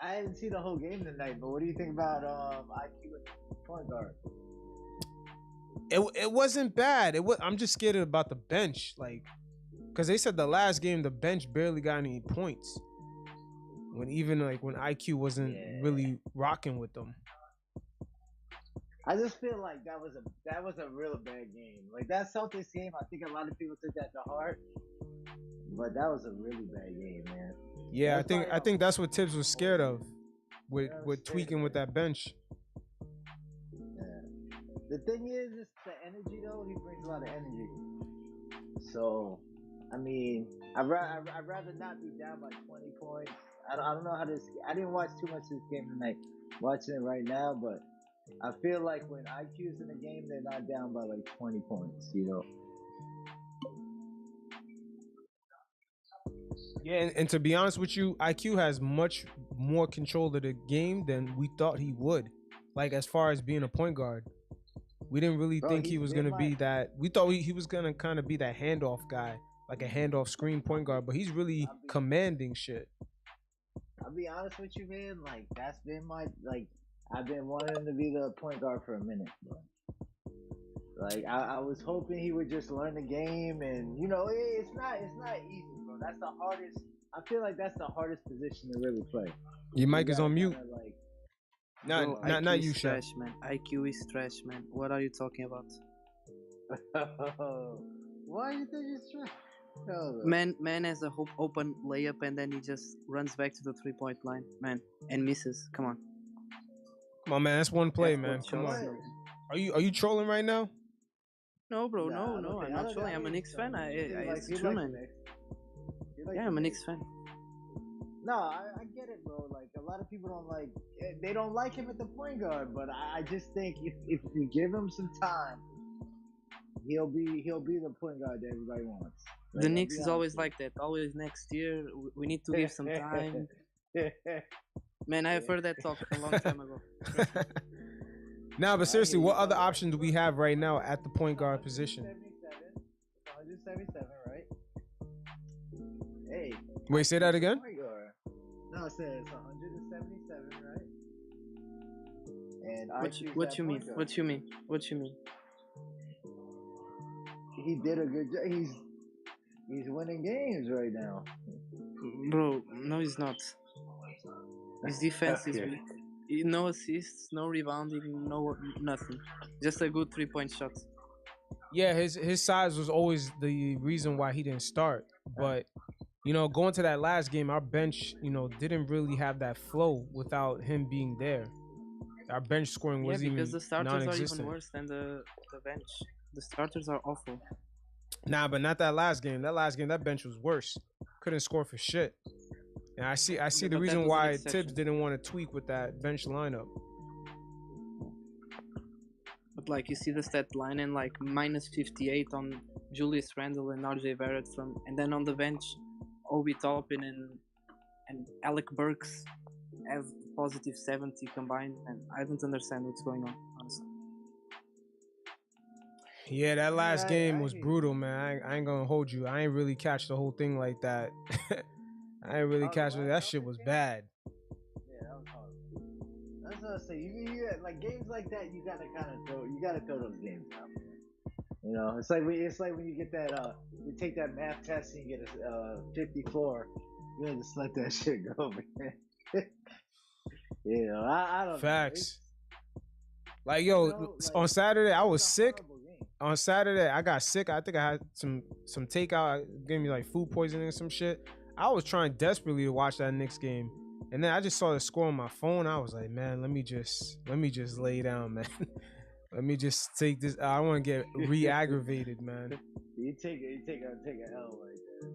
I didn't see the whole game tonight, but what do you think about IQ and point guard? It wasn't bad. I'm just scared about the bench, like, because they said the last game the bench barely got any points. When even like when IQ wasn't really rocking with them. I just feel like that was a real bad game. Like that Celtics game, I think a lot of people took that to heart, but that was a really bad game, man. Yeah, I think that's what Tibbs was scared of, with tweaking with that bench. Yeah. The thing is, it's the energy though. He brings a lot of energy. So, I mean, I'd rather not be down by 20 points. I don't know how this. I didn't watch too much of this game tonight. Watching it right now, but I feel like when IQ's in the game, they're not down by like 20 points. You know. Yeah, and to be honest with you, IQ has much more control of the game than we thought he would. Like as far as being a point guard, we didn't really think he was gonna be that. We thought he was gonna kind of be that handoff guy, like a handoff screen point guard. But he's really commanding shit. I'll be honest with you, man. Like that's been my like. I've been wanting him to be the point guard for a minute, bro. Like I was hoping he would just learn the game, and you know, it's not easy, bro. That's the hardest. I feel like that's the hardest position to really play. Your mic is on mute. Like, not you, Chef. Trash, man. IQ is trash, man. What are you talking about? Why do you think he's trash? Man has a open layup and then he just runs back to the 3-point line, man, and misses. Come on. Come on, man. That's one play, man. Come on. Are you trolling right now? No, bro. No. I'm not trolling. I'm a Knicks fan. It's true, man. Yeah, I'm a Knicks fan. No, I get it, bro. Like a lot of people they don't like him at the point guard, but I just think if you give him some time, he'll be the point guard that everybody wants. The Knicks is always like that. Always next year. We need to give some time. Man, I've heard that talk a long time ago. Nah, but seriously, what other option do we have right now at the point guard position? 177, right? Hey. Wait, say that again? No, it says 177, right? And what you mean? What you mean? He did a good job. He's winning games right now. Bro, no, he's not. His defense is weak. No assists, no rebounding, no nothing. Just a good 3-point shot. Yeah, his size was always the reason why he didn't start. But you know, going to that last game, our bench, you know, didn't really have that flow without him being there. Our bench scoring was even because the starters non-existent. are even worse than the bench. The starters are awful. Nah, but not that last game. That last game, that bench was worse. Couldn't score for shit. And I see the reason why Tibbs didn't want to tweak with that bench lineup. But like you see the stat line and like minus 58 on Julius Randle and RJ Barrett and then on the bench, Obi Toppin and Alec Burks have positive 70 combined, and I don't understand what's going on, honestly. Yeah, that last game was brutal, man. I ain't gonna hold you. I ain't really catch the whole thing like that. I ain't really catch it. That shit was bad. Yeah, that was hard. That's what I say. You like games like that. You gotta throw those games out. You know, it's like when you get that you take that math test and you get a 54. You gotta just let that shit go, man. You know, I don't. Facts. Like yo, on Saturday I was sick. On Saturday I got sick. I think I had some takeout. Gave me like food poisoning or some shit. I was trying desperately to watch that Knicks game, and then I just saw the score on my phone. I was like, man, let me just lay down, man. Let me just take this. I don't want to get re-aggravated, man. You take a L right there,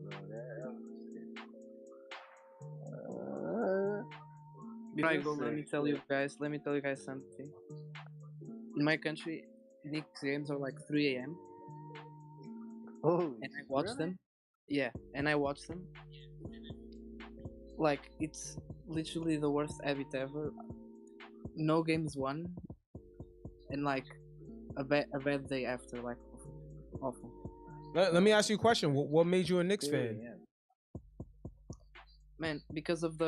bro. Right, go. Let me tell you guys something. In my country, Knicks games are like 3 a.m. Oh, and I watch them. Yeah, and I watch them. Like, it's literally the worst habit ever. No games won, and like a bad day after, like awful. Let me ask you a question. What made you a Knicks fan? Man, because of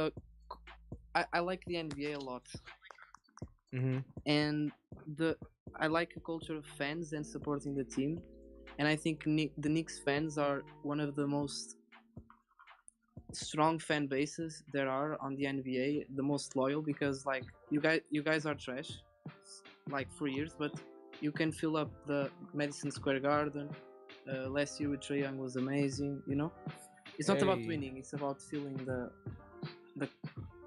I like the NBA a lot, Mm-hmm. and the I like a culture of fans and supporting the team, and I think the Knicks fans are one of the most strong fan bases there are on the NBA, the most loyal, because like you guys are trash like for years, but you can fill up the Madison Square Garden. Last year with Trae Young was amazing. It's not about Hey, winning; it's about feeling the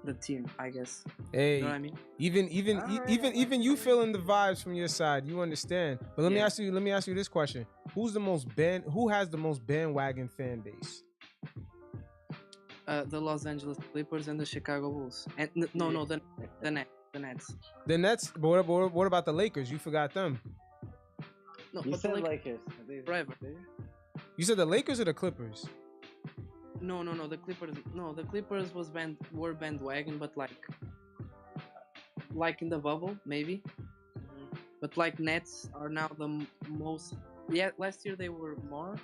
the team, I guess. You know what hey. I mean? Even you feeling the vibes from your side, you understand. But let me Yeah. ask you this question: Who has the most bandwagon fan base? The Los Angeles Clippers and the Chicago Bulls. And no, the Nets. The Nets. But what about the Lakers? You forgot them. No, You but the said Lakers Lakers. forever. You said the Lakers or the Clippers? No, the Clippers. No, the Clippers were bandwagon, but like in the bubble maybe. But like Nets are now the most. Yeah, last year they were more,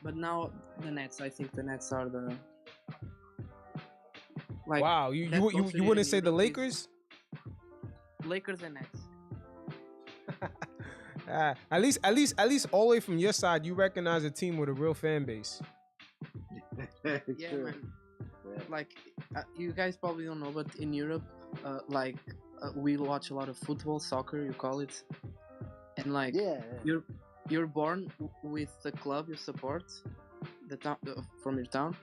but now the Nets. I think the Nets are the like. Wow, that culture you here wouldn't in say the Europe is Lakers? Lakers and Nets. At least all the way from your side, you recognize a team with a real fan base. Yeah, True. man. Yeah. Like you guys probably don't know, but in Europe, we watch a lot of football, soccer, you call it, and like Yeah. you're born with the club you support, the town from your town,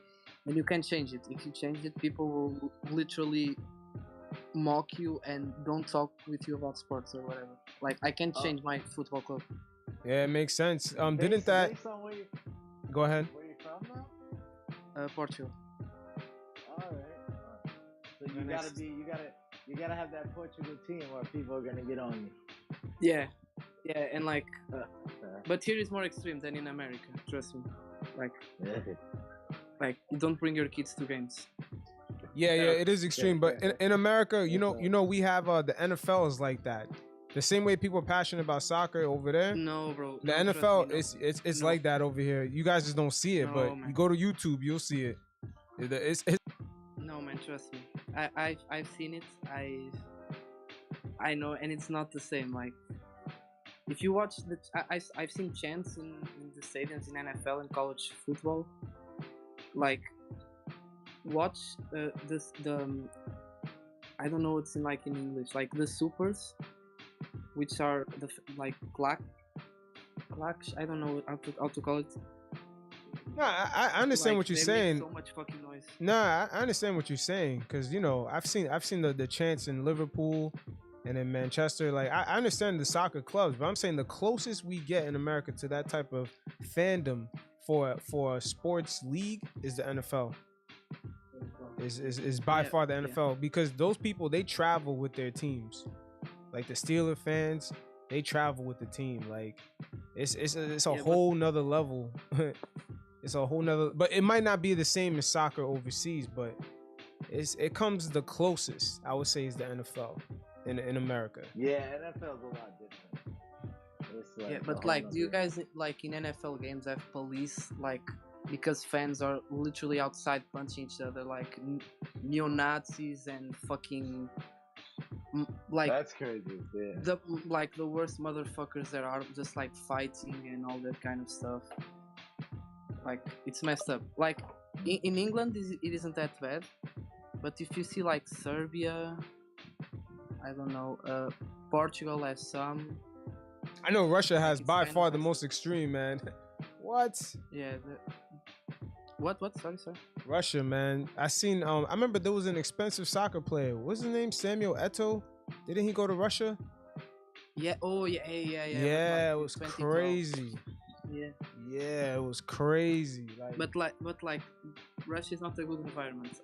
and you can change it. If you change it, people will literally mock you and don't talk with you about sports or whatever. Like I can't change my football club. Yeah, it makes sense. Didn't Based that? on Go ahead. where you from now? Portugal. All right. So you gotta have that Portugal team where people are gonna get on you. Yeah, and like, Uh, but here is more extreme than in America. Trust me. Like, yeah. like you don't bring your kids to games. Yeah, it is extreme. But in America, we have the NFL is like that. The same way people are passionate about soccer over there. No, bro. The no, NFL, trust me, it's no. like that over here. You guys just don't see it, No, but man. you go to YouTube, you'll see it. It's No, man, trust me. I've seen it. I know, and it's not the same. Like, if you watch I've seen chants in the stadiums in NFL and college football. Like, watch I don't know what's in like in English, like the supers, which are like clack. I don't know how to call it. No, I understand Like, what you're they saying. make so much fucking noise. Nah, I understand what you're saying because I've seen the chants in Liverpool and in Manchester. Like I understand the soccer clubs, but I'm saying the closest we get in America to that type of fandom for a sports league is the NFL. Is by far the NFL because those people they travel with their teams, like the Steeler fans. They travel with the team. Like it's a whole nother level. It's a whole nother, but it might not be the same as soccer overseas, but it comes the closest I would say is the NFL in America. Yeah, NFL's a lot different. It's like Yeah, but like, do you guys like in NFL games have police like because fans are literally outside punching each other like neo Nazis and fucking like that's crazy. Yeah. The worst motherfuckers there are just like fighting and all that kind of stuff. Like it's messed up. Like in England, it isn't that bad, but if you see like Serbia, I don't know, Portugal has some. I know Russia has it's by kind far of the messed most extreme, man. What? Yeah. What? Sorry. Russia, man. I seen. I remember there was an expensive soccer player. What's his name? Samuel Eto'o. Didn't he go to Russia? Yeah. Oh yeah. Yeah, it was crazy. Yeah. Yeah, it was crazy. Like, but like, Russia is not a good environment.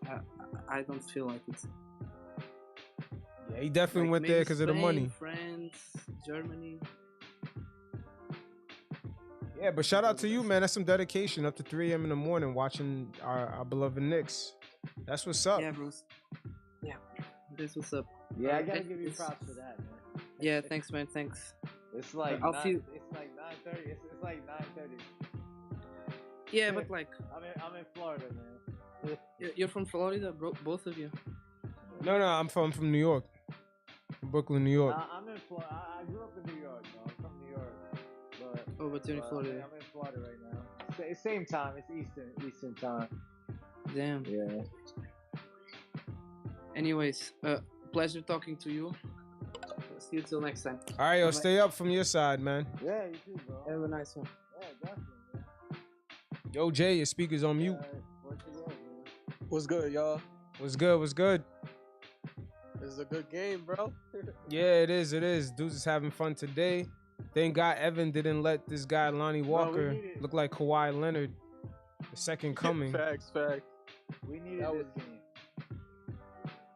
I don't feel like it. Yeah, he definitely like went there because of the money. France, Germany. Yeah, but shout out to you, man. That's some dedication. Up to 3 a.m. in the morning watching our beloved Knicks. That's what's up. Yeah, Bruce. Yeah, that's what's up. Yeah, I gotta give you props for that, man. Yeah, thanks, man. Thanks. It's like I'll see you. It's like 9:30. It's like 9:30. Yeah, but like I'm in Florida, man. You're from Florida, bro, both of you. No, I'm from New York, Brooklyn, New York. I'm in Florida. I grew up in New York, though. I'm from New York, but you're in Florida. I'm in Florida right now. Same time. It's Eastern time. Damn. Yeah. Anyways, pleasure talking to you. See you till next time. All right, yo, stay up from your side, man. Yeah, you too, bro. Have a nice one. Yeah, definitely, man. Yo, Jay, your speaker's on mute. What's good, y'all? What's good? What's good? This is a good game, bro. Yeah, it is. It is. Dudes is having fun today. Thank God Evan didn't let this guy Lonnie Walker look like Kawhi Leonard, the second coming. Facts. We needed this game.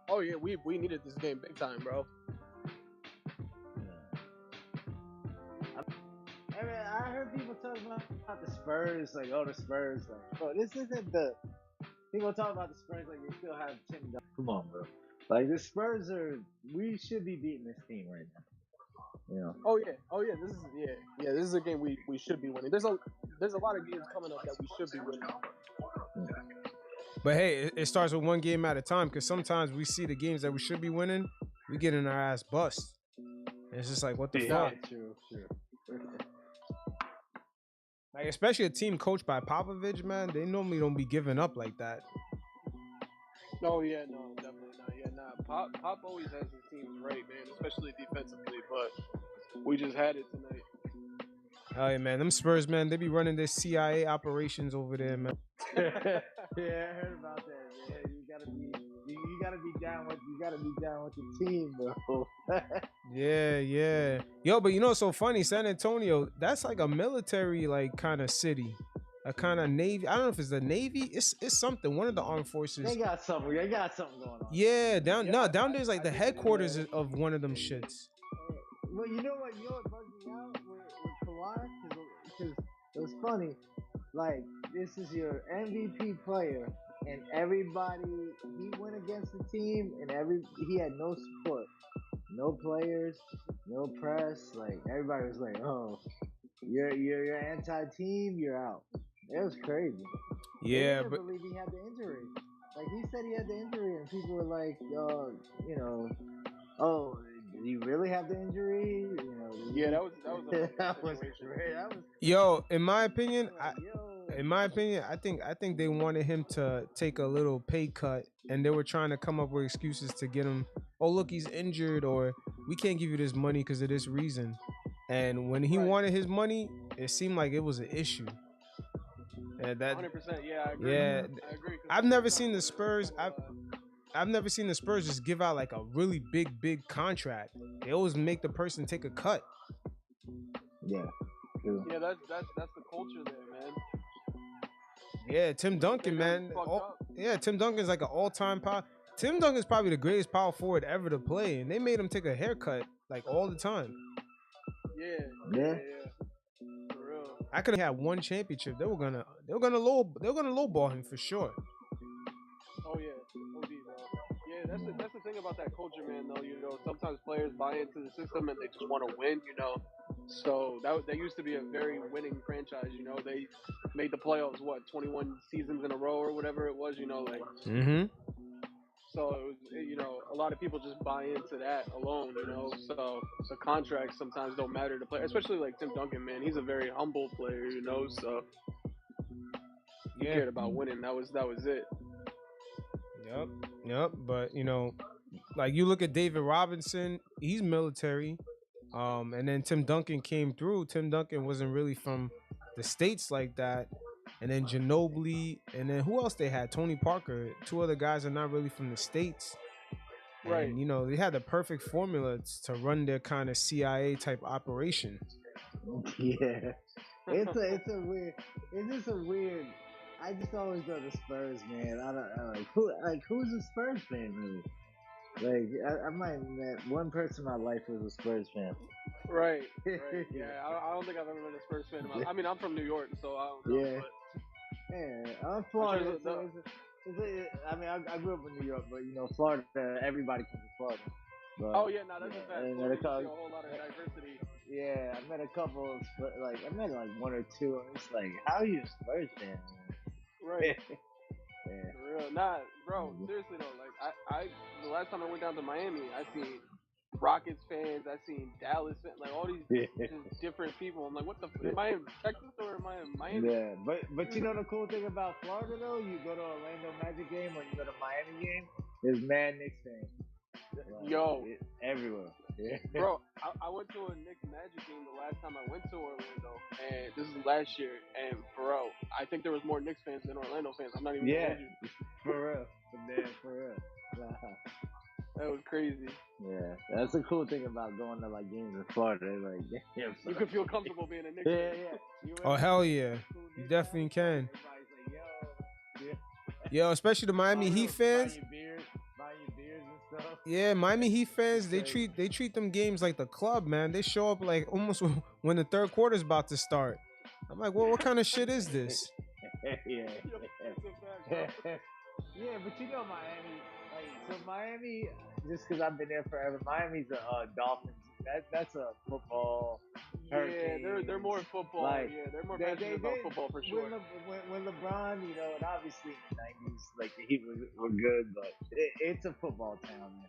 Oh yeah, we needed this game big time, bro. I heard people talking about the Spurs, like, oh, the Spurs, like, bro, this isn't the people talk about the Spurs like they still have Tim Duncan. Come on, bro. Like the Spurs we should be beating this team right now. You know. Oh yeah. This is a game we should be winning. There's a lot of games coming up that we should be winning. But hey, it starts with one game at a time because sometimes we see the games that we should be winning, we get in our ass bust. And it's just like, what the fuck? True. Like, especially a team coached by Popovich, man, they normally don't be giving up like that. Oh yeah, no, definitely not. Yeah, nah. Pop always has his teams right, man, especially defensively. But we just had it tonight. Oh yeah, man, them Spurs, man, they be running their CIA operations over there, man. Yeah, I heard about that. Yeah, you gotta be down with the team, bro. Yeah. Yo, but you know what's so funny? San Antonio, that's like a military like kind of city. A kind of Navy. I don't know if it's the Navy. It's something. One of the armed forces. They got something going on. Yeah, down there's like the headquarters of one of them shits. Well, you know what bugged me out with Kawhi? Because it was funny. Like, this is your MVP player, and everybody, he went against the team, and he had no support. No players, no press. Like, everybody was like, oh, you're anti-team, you're out. It was crazy. Yeah, but believe he had the injury. Like, he said he had the injury, and people were like, oh, did he really have the injury? Yeah, that was that was great. Yo, in my opinion, I think they wanted him to take a little pay cut, and they were trying to come up with excuses to get him. Oh, look, he's injured, or we can't give you this money because of this reason. And when he wanted his money, it seemed like it was an issue. And that 100%. Yeah, I agree. Yeah, I agree. I've never seen the Spurs. I've never seen the Spurs just give out like a really big contract. They always make the person take a cut. Yeah. True. Yeah, that's the culture there, man. Yeah, Tim Duncan, man. Tim Duncan's like an all-time power. Tim Duncan's probably the greatest power forward ever to play, and they made him take a haircut like all the time. Yeah. For real. I could have had one championship. They were gonna lowball him for sure. Oh yeah, OD, bro. Yeah, that's the thing about that culture, man. Though, sometimes players buy into the system and they just want to win. So that used to be a very winning franchise. They made the playoffs 21 seasons in a row or whatever it was. Mm-hmm. So it was, a lot of people just buy into that alone. So the contracts sometimes don't matter to play, especially like Tim Duncan, man. He's a very humble player. So he cared about winning. That was it. Yep. But like you look at David Robinson, he's military. And then Tim Duncan came through. Tim Duncan wasn't really from the States like that. And then Ginobili, and then who else they had? Tony Parker. Two other guys are not really from the States. Right. And, they had the perfect formula to run their kind of CIA type operation. Yeah. It's just a weird. I just always go to Spurs, man. I don't who's a Spurs fan really? Like I might have met one person in my life who was a Spurs fan. Right. Yeah, I don't think I've ever been a Spurs fan. I'm from New York, so I don't know. Yeah. Yeah, I'm Florida. I grew up in New York, but Florida, everybody comes from Florida. But, oh yeah, no, that's a fact. And You see a whole lot of diversity. Yeah, I met a couple. I met one or two. And it's like, how are you a Spurs fan? Right. For real. Nah, bro. Seriously though, like I the last time I went down to Miami, I seen Rockets fans, I seen Dallas fans, like all these just different people. I'm like, what the? Am I in Texas or am I in Miami? Yeah, but you know the cool thing about Florida though, you go to Orlando Magic game or you go to Miami game, there's mad Knicks fans. Like, Yo, everywhere. Yeah. Bro, I went to a Knicks Magic game the last time I went to Orlando, and this is last year. And bro, I think there was more Knicks fans than Orlando fans. I'm not even gonna hold you. For real, man, for real. That was crazy. Yeah, that's the cool thing about going to like games in Florida. Like, you can feel comfortable being a Knicks fan. Yeah. Oh hell yeah, you definitely can. Yo, especially the Miami Heat fans. Buying your beers and stuff. Yeah, Miami Heat fans, they treat them games like the club, man. They show up like almost when the third quarter's about to start. I'm like, well, what kind of shit is this? Yeah, but you know Miami, like, so Miami, just because I've been there forever, Miami's a Dolphins. That's a football. Yeah, they're more football. Like, yeah, they're more passionate about football for sure. When LeBron, you know, and obviously in the '90s, like the Heat were good, but it's a football town, man.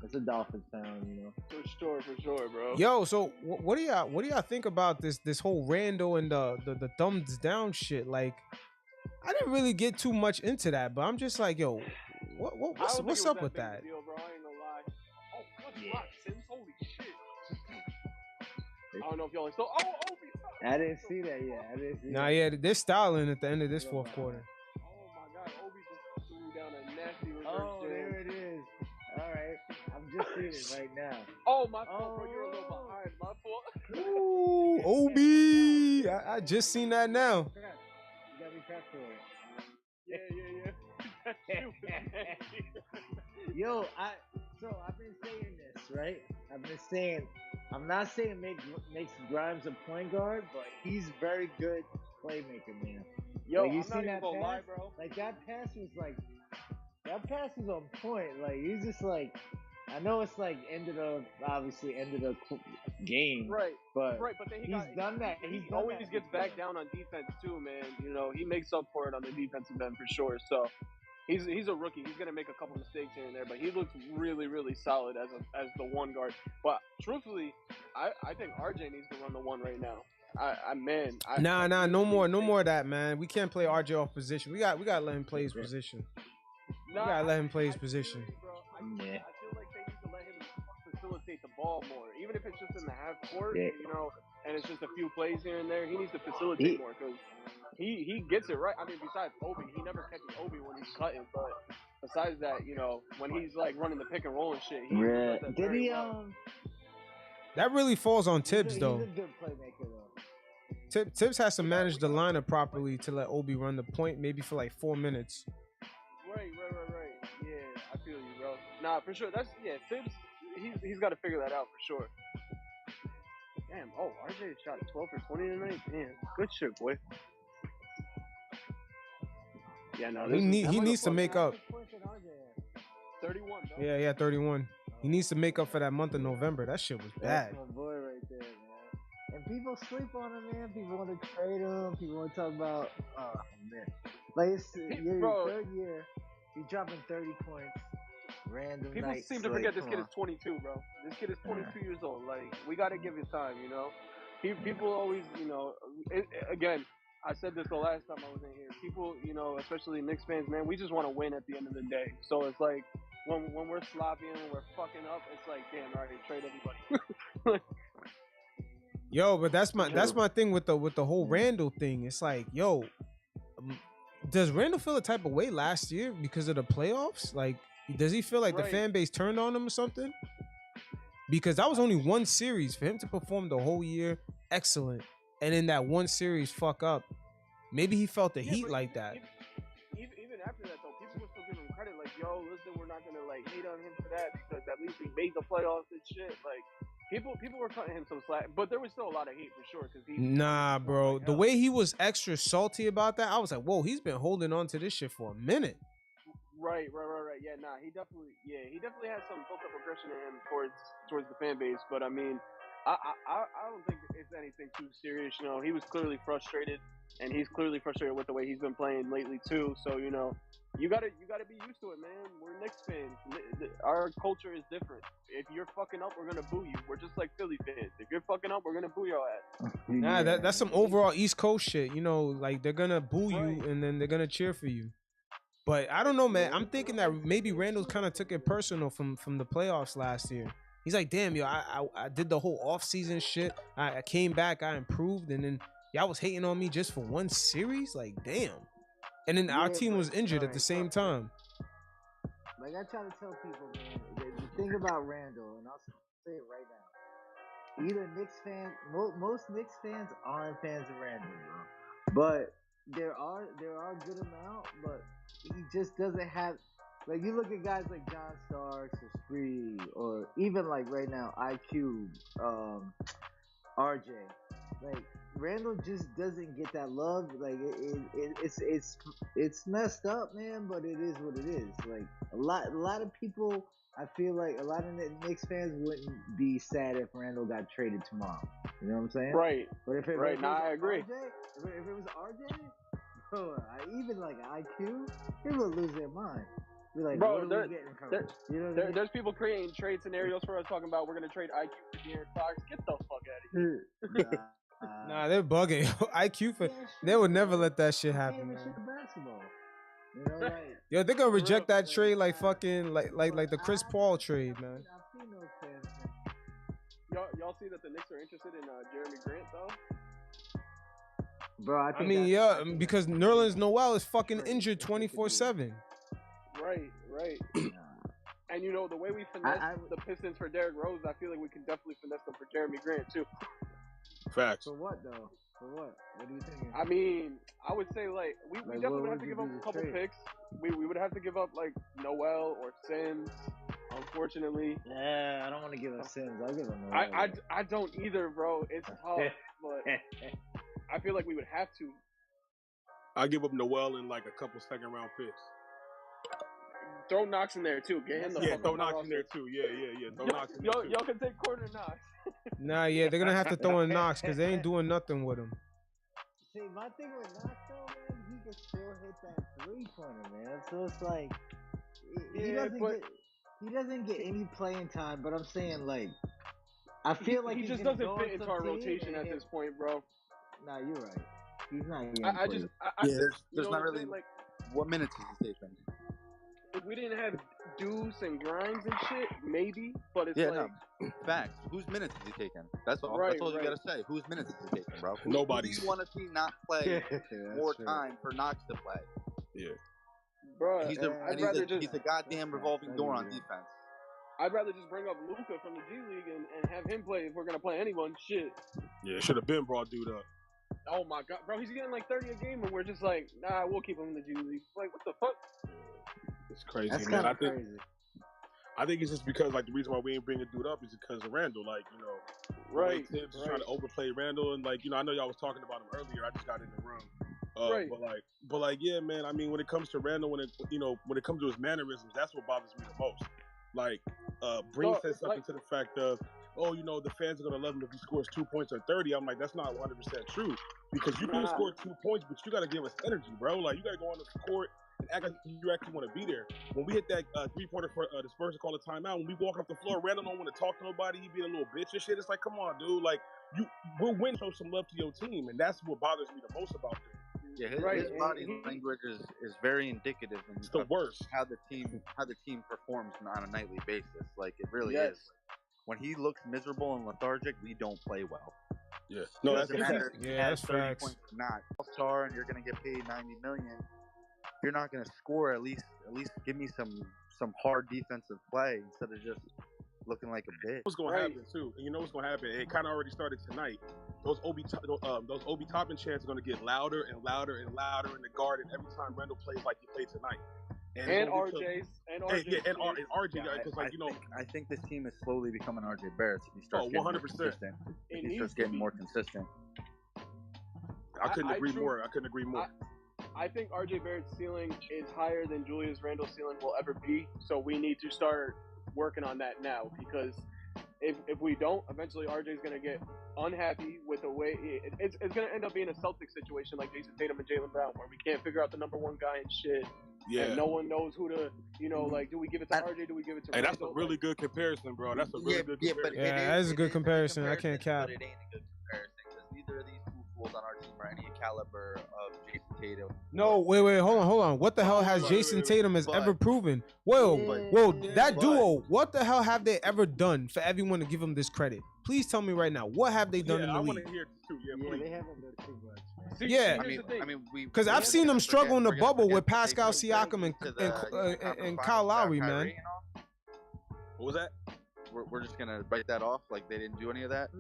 It's a Dolphins town, you know. For sure, bro. Yo, so what do y'all think about this whole Randall and the thumbs down shit? Like, I didn't really get too much into that, but I'm just like, yo, what's up with that? Deal, bro. I ain't gonna lie. Oh, what's rock, Sims? Holy shit. I don't know if y'all saw. Oh, Obi. I didn't see that yet. Nah, yeah, they're styling at the end of this fourth quarter. Oh my God, Obi just threw down a nasty reverse. Oh, there it is. All right, I'm just seeing it right now. Oh, my fault, bro. You're a little behind. My fault. Ooh, Obi. I just seen that now. You gotta be prepped for it. Yeah. Yo, I've been saying this, right? I'm not saying makes Grimes a point guard, but he's very good playmaker, man. Yo, like, you I'm seen not that even gonna pass? lie, bro. Like that pass was on point. Like he's just like, I know it's like end of the game, right? But then he's done that. He always gets back down on defense too, man. You know, he makes up for it on the defensive end for sure. So he's a rookie. He's gonna make a couple mistakes here and there, but he looks really, really solid as the one guard. But truthfully, I think RJ needs to run the one right now. Nah, no more of that, man. We can't play RJ off position. We got to let him play his position. We gotta let him play his position. I feel like they need to let him facilitate the ball more, even if it's just in the half court, you know, and it's just a few plays here and there. He needs to facilitate more because he gets it right. I mean, besides Obi, he never catches Obi when he's cutting, but besides that, you know, when he's like running the pick and roll and shit, he does that very well. That really falls on Tibbs, though. He's a good playmaker, though. Tibbs has to manage the lineup properly to let Obi run the point, maybe for like 4 minutes. Right. Yeah, I feel you, bro. Nah, for sure. Tibbs, he's got to figure that out for sure. Damn, RJ shot 12 for 20 tonight. Damn, good shit, boy. Yeah, no, he needs to make up. 31, bro. Yeah, 31. He needs to make up for that month of November. That shit was bad. That's my boy right there, man. And people sleep on him, man. People want to trade him. People want to talk about, oh, man. Like, it's your third year. He's dropping 30 points. Random People nights, seem to forget this kid is 22, bro. This kid is 22 years old. Like, we got to give it time, you know? People always, you know, again, I said this the last time I was in here. People, you know, especially Knicks fans, man, we just want to win at the end of the day. So it's like, when we're sloppy and we're fucking up, it's like, damn, all right, trade everybody. Yo, but that's my thing with the whole Randall thing. It's like, yo, does Randall feel a type of way last year because of the playoffs? Like, does he feel like the fan base turned on him or something? Because that was only one series for him to perform the whole year, excellent, and in that one series, fuck up. Maybe he felt the heat like that. Even after that, though, people were still giving him credit. Like, yo, listen, we're not gonna like hate on him for that because at least he made the playoffs and shit. Like, people were cutting him some slack, but there was still a lot of hate for sure. Nah, bro, the way he was extra salty about that, I was like, whoa, he's been holding on to this shit for a minute. Right. Yeah, nah, he definitely has some built up aggression in him towards the fan base. But I mean, I don't think it's anything too serious. You know, he was clearly frustrated, and he's clearly frustrated with the way he's been playing lately too. So you know, you gotta be used to it, man. We're Knicks fans. Our culture is different. If you're fucking up, we're gonna boo you. We're just like Philly fans. If you're fucking up, we're gonna boo your ass. Nah, that's some overall East Coast shit. You know, like they're gonna boo you and then they're gonna cheer for you. But I don't know, man. I'm thinking that maybe Randall kind of took it personal from the playoffs last year. He's like, damn, yo, I did the whole offseason shit. I came back, I improved, and then y'all was hating on me just for one series? Like, damn. And then our team was injured at the same time. Like I try to tell people, man, the thing about Randall, and I'll say it right now. Either Knicks fans, most Knicks fans aren't fans of Randall, bro. But there are a good amount, but he just doesn't have. Like you look at guys like John Starks or Spree, or even like right now IQ, RJ. Like Randall just doesn't get that love. Like it's messed up, man. But it is what it is. Like a lot of people. I feel like a lot of Knicks fans wouldn't be sad if Randall got traded tomorrow. You know what I'm saying? Right. But if it right. was I agree. RJ, if it was RJ, bro, even like IQ, they would lose their mind. Be like, bro, what are we getting from it? You know what I mean? There's people creating trade scenarios for us talking about we're gonna trade IQ for De'Aaron Fox. Get the fuck out of here. Nah, they're bugging. IQ for they would never let that shit happen, man. Basketball. You know, like, yo, they're gonna reject that trade like fucking like the Chris Paul trade, man. I've seen those fans, man. Y'all see that the Knicks are interested in Jeremy Grant though? Bro, I mean, yeah, because Nerlens Noel is fucking injured 24/7. Right. And you know the way we finesse the Pistons for Derrick Rose, I feel like we can definitely finesse them for Jeremy Grant too. Facts. For what though? For what? What do you think? I mean, I would say like we definitely would have to give up a couple picks. We would have to give up like Noel or Sims. Unfortunately. Yeah, I don't want to give up Sims. I'll give him Noel. I don't either, bro. It's tough, but I feel like we would have to. I give up Noel and like a couple second round picks. Throw Knox in there too. Get him the fuck throw Knox in there too. Yeah. Throw Knox in there too. Y'all can take corner Knox. Nah, yeah, they're gonna have to throw in Knox because they ain't doing nothing with him. See, my thing with Knox though, man, he can still hit that 3-pointer, man. So it's like he doesn't get any playing time. But I'm saying like, I feel like he just doesn't fit into our rotation at this point, bro. Nah, you're right. He's not. There's not really like what minutes is he taking. If we didn't have Deuce and Grimes and shit, maybe. But it's facts. Whose minutes is he taking? That's all. Right, that's all you gotta say. Whose minutes is he taking, bro? Nobody's. Who do you want to see not play more time for Knox to play? Yeah, bro. He's a goddamn revolving door on defense. I'd rather just bring up Luka from the G League and have him play if we're gonna play anyone. Shit. Yeah, should have been brought dude up. Oh my god, bro, he's getting like 30 a game, and we're just like, nah, we'll keep him in the G League. Like, what the fuck? It's crazy, That's man. Crazy. I think it's just because like the reason why we ain't bringing dude up is because of Randall. Like, you know, Tibbs is trying to overplay Randall, and like, you know, I know y'all was talking about him earlier. I just got in the room. But like, yeah, man. I mean, when it comes to Randall, when it comes to his mannerisms, that's what bothers me the most. Like, Breen said something to the fact of, oh, you know, the fans are gonna love him if he scores 2 points or 30. I'm like, that's not 100% true because you can score 2 points, but you gotta give us energy, bro. Like, you gotta go on the court and act like you actually want to be there. When we hit that 3-pointer for the Spurs to call a timeout, when we walk off the floor, Randall don't want to talk to nobody. He being a little bitch and shit. It's like, come on, dude. Like, we're winning. Show some love to your team, and that's what bothers me the most about him. Yeah, his body language is very indicative it's the worst. How the team performs on a nightly basis. Like, it really is. When he looks miserable and lethargic, we don't play well. Yeah, no, that's that's facts. Points or not all-star, and you're gonna get paid $90 million. You're not gonna score. At least give me some hard defensive play instead of just looking like a bitch. What's gonna happen too? And you know what's gonna happen? It kind of already started tonight. Those Obi Toppin chants are gonna get louder and louder and louder in the garden every time Randall plays like he played tonight. And RJ's. And RJ, because I think this team is slowly becoming RJ Barrett. He starts getting 100%. More consistent. He starts getting more consistent. I couldn't agree more. I think RJ Barrett's ceiling is higher than Julius Randle's ceiling will ever be. So we need to start working on that now because if we don't, eventually RJ's gonna get unhappy with the way it's gonna end up being a Celtics situation like Jason Tatum and Jaylen Brown, where we can't figure out the number one guy and shit. Yeah. And no one knows who to, like, do we give it to RJ? Do we give it to? And that's a really good comparison, bro. That's a really good comparison. Yeah, that's a good comparison. I can't cap. But it ain't a good comparison because neither of these two fools on our team are any caliber of Jason Tatum. No, wait, hold on. What the hell has Jason Tatum ever proven? Whoa, that duo. What the hell have they ever done for everyone to give them this credit? Please tell me right now. What have they done in the league? I want to hear it too. Yeah, they haven't done too much. Yeah, I mean, because I've seen them struggle in the bubble with Pascal Siakam and Kyle Lowry, man. What was that? We're just gonna write that off, like they didn't do any of that.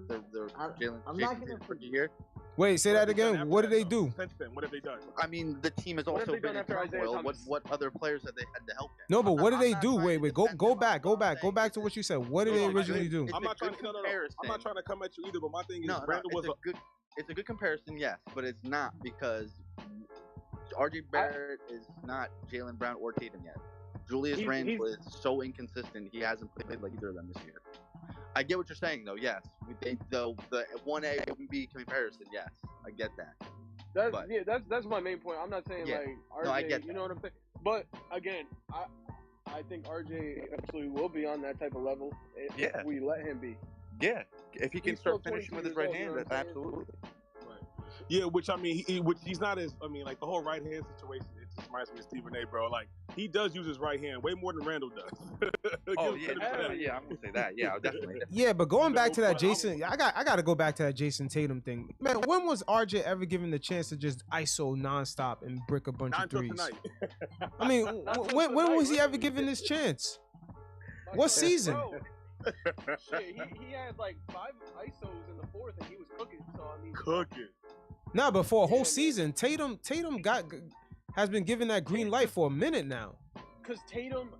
I'm not gonna forget. Wait, say that again. What did they do? What have they done? I mean, the team has also been in turmoil. What other players have they had to help them? No, but what did they do? Wait, go back to what you said. What did they originally do? I'm not trying to come at you either, but my thing is, Randall was it's a good comparison, yes, but it's not because RJ Barrett is not Jaylen Brown or Tatum yet. Julius Randle is so inconsistent; he hasn't played like either of them this year. I get what you're saying, though. Yes, the 1A 1B comparison. Yes, I get that. That's my main point. I'm not saying like RJ. No, I get that. You know what I'm saying? But again, I think RJ absolutely will be on that type of level if we let him be. Yeah, if he can start finishing with his right hand, that's absolutely. Right. Yeah, which I mean, he's not as like the whole right hand situation. It just reminds me of Stephen A. Bro. Like he does use his right hand way more than Randall does. Oh yeah, I'm gonna say that. Yeah, definitely. Yeah, but going back to that Jason, I got to go back to that Jason Tatum thing. Man, when was RJ ever given the chance to just ISO nonstop and brick a bunch of threes? I mean, when was he ever given this chance? What season? Shit, he had like 5 ISOs in the fourth, and he was cooking. So I mean, cooking. Nah, but for a whole season, Tatum has been given that green light for a minute now. Because Tatum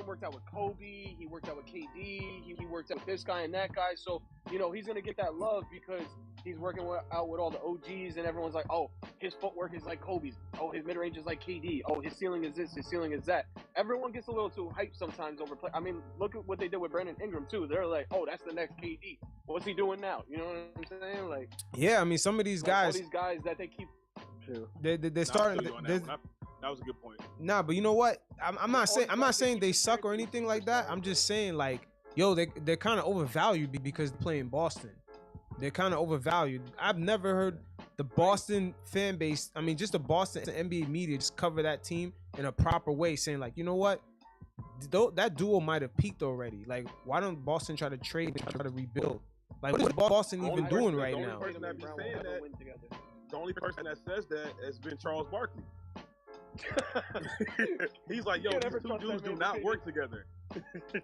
worked out with Kobe, he worked out with KD, he worked out with this guy and that guy. So he's gonna get that love because he's working out with all the OGs, and everyone's like, oh, his footwork is like Kobe's. Oh, his mid range is like KD. Oh, his ceiling is this. His ceiling is that. Everyone gets a little too hyped sometimes over play. I mean, look at what they did with Brandon Ingram too. They're like, oh, that's the next KD. What's he doing now? You know what I'm saying? Like, yeah, I mean, some of these guys, all these guys that they keep. They're starting. That was a good point. Nah, but you know what? I'm not saying they suck or anything like that. I'm just saying like, yo, they're kind of overvalued because they're playing Boston. They're kind of overvalued. I've never heard the Boston fan base, I mean, just the Boston NBA media just cover that team in a proper way, saying like, you know what? That duo might have peaked already. Like, why don't Boston try to trade and try to rebuild? Like, what is Boston even doing right now? The only person that says that has been Charles Barkley. He's like, yo, these two dudes do not work together.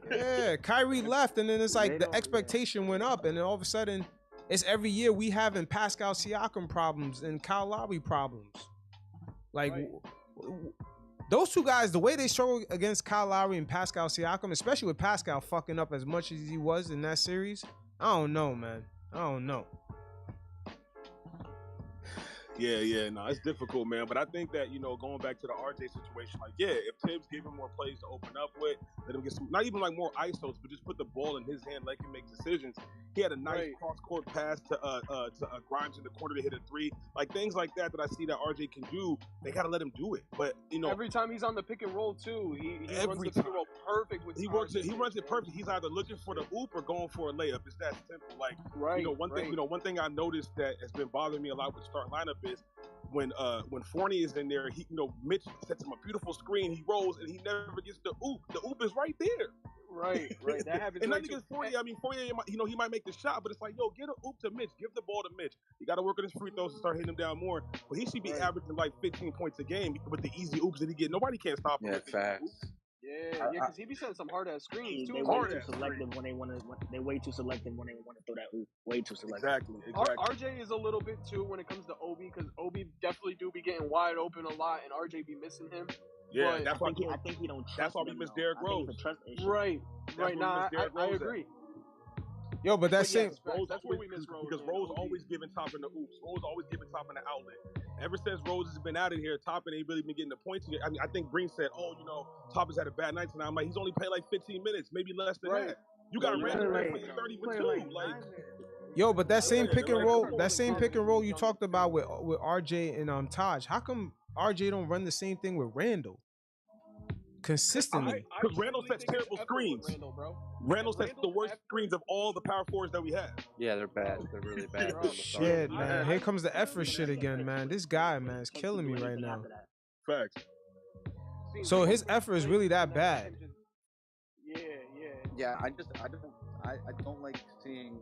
Yeah, Kyrie left, and then it's like the expectation went up, and then all of a sudden, it's every year we having Pascal Siakam problems and Kyle Lowry problems. Like, those two guys, the way they struggle against Kyle Lowry and Pascal Siakam, especially with Pascal fucking up as much as he was in that series, I don't know, man. I don't know. Yeah, no, it's difficult, man. But I think that, going back to the RJ situation, like, yeah, if Tibbs gave him more plays to open up with, let him get some, not even like more ISOs, but just put the ball in his hand, let him make decisions. He had a nice cross-court pass to Grimes in the corner to hit a three. Like, things like that I see that RJ can do, they got to let him do it. But, every time he's on the pick and roll, too, he runs the pick and roll perfect with he runs it perfect. He's either looking for the oop or going for a layup. It's that simple. Like, one thing I noticed that has been bothering me a lot with start lineup is when Fournier is in there, Mitch sets him a beautiful screen, he rolls, and he never gets the oop. The oop is right there. Right. That happens. And nothing against Fournier. I mean, Fournier, he might make the shot, but it's like, yo, get an oop to Mitch. Give the ball to Mitch. You got to work on his free throws and start hitting him down more. But he should be averaging like 15 points a game with the easy oops that he get. Nobody can stop him. Yeah, facts. Yeah, because he be setting some hard ass screens too. They way too selective when they want to. They way too selective when they want to throw that oop. Way too selective. Exactly. RJ is a little bit too when it comes to Obi, because Obi definitely do be getting wide open a lot, and RJ be missing him. Yeah, I think he don't trust. That's why we miss Derrick Rose. Right. Nah, I agree. Yo, but that's that's where we miss Rose. Because Rose always giving top in the oops. Rose always giving top in the outlet. Ever since Rose has been out of here, Toppin ain't really been getting the points. I mean, I think Green said, Toppin's had a bad night tonight. I'm like, he's only played like 15 minutes, maybe less than that. You got Randall playing 30 for 2. Like, yo, but that same pick and roll you talked about with RJ and Taj, how come RJ don't run the same thing with Randall consistently? Because Randall sets terrible screens. Randall sets the worst screens of all the power forwards that we have. Yeah, they're bad. They're really bad. Shit, man. Here comes the effort shit again, man. This guy, man, is killing me right now. Facts. So his effort is really that bad. Yeah, I don't like seeing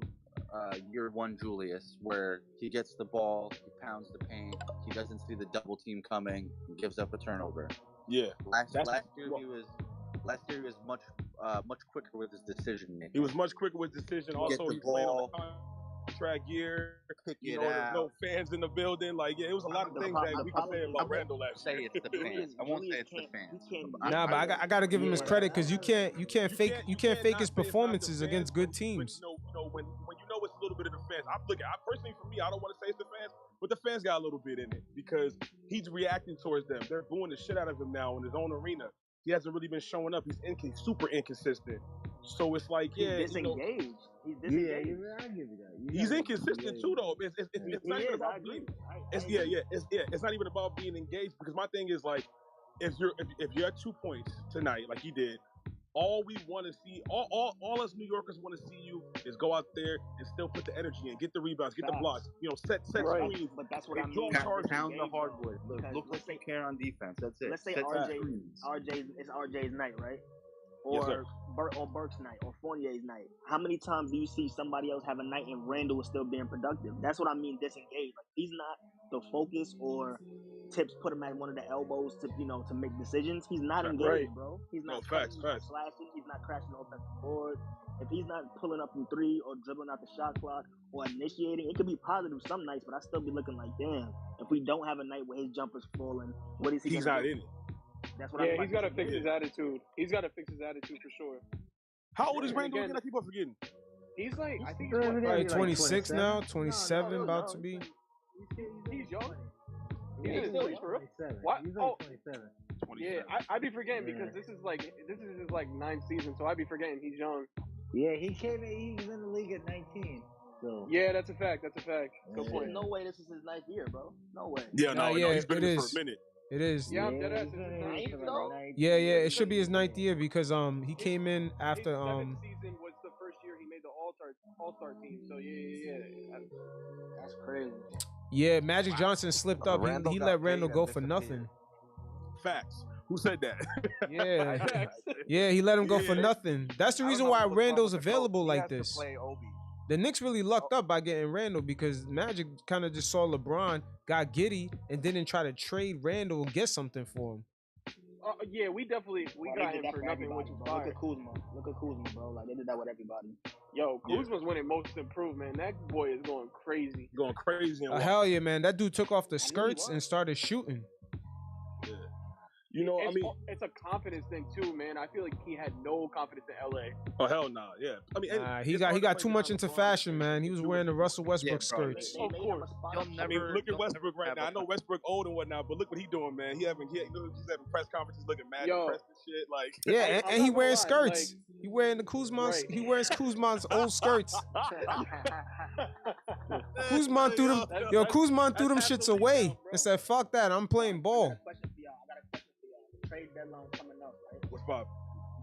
year one Julius where he gets the ball, he pounds the paint, he doesn't see the double team coming, and gives up a turnover. Yeah. Last year he was much quicker with his decision making. He was much quicker with his decision. Also, he played on the contract year. There's no fans in the building. Like, yeah, it was a lot of things that we can say about Randall last year. It's the fans. I won't say it's the fans. Nah, but I gotta give him his credit because you can't fake his performances against good teams. But, when you know it's a little bit of the fans, personally for me, I don't want to say it's the fans, but the fans got a little bit in it because he's reacting towards them. They're booing the shit out of him now in his own arena. He hasn't really been showing up. He's super inconsistent. So it's like, he's disengaged. He's disengaged. I give you that. He's inconsistent too, though. It's not even about being. It's not even about being engaged because my thing is like, if you're at 2 points tonight, like you did, all we want to see, all us New Yorkers want to see you is go out there and still put the energy in, get the rebounds, get the blocks, set screens. But that's what I mean. Pound the hardwood. Look, take care on defense. That's it. Let's say it's RJ's night, right? Or Burke's night, or Fournier's night. How many times do you see somebody else have a night and Randall is still being productive? That's what I mean, disengaged. Like, he's not the focus, or Tips put him at one of the elbows to make decisions. He's not engaged, bro. He's not slashing. He's not crashing the offensive board. If he's not pulling up from three or dribbling out the shot clock or initiating, it could be positive some nights, but I still be looking like, damn, if we don't have a night where his jumper's falling, what is he? He's not in it. That's what he's got to fix his attitude. He's got to fix his attitude for sure. How old is Randall again? I keep on forgetting. He's like, I think he's probably 26 now, 27 about to be. He's young. He's in his 20s for real. What? He's only 27. Yeah, I be forgetting because this is his like 9th season, so I be forgetting he's young. Yeah, he was in the league at 19. So. Yeah, that's a fact. Good point. There's no way this is his 9th year, bro. No way. Yeah, no, he's been in for a minute. It is. Yeah, I'm dead ass. Yeah, it should be his 9th year because he came in after his 7th season was the first year he made the All-Star team. So yeah. That's crazy. Yeah, Magic Johnson slipped up. He let Randall go for nothing. Facts. Who said that? Yeah. Yeah, he let him go for nothing. That's the reason why Randall's available like this. The Knicks really lucked up by getting Randall because Magic kind of just saw LeBron, got giddy, and didn't try to trade Randall and get something for him. Yeah, we got him for nothing, which is fine. Look at Kuzma, bro. Like, they did that with everybody. Yo, Kuzma's winning most improved, man. That boy is going crazy. Going crazy. Hell yeah, man. That dude took off the skirts and started shooting. Yeah. It's a confidence thing too, man. I feel like he had no confidence in LA. Oh hell nah, yeah. He got too much into fashion, man. He was wearing the Russell Westbrook skirts. Of course. Look at Westbrook right now. I know Westbrook old and whatnot, but look what he doing, man. He's having press conferences looking mad depressed and shit. Like, yeah, and he wearing skirts. He wearing the Kuzma's. He wears Kuzma's old skirts. Kuzma threw them. Yo, Kuzma threw them shits away and said, "Fuck that, I'm playing ball." Trade deadline coming up, right? What's Bob?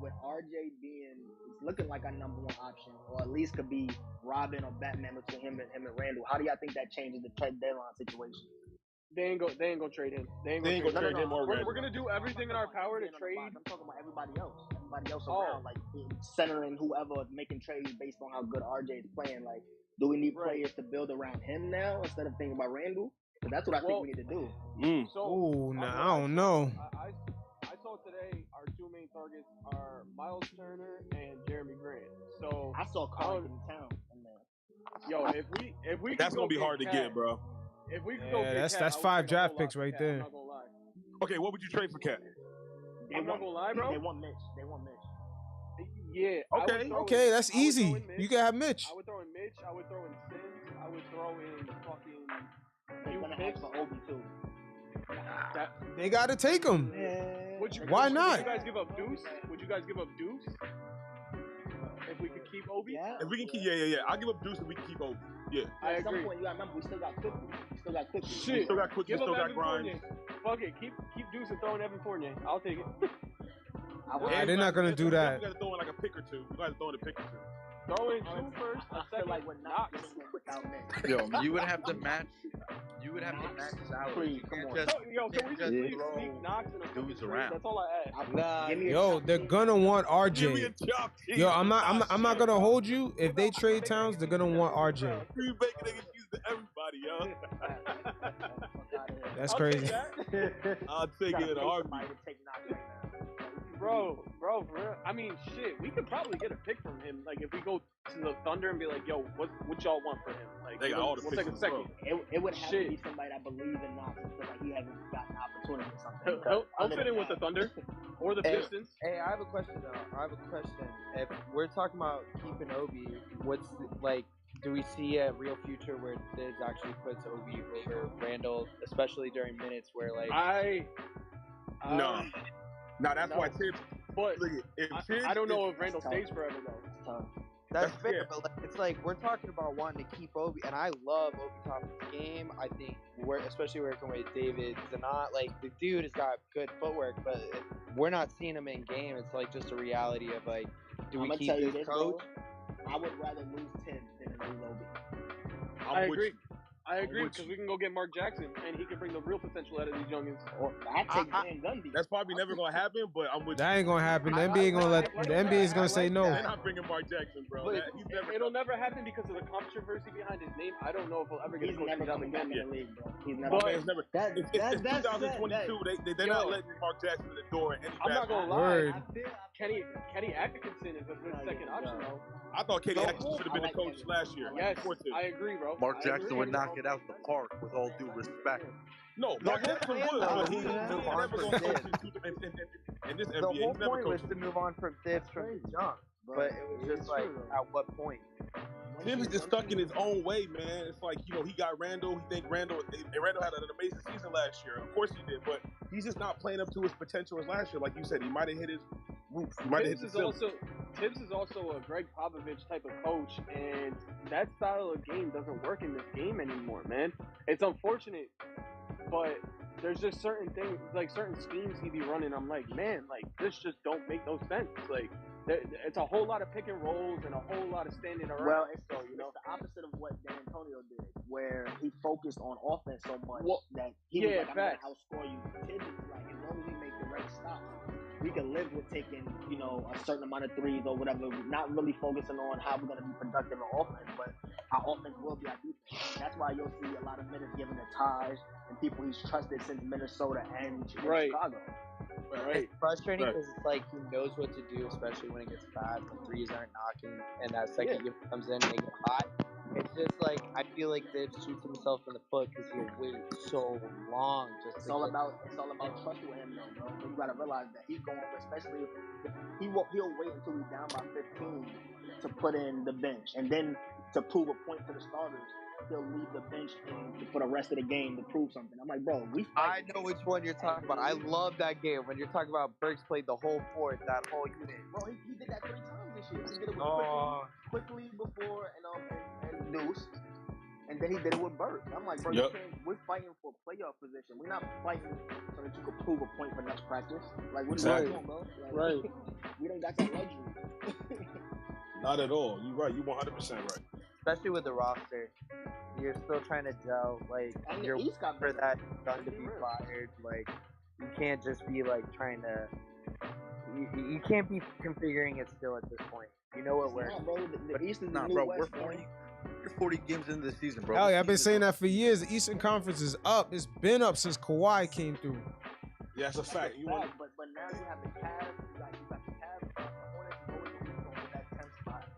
With RJ it's looking like a number one option, or at least could be Robin or Batman between him and Randall. How do y'all think that changes the trade deadline situation? They ain't gonna trade him. They ain't gonna trade him. We're gonna do everything in our power to trade. I'm talking about everybody else. Everybody else around, like centering whoever, making trades based on how good RJ is playing. Like, do we need players to build around him now instead of thinking about Randall? But that's what I think we need to do. I don't know. I saw today our two main targets are Miles Turner and Jeremy Grant. So I saw Carl in town. Yo, if we that's gonna be hard to get, bro. If we could go get that's 5 draft picks right there. I'm not gonna lie. Okay, what would you trade for Cat? I'm not gonna lie, bro. They want Mitch. Yeah. Okay, that's easy. You can have Mitch. I would throw in Mitch. I would throw in Sims. I would throw in fucking. They're gonna ask for Obi too. They gotta take him. Why not? Would you guys give up Deuce? If we could keep keep Obi. If we can keep, yeah. I'll give up Deuce if we can keep Obi. Yeah. At some point, you gotta remember, we still got Quickly. Shit. We still got Quickly. Give We still up got Evan Grimes. Fournier. Fuck it. Keep Deuce and throw in Evan Fournier. I'll take it. They're not gonna do that. We gotta throw in like a pick or two. We gotta throw in a pick or two. Throw in two first. I feel like we're not gonna win without Nick. Yo, you would have to match. You would have to match salary. You can't just. Can we just leave sneak Knox and a dudes around. That's all I ask. Nah, Yo, they're gonna want Give me RJ. a chop. Yo, I'm not gonna hold you. If they trade Towns, they're gonna want RJ. Green Bay niggas use to everybody, yo. That's crazy. I'll take it in a heartbeat. Bro, for real. I mean, shit, we could probably get a pick from him. Like, if we go to the Thunder and be like, yo, what y'all want for him? Like, They got all the we'll picks take a in the second. world. It would have Shit. to be somebody that believes in Knox and feel like he hasn't gotten an opportunity or something. He'll fit in with the Thunder or the Pistons. Hey, I have a question though. If we're talking about keeping Obi, do we see a real future where Thibs actually puts Obi over Randall, especially during minutes where No, that's why Tibbs. But Look, if Tibbs I don't know is- if Randall stays forever though. That's fair, yeah. but it's like we're talking about wanting to keep Obi, and I love Obi Toppin's game. I think especially working with David Zanat, like the dude has got good footwork, but if we're not seeing him in game. It's like just a reality of like, do we keep this coach? I would rather lose Tibbs than lose Obi. I agree. I agree because we can go get Mark Jackson and he can bring the real potential out of these youngins. Or I take Van Gundy. That's probably never gonna happen, but I'm with That you. ain't gonna happen. The NBA gonna let the NBA is gonna say no. They're not bringing Mark Jackson, bro. But He's never it'll never happen because of the controversy behind his name. I don't know if he'll ever get He's a coaching never job coming back again. in the league, bro. He's My never. man's never. It's 2022. They're not letting Mark Jackson in the door at any I'm not basketball. gonna lie. Word. Kenny Atkinson is a good second option though. I thought Kenny Atkinson should have been the coach last year. Yes, before Tibbs. I agree, bro. Mark I Jackson agree. would knock it out the park, with all due respect. No, Mark Jackson would, but he's move never on going from to coach Tibbs. in this The NBA. whole He's never point was coached. to move on from Thibs from the jump, but it was just like, at what point? Tibbs is just stuck in his own way, man. It's like, he got Randall. He think Randall had an amazing season last year. Of course he did, but he's just not playing up to his potential as last year. Like you said, he might have hit his roof. He might have hit the ceiling. Tibbs is also a Greg Popovich type of coach, and that style of game doesn't work in this game anymore, man. It's unfortunate, but there's just certain things, like certain schemes he be running. I'm like, man, like this just don't make no sense. Like, it's a whole lot of pick and rolls and a whole lot of standing around. Well, it's the opposite of what Dan Antonio did, where he focused on offense so much that he was like, I'm going to outscore you. Tibbs is like, as long as we make the right stops, we can live with taking, a certain amount of threes or whatever, not really focusing on how we're going to be productive on offense, but our offense will be our defense. That's why you'll see a lot of minutes given to Taj and people he's trusted since Minnesota and Chicago. It's frustrating because it's like he knows what to do, especially when it gets bad, when threes aren't knocking, and that second game comes in and they get hot. It's just like, I feel like Dave shoots himself in the foot because he'll wait so long. It's all about trust with him, though, bro. But you gotta realize that he's going, especially if he'll wait until he's down by 15 to put in the bench, and then to prove a point to the starters, he'll leave the bench for the rest of the game to prove something. I'm like, bro, I know which one you're talking about. I love that game when you're talking about Burks played the whole fourth, that whole unit. Bro, he did that 3 times this year. He did it with quickly before and Deuce, and then he did it with Burks. I'm like, bro, we're fighting for playoff position. We're not fighting so that you can prove a point for next practice. Like, what are you doing, bro? Like, we don't got that luxury. Not at all. You're right. You're 100% right. Especially with the roster, you're still trying to gel. Like, you're waiting for that gun to be fired. Like, you can't just be like trying to. You can't be configuring it still at this point. You know what works. The East is the new bro. West, You're 40 games into the season, bro. Hell yeah, I've been saying that for years. The Eastern Conference is up. It's been up since Kawhi came through. Yeah, that's a fact. But now you have the Cavs. You got the Cavs. The Hornets always going to be going to that 10th spot.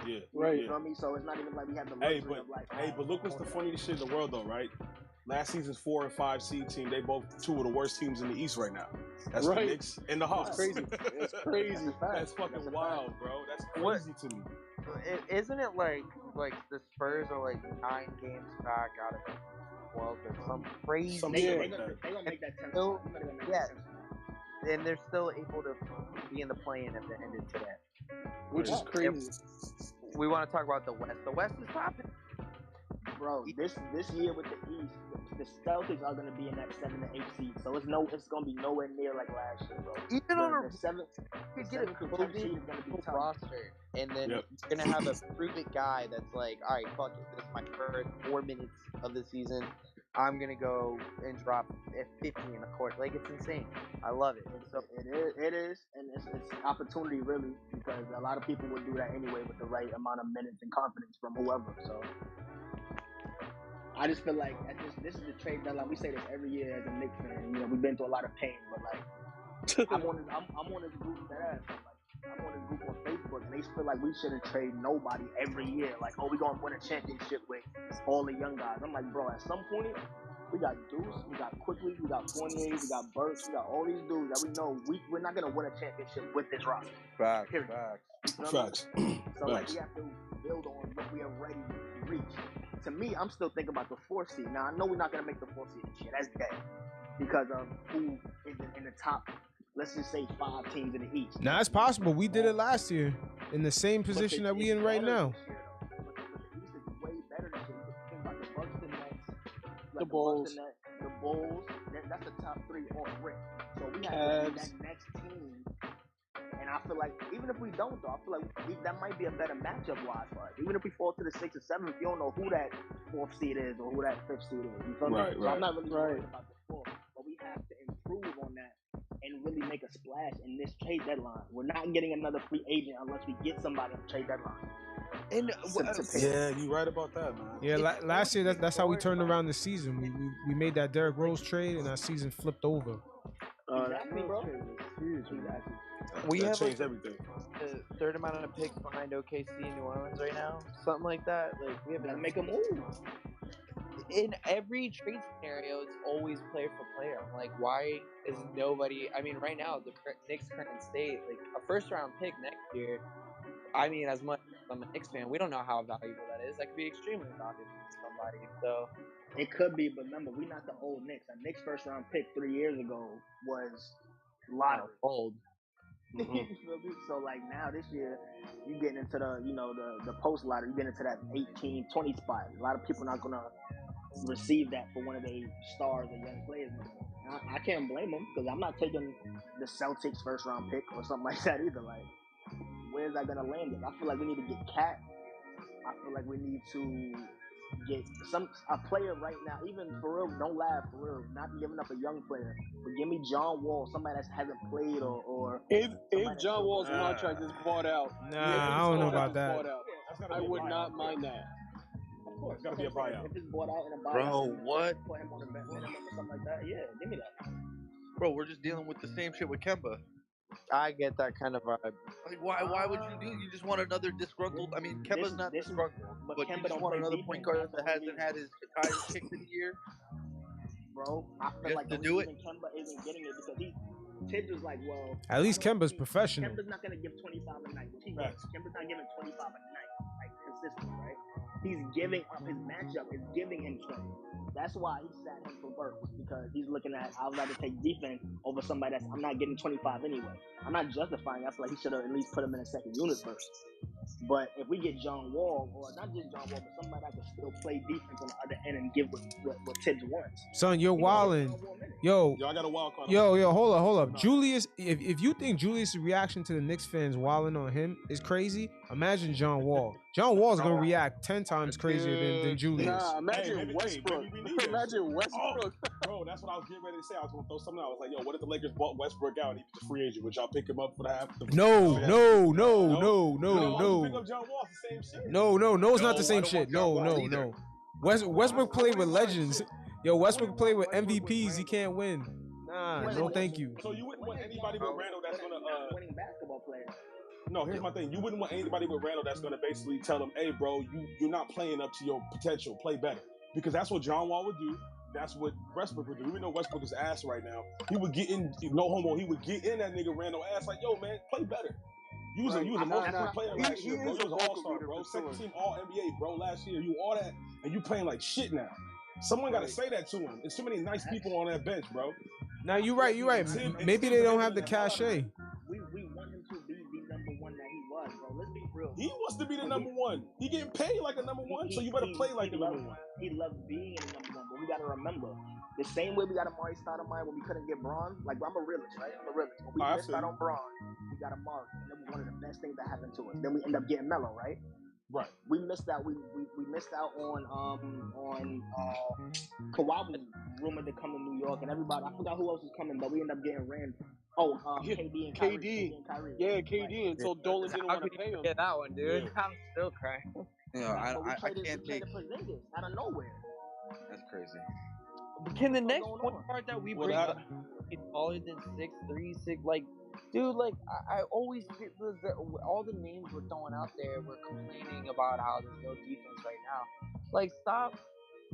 Yeah. Right. You know what I mean? So it's not even like we have the luxury of like. But look what's the funniest shit in the world though, right? Last season's 4 and 5 seed team. They both 2 of the worst teams in the East right now. That's the Knicks and the Hawks. That's crazy. It's crazy. That's fucking wild, bro. That's crazy to me. Isn't it like the Spurs are like 9 games back out of 12 or some crazy? They're gonna make that 10th spot. And they're still able to be in the play-in at the end of today. Which is crazy. we want to talk about the West. The West is popping. Bro, this year with the East, the Celtics are gonna be in that 7 to 8 seed, so it's gonna be nowhere near like last year, bro. Even on the seventh, you the get a 7th to 10th seed is gonna be tough. roster, and then you're gonna have a prove it guy that's like, all right, fuck it, this is my first 4 minutes of the season. I'm gonna go and drop at 50 in the court. Like, it's insane. I love it. So it is, and it's opportunity really, because a lot of people would do that anyway with the right amount of minutes and confidence from whoever. So I just feel like this is the trade deadline. We say this every year as a Knicks fan. You know, we've been through a lot of pain, but like I'm on this group that I'm on this group on Facebook, and they feel like we shouldn't trade nobody every year. Like, oh, we gonna win a championship with all the young guys. I'm like, bro, at some point we got Deuce, we got Quickly, we got Fournier, we got Burks, we got all these dudes that we know we're not gonna win a championship with this roster. Facts. So like, we have to build on what we already reached. To me, I'm still thinking about the 4th seed. Now, I know we're not going to make the 4th seed this year. That's dead. Because of who is in the top, let's just say 5 teams in the East. Now, it's possible. We did it last year in the same position that we in right now. But the East is way better this year. Think about the Bucks, the Nets, the Bulls. The Bulls. That's the top 3 on rip. So we have to be that next team. And I feel like, even if we don't, though, I feel like that might be a better matchup-wise for us. Even if we fall to the 6th or 7th, you don't know who that 4th seed is or who that 5th seed is. You feel me? So I'm not really worried about the 4th, but we have to improve on that and really make a splash in this trade deadline. We're not getting another free agent unless we get somebody on the trade deadline. And yeah, you're right about that, man. Yeah, last year that's how we turned around the season. We made that Derrick Rose trade, and our season flipped over. Exactly, bro. Huge, exactly. We have changed everything. A third amount of picks behind OKC and New Orleans right now, something like that. Like, we have to make a move. In every trade scenario, it's always player for player. I'm like, why is nobody? I mean, right now the Knicks' current state, like a first-round pick next year. I mean, as much as I'm a Knicks fan, we don't know how valuable that is. That could be extremely valuable to somebody. So it could be, but remember, we're not the old Knicks. A Knicks first-round pick 3 years ago was lottery. Old. So like now this year you getting into the post lottery, you get into that 18, 20 spot. A lot of people not gonna receive that for one of their stars or young players. I can't blame them, because I'm not taking the Celtics first round pick or something like that either. Like, where's that gonna land it? I feel like we need to get Cat. I feel like we need to get a player right now, even for real, don't laugh, for real, not giving up a young player, but give me John Wall, somebody that hasn't played, or if John Wall's contract is bought out, I don't know about that. I would not mind that. Of course, it's gotta be a buyout. If it's bought out in a buyout, Bro, what? Put him on a minimum or something like that. Yeah, give me that. Bro, we're just dealing with the same shit with Kemba. I get that kind of vibe. Like, why would you do? You just want another disgruntled. I mean, Kemba's not disgruntled, but you Kemba just want another point guard that hasn't had his tires kicked in a year. Bro, I feel Just like to the do reason Kemba isn't getting it because Tibbs was like, well, at least Kemba's professional. Kemba's not gonna give 25 a night. Kemba's not giving 25 a night, like consistently, right? He's giving up his matchup. Is giving him 20. That's why he sat him for Burks, because he's looking at, I'd rather take defense over somebody that's, I'm not getting 25 anyway. I'm not justifying. I feel like he should have at least put him in a second unit first. But if we get John Wall, or not just John Wall, but somebody that can still play defense on the other end and give what Tibbs wants. Son, you're wildin'. Yo, I got a wild card. Yo, hold up. Julius, if you think Julius' reaction to the Knicks fans wilding on him is crazy, imagine John Wall. John Wall's gonna react 10 times crazier than Julius. Nah, imagine Westbrook. Imagine Westbrook. Bro, that's what I was getting ready to say. I was gonna throw something out. I was like, yo, what if the Lakers bought Westbrook out and he was a free agent? Would y'all pick him up for the half? No. Pick up John Wall, it's the same shit. No, it's not the same shit. No. Westbrook played with legends. Yo, Westbrook played with MVPs. He can't win. Nah, no, thank you. So you wouldn't want anybody with Randall that's gonna winning basketball player. No, here's my thing. You wouldn't want anybody with Randall that's gonna basically tell him, hey, bro, you're not playing up to your potential. Play better. Because that's what John Wall would do. That's what Westbrook would do. We know Westbrook is ass right now. He would get in, no homo. He would get in that nigga Randall ass like, yo, man, play better. You was a most improved player last year, bro. You was an all-star, bro. Second team All-NBA, bro, last year. You all that, and you playing like shit now. Someone got to say that to him. There's too many nice people on that bench, bro. Now, you're right. Maybe they don't have the cachet. We want him to be the number one that he was, bro. Let's be real. He wants to be the number one. He getting paid like a number one, so you better play like a number one. He loves being a number one, but we gotta remember the same way we got Amari Stoudemire when we couldn't get Braun. Like I'm a realist, right? I'm a realist. When we missed out on Braun, we got Amari, and that was one of the best things that happened to us. Then we end up getting Melo, right? Right. We missed out. We missed out on Kawhi was rumored to come to New York, and everybody. I forgot who else was coming, but we ended up getting Rand. KD and Kyrie. Yeah, KD until Dolan didn't want to pay him. Yeah, that one, dude. Yeah. I'm still crying. I can't take Porzingis out of nowhere. That's crazy. Can the next point guard that we bring up be taller than 6'3", 6? Like, dude, like I always get all the names we're throwing out there. We're complaining about how there's no defense right now. Like, stop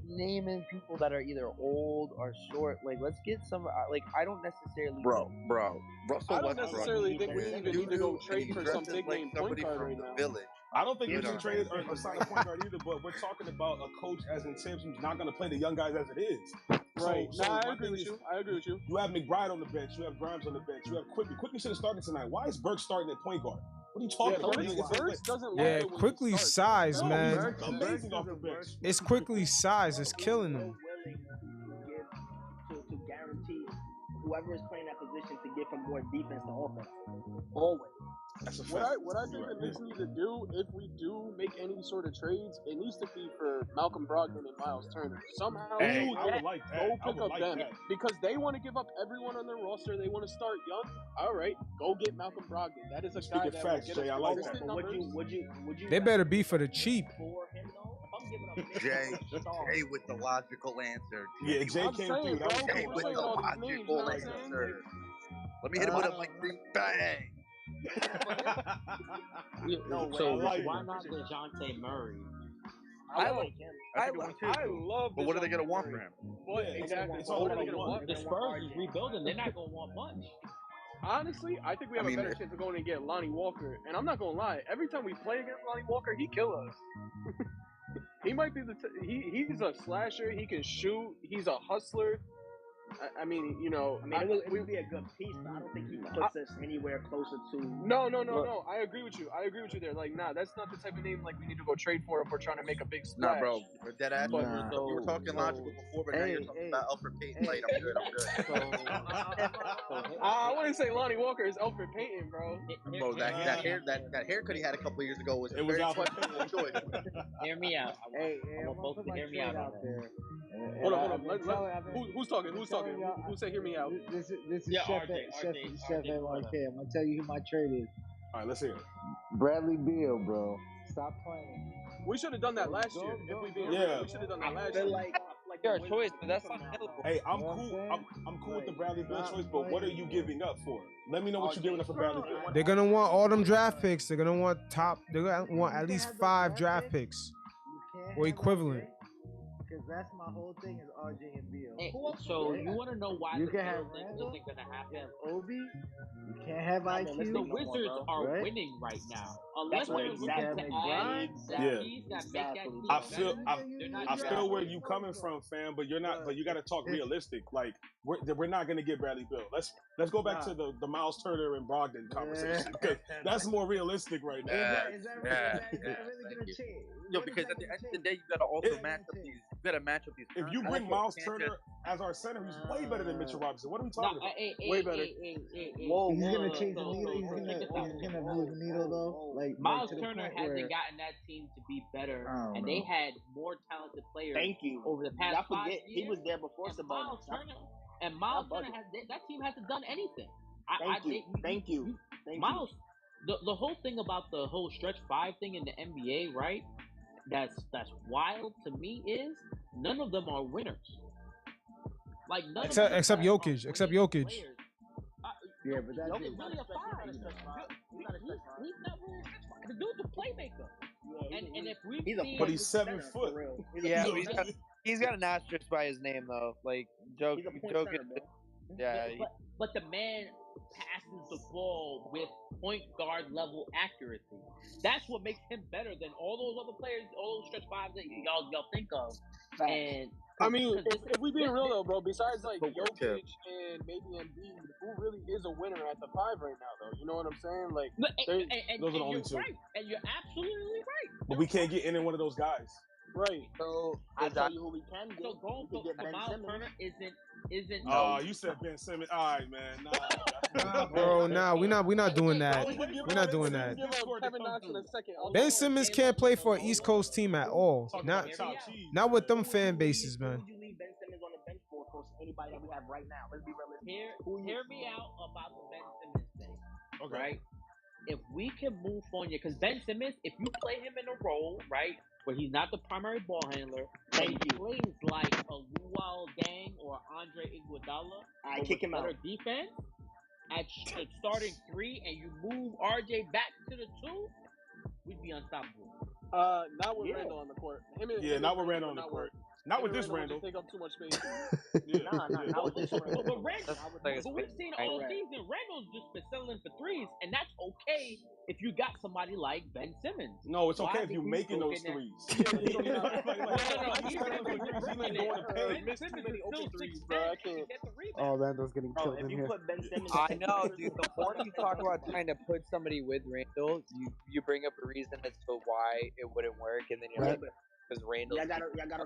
naming people that are either old or short. Like, let's get some. Like, I don't necessarily. Bro. Russell I don't Westbrook. necessarily think we even need to go trade for some big name point guard right now. Village. I don't think we should trade or sign a point guard either, but we're talking about a coach as in Tibbs who's not going to play the young guys as it is. Right. So I agree with you. You have McBride on the bench. You have Grimes on the bench. You have Quickly. Quickly should have started tonight. Why is Burke starting at point guard? What are you talking about? Burks doesn't Yeah, Quickly size, man. Amazing off the bench. It's Quickly size. It's killing him. To guarantee whoever is playing that position to give him more defense to offense. Always. That's a fact. What I think the Knicks need to do, if we do make any sort of trades, it needs to be for Malcolm Brogdon and Miles Turner. Somehow, I would like that. go pick up them because they want to give up everyone on their roster. They want to start young. All right, go get Malcolm Brogdon. That is a guy that will get us I like consistent that. numbers. Would you They better be for the cheap. for him though? I'm giving up Jay with the logical answer. Yeah, Jay came through. That was Jay cool. with the logical answer. Let me hit him with a Mike Green bang. So why not DeJounte Murray? I love. But what are they gonna want for him? Exactly. It's all What are they gonna want? The Spurs is rebuilding. They're not gonna want much. Honestly, I think we have a better chance of going and get Lonnie Walker. And I'm not gonna lie, every time we play against Lonnie Walker, he kills us. He might be he's a slasher. He can shoot. He's a hustler. I mean, you know, it would be a good piece, but I don't think he puts us anywhere closer to. No. I agree with you. There. Like, nah, that's not the type of name like we need to go trade for if we're trying to make a big splash. Nah, bro. Dead ass. You were talking logical before, but now you're talking about Alfred Payton. Like, I'm good. I wouldn't say Lonnie Walker is Alfred Payton, bro. Bro, that haircut he had a couple years ago was It was Alfred Payton. Hear me out. Hey, I'm gonna both hear me out there. Hold on. Who's talking? Who said hear me out? This is Chef NYK. I'm gonna tell you who my trade is. All right, let's hear it. Bradley Beal, bro. Stop playing. We should have done that last year. If we did, we should have done that last year. Your choice, but that's not available. Hey, I'm cool. I'm cool with the Bradley Beal choice, but what are you giving up for? Let me know what you're giving up for Bradley Beal. They're gonna want all them draft picks. They're gonna want They're gonna want at least 5 draft picks or equivalent. Because that's my whole thing is RJ and Beal. Hey, so you want to know why You the can have thing Randall, isn't going to happen? Obi. You can't have IQ. The Wizards are right? winning right now. Unless they're looking to add I feel where you coming from, fam, but you're not. But you got to talk realistic. Like we're not gonna get Bradley Beal. Let's go back to the Miles Turner and Brogdon conversation because that's more realistic right now. Is that really gonna change? Yo, because at the end of the day, you gotta also match up these. You gotta match up these. If you bring Miles Turner as our center, he's way better than Mitchell Robinson. What are we talking about? Way better. He's gonna change the needle. He's gonna move the needle though. Like Miles to the Turner point hasn't where, gotten that team to be better, and they had more talented players. Thank you. Over the past 5 years. He was there before Sabonis. Miles Turner that team hasn't done anything. Thank you. Miles, the whole thing about the whole stretch 5 thing in the NBA, right? That's wild to me is none of them are winners. Like none except Jokic. Except Jokic. Yeah, but that's Jokic really a 5. He's not really a 6'5". The dude's a playmaker. And if we but he's 7 foot. Yeah, he's got an asterisk by his name though. Like Jokic. Yeah. But the man passes the ball with point guard level accuracy. That's what makes him better than all those other players, all those stretch 5s that y'all think of. And I mean, if we being real though, bro, besides like Jokic and maybe Embiid, who really is a winner at the 5 right now, though? You know what I'm saying? Like, those are the only two. Right, and you're absolutely right. But we can't get any one of those guys. Right. So I'll tell you who we can get. So going for Miles Turner isn't. Oh, you said Ben Simmons. All right, man. Nah, bro. Nah, we're not doing that. We're not doing that. Ben Simmons can't play for an East Coast team at all. Not with them fan bases, man. Who would you leave Ben Simmons on the bench for anybody that we have right now? Let's be realistic. Hear me out about the Ben Simmons thing. Okay. Right? If we can move Fournier, because Ben Simmons, if you play him in a role, right, where he's not the primary ball handler, and he plays like a Luol Deng or Andre Iguodala, I kick him out. Defense at starting 3, and you move RJ back to the 2, we'd be unstoppable. Not with Randall on the court. Not with Randall on the court. Not with this Randall. Take up too much space. Not with this Randall. But we've seen all season, Randall's just been settling for 3s, and that's okay if you got somebody like Ben Simmons. No, it's okay if you're making those 3s. Oh, Randall's getting killed in here. I know, dude. The more you talk about trying to put somebody with Randall, you bring up a reason as to why it wouldn't work, and then you're like, because Randall. Y'all gotta remember.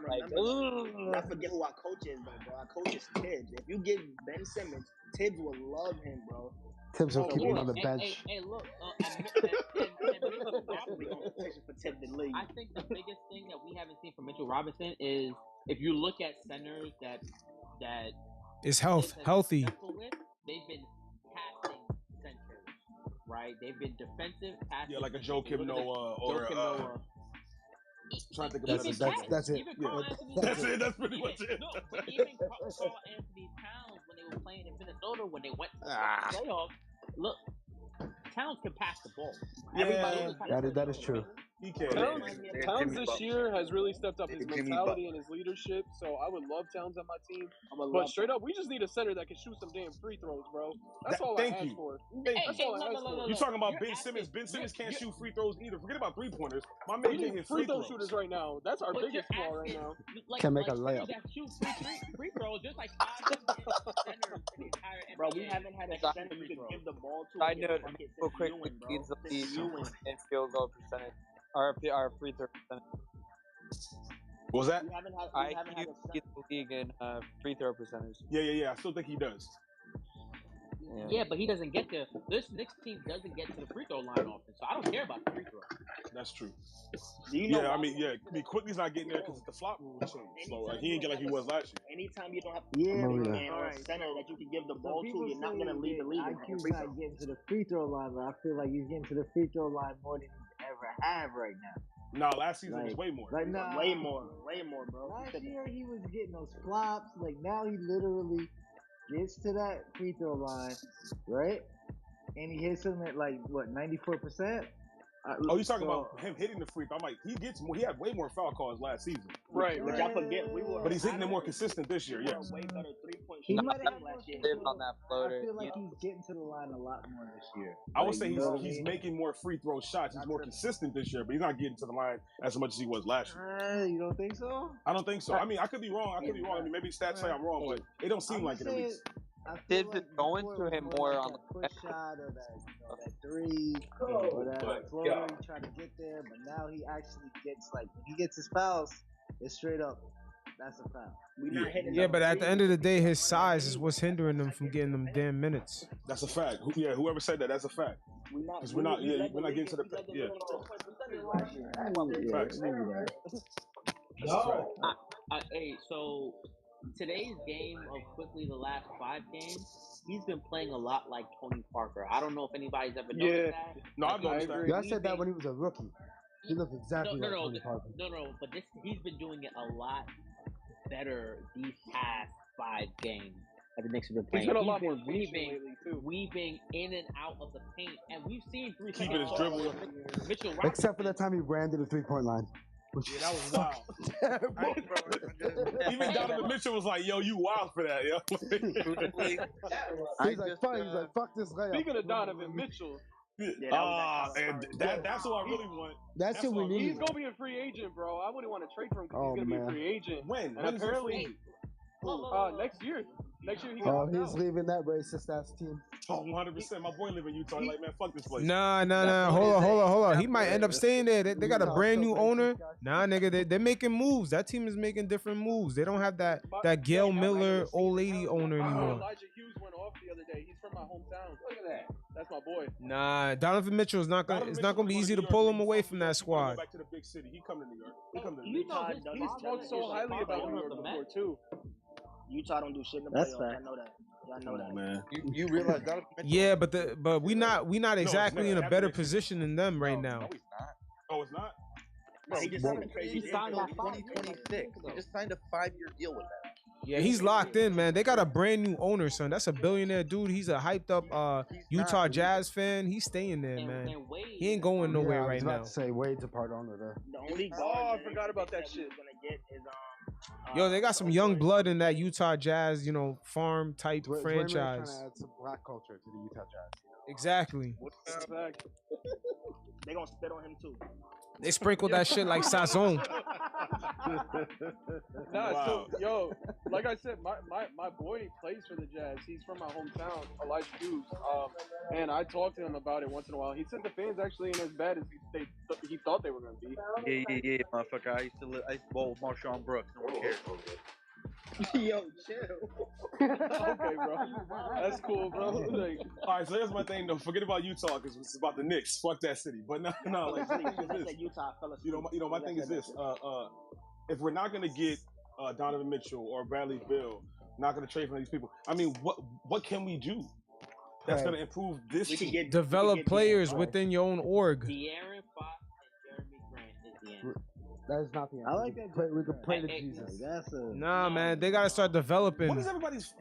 I forget who our coach is, though, bro. Our coach is Tibbs. If you give Ben Simmons, Tibbs will love him, bro. Tibbs will keep him on the bench. Hey, look. For Tibbs in league. I think the biggest thing that we haven't seen from Mitchell Robinson is if you look at centers that is healthy. They've been passing centers, right? They've been defensive passing. Yeah, like a Joe Kim Noah or trying to think of that's it. That's it. That's pretty much it. No, but even Carl Anthony Towns when they were playing in Minnesota when they went to the playoffs, look, Towns can pass the ball. That is true. He can. Towns this year has really stepped up his mentality and his leadership, so I would love Towns on my team. But straight up, we just need a center that can shoot some damn free throws, bro. That's all I ask for. That's all I ask for. You're talking about Ben Simmons. Ben Simmons can't shoot free throws either. Forget about 3-pointers. My man can hit free throw shooters right now. That's our biggest flaw right now. Can make a layup. Free throws just like 5 centers in the entire NBA. Bro, we haven't had a center you can give the ball to. I know. Real quick, leads the league in field goal percentage. Our free throw percentage. What was that? I lead the league in free throw percentage. Yeah. I still think he does. Yeah, but he doesn't get to this Knicks team doesn't get to the free throw line often, so I don't care about the free throw. That's true. Do you know I mean, Quickly's not getting there because the flop rule changed. So he ain't get like he was last year. Anytime you don't have a center that you can give the ball to, you're not gonna leave the league. IQ's not getting to the free throw line, but I feel like he's getting to the free throw line more than he's ever have right now. No, last season was way more. Like way more, bro. Last year he was getting those flops. Like now he literally gets to that free throw line, right? And he hits him at like what 94%. You talking about him hitting the free throw? I'm like, he gets more. He had way more foul calls last season. Right. I forget but he's hitting them more consistent this year. Yes. Way better 3-point He shot might have last year. On that floater. I feel like he's getting to the line a lot more this year. I would say he's making more free throw shots. He's more consistent this year, but he's not getting to the line as much as he was last year. You don't think so? I don't think so. I mean, I could be wrong. I mean, maybe stats say I'm wrong, but it don't seem like it at least. Tibbs is going to him more on the push shot or that 3 or that floater. He tried to get there, but now he actually gets when he gets his fouls, it's straight up. That's a foul. Yeah, but at the end of the day, his size is what's hindering them from getting them damn minutes. That's a fact. Whoever said that, that's a fact. Because we're not getting to the Facts. No. Hey, so today's game of quickly the last 5 games, he's been playing a lot like Tony Parker. I don't know if anybody's ever noticed that. No, I've noticed that. Yeah, I said that when he was a rookie. He looked exactly like Tony Parker. No, but he's been doing it a lot better these past 5 games that the Knicks have been playing. He's been a lot more weaving in and out of the paint, and we've seen 3 keeping his dribble. Mitchell Robinson. Except for that time he ran to the 3-point line. Yeah, that was wild. Even Donovan Mitchell was like, "Yo, you wild for that, yo." He's like, fuck this layup. Speaking of Donovan Mitchell, And that's who I really want. That's who we need. He's gonna be a free agent, bro. I wouldn't want to trade for him because he's gonna be a free agent. When? And apparently, next year. Next year he got he's leaving that racist ass team. Oh, 100%. My boy live in Utah. Like, man, fuck this place. Nah. Hold on. He might end up staying there. They got a brand new owner. Nah, nigga, they're making moves. That team is making different moves. They don't have that Gail Miller old lady owner anymore. Elijah Hughes went off the other day. He's from my hometown. Look at that. That's my boy. Nah, Donovan Mitchell is not gonna. It's not gonna be easy to pull him away from that squad. Back to the big city. He come to New York. He come to New He's York. talked so highly about New York before too. Utah don't do shit in the playoffs. I know that. I know that, man. You realize that? Yeah, but we not exactly in a better position than them right now. No, he's not. Oh, it's not. Bro, he just signed a 2026. He just signed a 5-year deal with them. Yeah, he's locked in, man. They got a brand new owner, son. That's a billionaire dude. He's a hyped up Utah Jazz fan. He's staying there, man. He ain't going nowhere right now. I was about to say Wade's a part owner there. The only I forgot about that shit. Gonna get is Yo, they got some young blood in that Utah Jazz, farm type franchise. Trying to add some black culture to the Utah Jazz. Exactly. They gonna spit on him too. They sprinkle that shit like Sazon. So, yo, like I said, my boy plays for the Jazz. He's from my hometown, Elijah Hughes. And I talked to him about it once in a while. He said the fans actually ain't as bad as he thought they were gonna be. Yeah, motherfucker. I used to bowl with Marshawn Brooks. No one cares. Yo, chill. Okay, bro. That's cool, bro. All right, so here's my thing, though. Forget about Utah because it's about the Knicks. Fuck that city. But no. Like, Utah, my thing is this. If we're not gonna get Donovan Mitchell or Bradley Beal, not gonna trade for these people. I mean, what can we do that's gonna improve this team? Develop players within your own org. De'Aaron Fox and Jeremy Grant is the answer. That is not the answer. I like that. We could play to Jesus. Nah, man, they gotta start developing. What is everybody's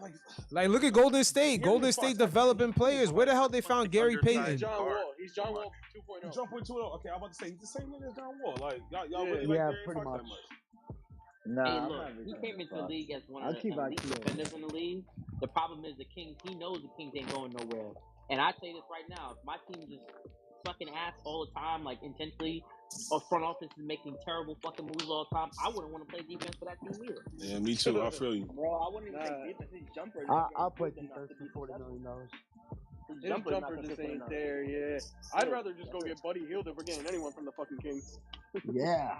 like? Look at Golden State. Golden State developing players. Where the hell they found Gary Payton? John Wall. He's John Wall 2.0. John 2.0. Okay, I'm about to say he's the same nigga as John Wall. Like y'all really like Gary pretty Fox much. that much? Nah, Hey, look, he came into the league as one of the elite defenders in the league. The problem is the Kings. He knows the Kings ain't going nowhere. And I say this right now: if my team just sucking ass all the time, like intentionally, or front office is making terrible fucking moves all the time, I wouldn't want to play defense for that team either. Yeah, me too. I feel you. Bro, I wouldn't even play defense. His jumper. I'll play defense for $40 million. His jumper just ain't there, yeah. I'd rather just go get Buddy Hield if we're getting anyone from the fucking Kings. Yeah.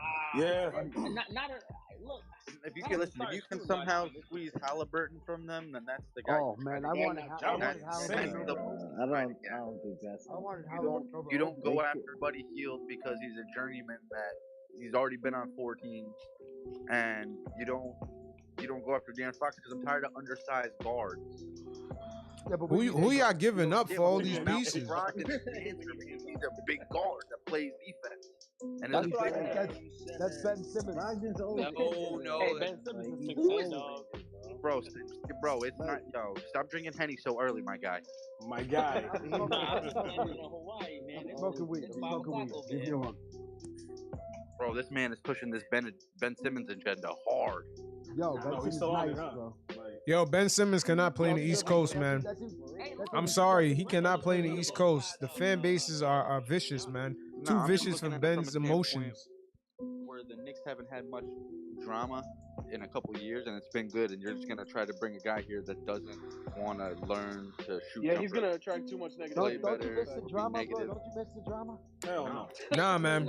Look. If you can somehow squeeze Halliburton from them, then that's the guy. Oh man, I wanted Halliburton. I don't think that's. I wanted Halliburton. You don't go after Buddy Hield because he's a journeyman that he's already been on 4 teams, and you don't go after De'Aaron Fox because I'm tired of undersized guards. Yeah, but who y'all giving up for all these pieces? He's a big guard that plays defense. And that's Ben Simmons. No. Hey, Ben Simmons is 6'10", dog. Bro, it's not. Yo, stop drinking Henny so early, my guy. My guy. I'm Hawaii, man. Smoking weed. Give me one. Bro, this man is pushing this Ben Simmons agenda hard. Yo, Ben Simmons nice, bro. Yo, Ben Simmons cannot play in the East Coast, man. I'm sorry, he cannot play in the East Coast. The fan bases are vicious, man. Too vicious for Ben's emotions. Where the Knicks haven't had much drama in a couple years, and it's been good. And you're just gonna try to bring a guy here that doesn't want to learn to shoot. Yeah, he's gonna attract too much negative. Don't you miss the drama, bro? Don't you miss the drama? Hell no. Nah, man.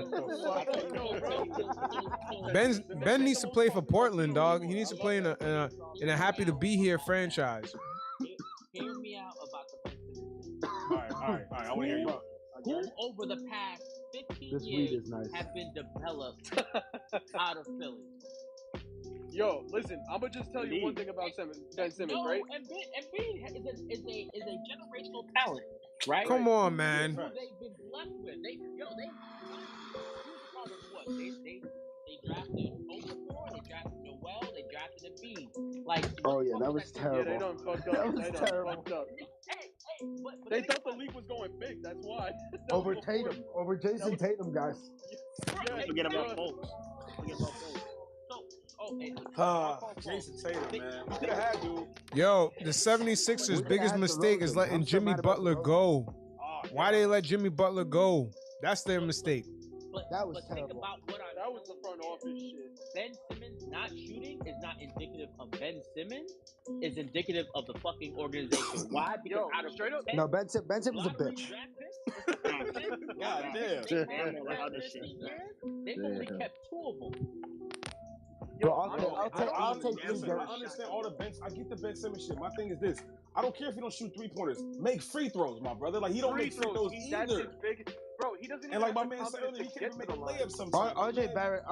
Ben needs to play for Portland, dog. He needs to play in a happy to be here franchise. Hear me out about the Ben Simmons. All right. I want to hear you. Who over the past 15 this years weed is nice. have been developed out of Philly? Yo, listen, I'm gonna just tell you one thing about Ben Simmons, right? And Ben is a generational talent, right? Come on, man. Who they've been blessed with. They drafted Okafor, they drafted Noel, they drafted Embiid. Like, oh yeah, that was terrible. Yeah, they done fucked up. That was terrible. But they thought the league was going big. That's why. Over Tatum, over Jason Tatum, guys. Forget about folks. Jason Tatum, man. We could have had dude. Yo, the 76ers' biggest mistake is letting Jimmy Butler go. Oh Why they let Jimmy Butler go? That's their mistake. That was think terrible. about what That was the front office shit. Ben Simmons not shooting is not indicative of Ben Simmons. It's indicative of the fucking organization. Why? Because out of straight up, No, Ben Simmons was a bitch. God damn. They only kept 2 of them. Bro, I'll take Listen, three I understand all the Ben. I get the Ben Simmons shit. My thing is this: I don't care if you don't shoot 3-pointers. Make free throws, my brother. Like he don't make free throws That's either. his big, bro. He doesn't. And like my man said earlier, he can't even make a layup sometimes. RJ Barrett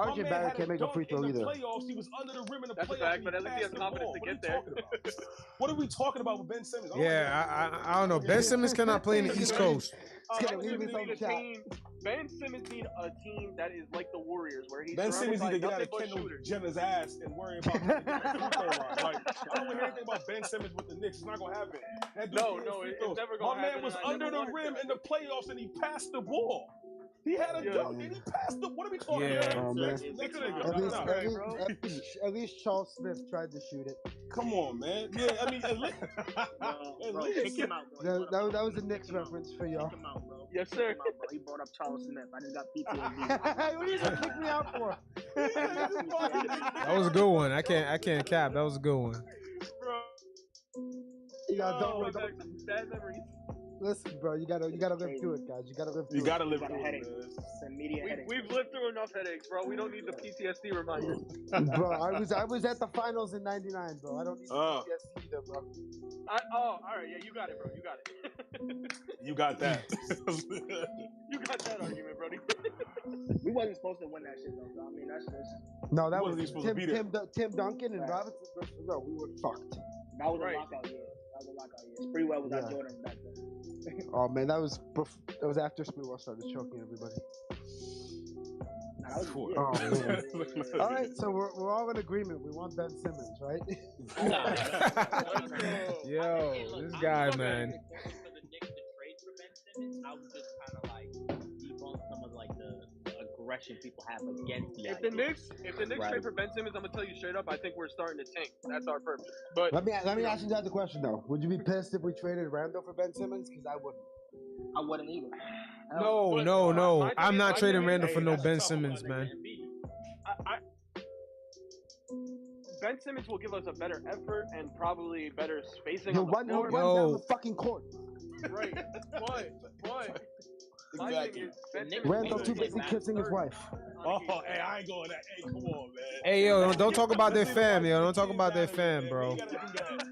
can't make a free throw in the either. Playoffs, he was under the rim in the That's a playoffs. fact, but at least he has confidence to get there. What are we talking about with Ben Simmons? Yeah, I don't know. Ben Simmons cannot play in the East Coast. Ben Simmons need a team that is like the Warriors, where he's Ben Simmons need to get out of nothing but Kendall Jenner's ass and worry about free throw line. Like I don't hear anything about Ben Simmons with the Knicks. It's not gonna happen. No, it's never gonna happen. My man was under the rim in the playoffs and he passed the ball. He had a dunk and he passed the. What are we talking about? Oh, man. At least Charles Smith tried to shoot it. Come on, man. Yeah, I mean, at least. Kick him out, bro. That was a Knicks reference for y'all. Kick him out, bro. Yes, sir. He brought up Charles Smith. I just got PTSD. What are you gonna kick me out for? That was a good one. I can't cap. That was a good one. Don't bad memories. listen, bro. You gotta live through it, guys. You gotta live through it. You gotta live through it, man. We've lived through enough headaches, bro. We don't need the PTSD reminder. Bro, I was at the finals in '99, bro. I don't need PTSD either, bro. All right, yeah, you got it, bro. You got it. You got that. You got that argument, Brody. We wasn't supposed to win that shit, though. So, I mean, that's just. No, that was Tim Duncan and Robinson versus no. We were fucked. That was a lockout year. Spreewell was our Jordan back then. Oh man, that was after Spreewell started choking everybody. Oh, man. All right, so we're all in agreement. We want Ben Simmons, right? Yo, this guy, man. I was just kind of like debunk some of like the aggression people have against the If the Knicks trade for Ben Simmons, I'm gonna tell you straight up, I think we're starting to tank. That's our purpose. But let me ask you the question though. Would you be pissed if we traded Randall for Ben Simmons? Because I wouldn't. I wouldn't either. No. I'm not trading Randall for no Ben Simmons, man. Ben Simmons will give us a better effort and probably better spacing. He'll run down the fucking court. Right, but exactly. Randall's too busy kissing his wife. Oh, hey, I ain't going that. Hey, come on, man. Hey, yo, don't talk about their fam, yo. Don't talk about their fam, bro.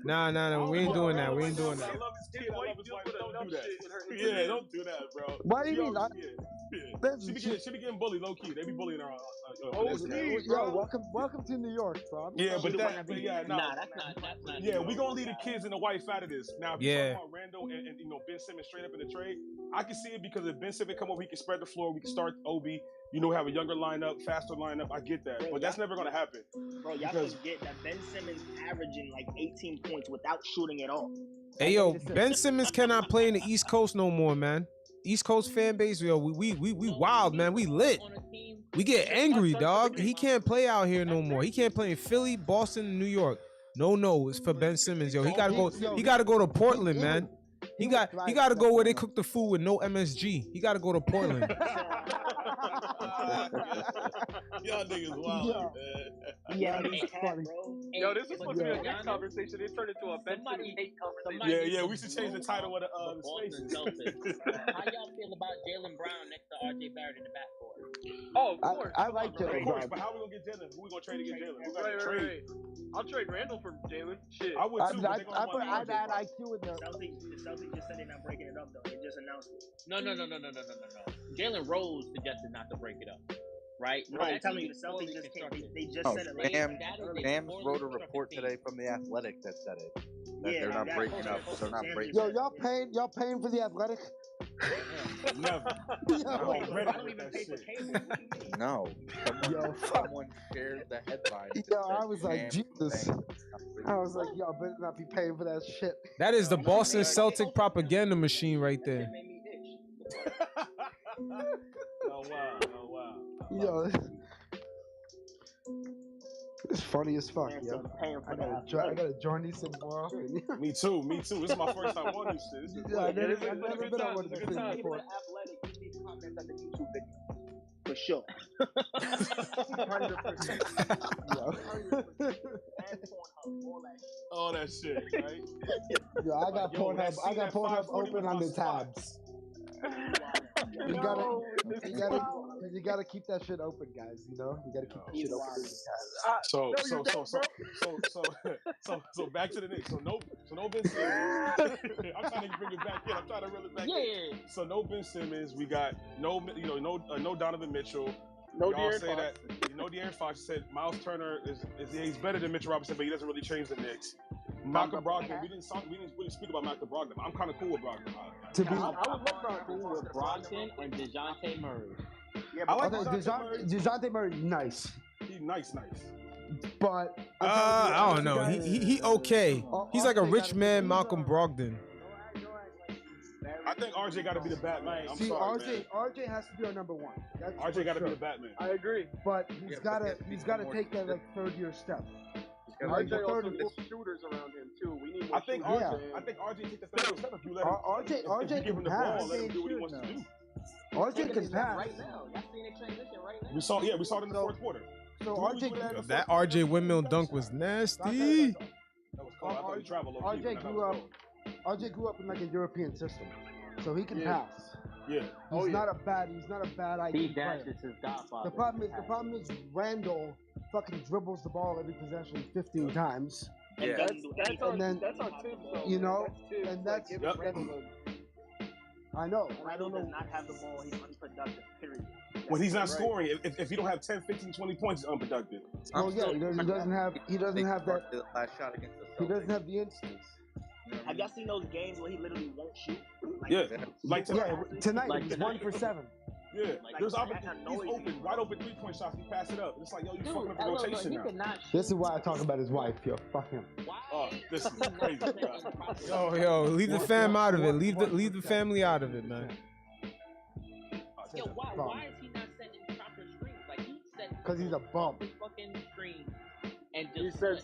Nah. We ain't doing that. We ain't doing that. I love his kid. I love his wife. Don't do that. Yeah, don't do that, bro. Why do you mean? She be getting bullied low key. They be bullying her. Welcome to New York, bro. Yeah, but that's not. Yeah, we gonna leave the kids and the wife out of this. Now, if you talk about Randall and Ben Simmons straight up in the trade, I can see it because if Ben Simmons come over, he can spread the floor. We can start Obi. Have a younger lineup, faster lineup. I get that, but that's never gonna happen. Bro, y'all forget that Ben Simmons averaging like 18 points without shooting at all. Hey, yo, Ben Simmons cannot play in the East Coast no more, man. East Coast fan base, yo, we wild, man. We lit. We get angry, dog. He can't play out here no more. He can't play in Philly, Boston, New York. No, it's for Ben Simmons, yo. He gotta go. He gotta go to Portland, man. He gotta go where they cook the food with no MSG. He gotta go to Portland. Y'all niggas wild, man. Yeah, he's funny. Yo, this is supposed to be a good conversation. It turned into a Ben Simmons hate conversation. Yeah, we should change the title of the spaces. How y'all feel about Jaylen Brown next to RJ Barrett in the backcourt? Oh, of course. I like Jaylen Brown. But how we gonna get Jaylen? Who we gonna trade to get Jaylen? Right. I'll trade Randall for Jaylen. Shit. I would too. I'd add IQ in there. The Celtics just said they're not breaking it up though. They just announced it. No. Jalen Rose suggested not to break it up. Right? No, I'm telling you, the Celtics just came. They just said it. Shams wrote a report today from the Athletic that said it. That they're not breaking up. They're not breaking. Yo, y'all paying for the Athletic? Never. I don't even pay for cable. No. Someone shared the headline. Yo, I was like, Jesus. I was like, y'all better not be paying for that shit. That is the Boston Celtic propaganda machine right there. Oh wow. Yo, It's funny as fuck, Yeah, yo. so paying for I that. gotta join these things more often. Me too. This is my first time on this shit. This is Yeah, I've lit. never been on one of these things If before. you're athletic, you need comments on the YouTube video. For sure. 100%. All that shit, right? Yo, I got Pornhub open on the tabs. You gotta keep that shit open, guys. You know, you gotta keep that shit open. So back to the Knicks. So no Ben Simmons. I'm trying to bring it back in. I'm trying to reel it back in. So no Ben Simmons. We got no Donovan Mitchell. No Y'all De'Aaron say Fox. that. De'Aaron Fox said Miles Turner he's better than Mitchell Robinson, but he doesn't really change the Knicks. Malcolm Brogdon. We didn't really speak about Malcolm Brogdon. I'm kind of cool with Brogdon. I would love cool with Brogdon and DeJounte Murray. Yeah, I like DeJounte Murray. Nice. He's nice. But I don't know. He okay. He's like a rich man, Malcolm Brogdon. I think RJ got to be the Batman. I'm sorry, man. RJ has to be our number one. RJ got to be the Batman. I agree. But he's got to take that like third year step. RJ also needs shooters around him too. We need more I think RJ take the third step if you let him. RJ give him the can ball, pass. let him do what he wants to do. RJ can pass. Right now, y'all seeing it transition right now. We saw it in the fourth quarter. So That RJ windmill dunk was nasty. That was cold. I thought he traveled RJ grew up in like a European system, so he can pass. Yeah. He's not a bad IQ He player. dashes his godfather. The problem is Randall fucking dribbles the ball every possession 15 times. Yeah, that's on Tibbs though. You know, Tibbs, and that's I know. And I don't know. Does not have the ball. He's unproductive. Period. When he's not scoring, if you don't have 10, 15, 20 points, it's unproductive. Oh yeah, he doesn't have that. He doesn't have the instincts. Have y'all seen those games where he literally won't shoot? Like tonight. He's 1 for 7. Yeah, there's opportunity. He's open, wide open 3-point shots. He pass it up. It's like, yo, you fucking up the rotation now. This is why I talk about his wife, yo. Fuck him. Oh, this is crazy, bro. Yo, leave the fam out of it. Leave the family out of it, man. Yo, why is he not setting proper screens? Like he set because he's a bum. His fucking screens and he sets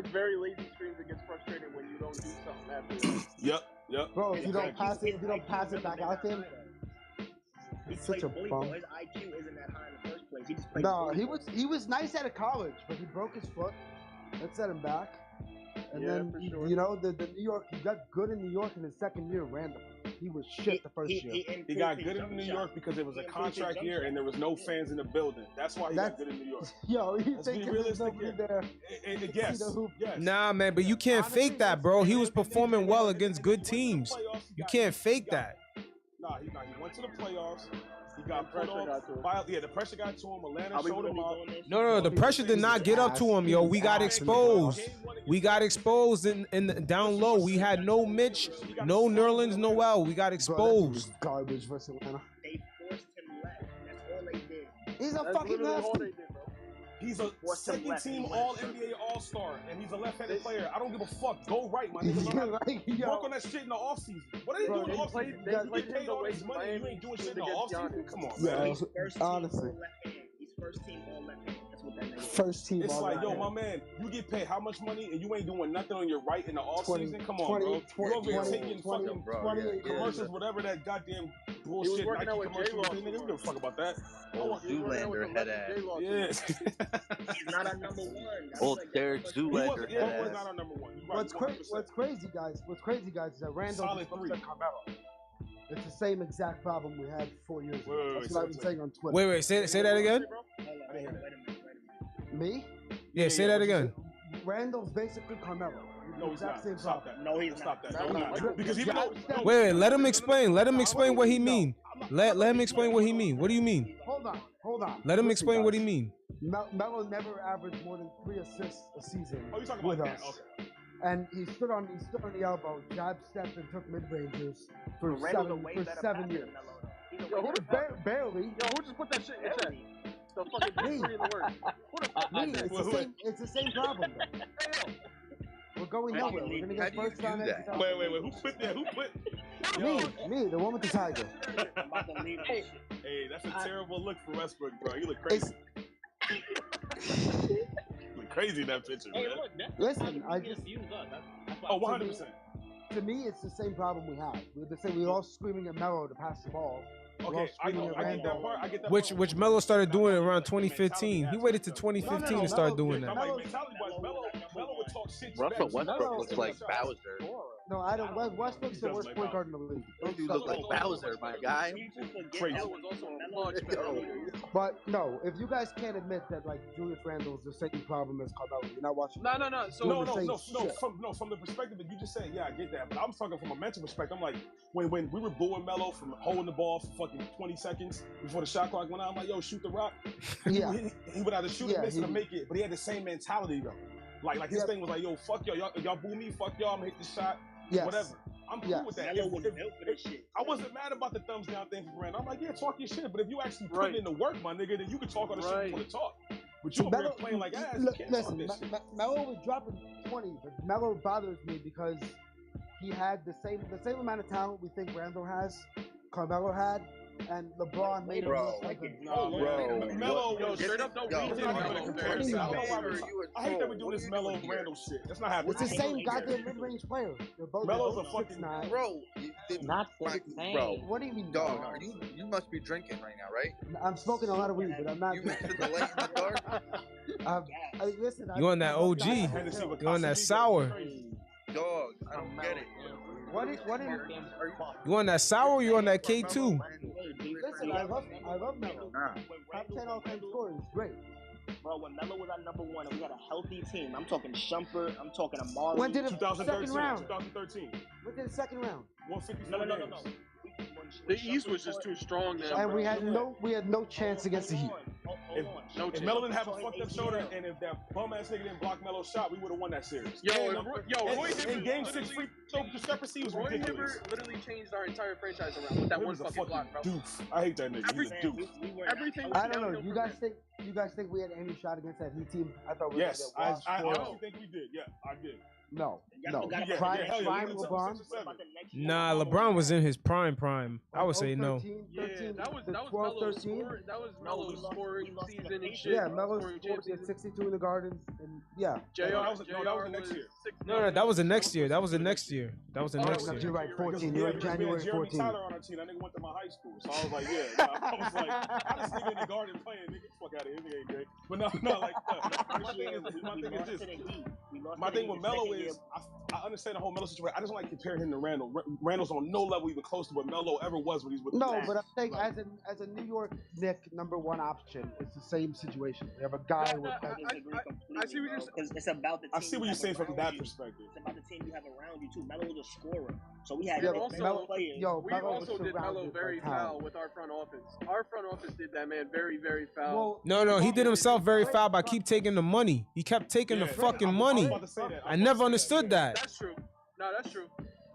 very lazy screens that gets frustrated when you don't do something after. Yep. Bro, if you don't pass it back out to him, he's such a bum. His IQ isn't that high in the first place. He just played. No, he was nice out of college, but he broke his foot. That set him back. And then you know the New York, he got good in New York in his second year. Random, he was shit the first year. He got good in New York because it was a contract year and there was no fans in the building. That's why he got good in New York. Yo, you think there's nobody there? Yes. Nah, man, but you can't fake that, bro. He was performing well against good teams. You can't fake that. Nah, he went to the playoffs. He got put on. The pressure got to him. Atlanta showed him up. No, the pressure did not get up to him, yo. We got exposed. We got exposed in down low. We had no Mitch, no Nerlens Noel. We got exposed. Garbage versus Atlanta. They forced him left. That's all they did. He's a fucking nasty. He's a second-team All-NBA All-Star, and he's a left-handed player. I don't give a fuck. Go right, my nigga. Work on that shit in the offseason. What are they doing in the offseason? You get paid all this money, you ain't doing shit in the offseason? Come on, man. Honestly. He's first team all left hand. That's what that nigga is. First team. It's like, yo, my man, you get paid how much money, and you ain't doing nothing on your right in the offseason? Come on, bro. You over here taking fucking commercials, whatever that goddamn bullshit Nike commercial is. Nigga, we don't give a fuck about that. Zoolander head ass. Yeah. He's not our number one. Old Derek Zoolander head He's ass. not our number one. What's crazy, guys? What's crazy, guys, is that Randall is Carmelo. It's the same exact problem we had 4 years ago. That's what I've been saying on Twitter. Wait, say that again. Me? Yeah, say that again. Randall's basically Carmelo. No, he's not. Stop that. No, he's Stop not. that. No, he's not. Because even though... Wait, let him explain. Let him explain what he mean. Let him explain what he mean. What do you mean? Hold on. Let him explain what he mean. Melo never averaged more than 3 assists a season Oh, you talking with about us. that? Okay. And he stood on the elbow, jab stepped, and took mid-rangers for Randall's a way better 7 passer years. than Melo, though. Barely. Yo, who just put that shit in the chat? The fucking three in the word. It's the same problem, though. We're going nowhere. We're gonna get first round. Wait. Who put that? Who put? Me, the one with the tiger. Hey, that's a terrible look for Westbrook, bro. You look crazy. crazy in that picture, Hey, man. look, that's Listen, how I you just- get views up. That's why Oh, 100%. To me, it's the same problem we have. We're the same. We're all screaming at Melo to pass the ball. Okay, I get that part. I get that Which part. which Melo started doing it around 2015. He waited to 2015 to start doing I'm that. like, mentality-wise, Melo would talk shit. Russell Westbrook looks like Bowser. No, I don't. Westbrook's the worst point guard in the league. Those dudes look like Bowser, my guy. Crazy. Melo was also a much better leader. But no, if you guys can't admit that like Julius Randle's the same problem as Carmelo, you're not watching. No. So From the perspective that you just said, yeah, I get that. But I'm talking from a mental perspective. I'm like, when we were booing Melo from holding the ball for fucking 20 seconds before the shot clock went out, I'm like, yo, shoot the rock. Yeah. he would either shoot it, miss it, or make it. But he had the same mentality though. Like his thing was like, yo, fuck y'all boo me, fuck y'all, I'm gonna hit the shot, whatever. I'm cool with that. I wasn't mad about the thumbs down thing for Randall. I'm like, yeah, talk your shit. But if you actually put in the work, my nigga, then you can talk all the shit you want to talk. But you over here playing like ass. Listen, Melo was dropping 20, but Melo bothers me because he had the same amount of talent we think Randall has, Carmelo had, and LeBron made him look like a Melo, yo, straight up, don't read I hate that we're doing this Melo Randall shit. That's not happening. It's the same goddamn mid-range player. They're both Melo's a fucking 6'9". Bro, not the same. Bro, what do you mean, dog? You must be drinking right now, right? I'm smoking a lot of weed, but I'm not. You missed the light in the dark. Listen, You on that OG? You on that sour? Dog, I don't get it. You on that sour? Or you on that K2? Listen, I love Melo. Top 10 all-time scorer is great. Bro, when Melo was at number one and we had a healthy team, I'm talking Shumpert, I'm talking Amari. Went to the 2013, second round. 2013. Went to the second round. 154 No. The East was just too strong then. And we had no chance against the Heat. If Melo didn't have a fucked up shoulder, and if that bum ass nigga didn't block Melo's shot, we would have won that series. Roy in Game 6 free throw discrepancy was Roy ridiculous. Hibbert literally changed our entire franchise around with that one fucking block, bro. Doof. I hate that nigga. He's a doof. Everything. I don't know. You guys think we had any shot against that Heat team? I thought we were Yes, I honestly think we did. Yeah, I did. No. Prime LeBron. Nah, LeBron was in his prime. I would say no. Yeah, that was Melo's score. That was Melo's scoring season and shit. Yeah, Melo's scored at 62 in the Gardens, and yeah. That was the next year. No, that was the next year. That was the next year. You're right, 14. You're right, January 14. Tyler on our team. That nigga went to my high school, so I was like, yeah. I was like, I just nigga in the garden playing, nigga. Fuck out of here, nigga ain't great. But no, like, my thing with Melo is, I understand the whole Melo situation. I just don't like comparing him to Randall. Randall's on no level even close to what Melo ever was when he's with the Knicks. But I think as a New York Knicks number one option, it's the same situation. We have a guy with. I see what you're saying. It's about the team. I see what you're saying from that perspective. It's about the team you have around you too. Melo was a scorer, so we had We players. also did Melo very foul with our front office. Our front office did that man very, very foul. No, he did himself very foul by keep taking the money. He kept taking the fucking money. I never understood that. That's true. No, that's true.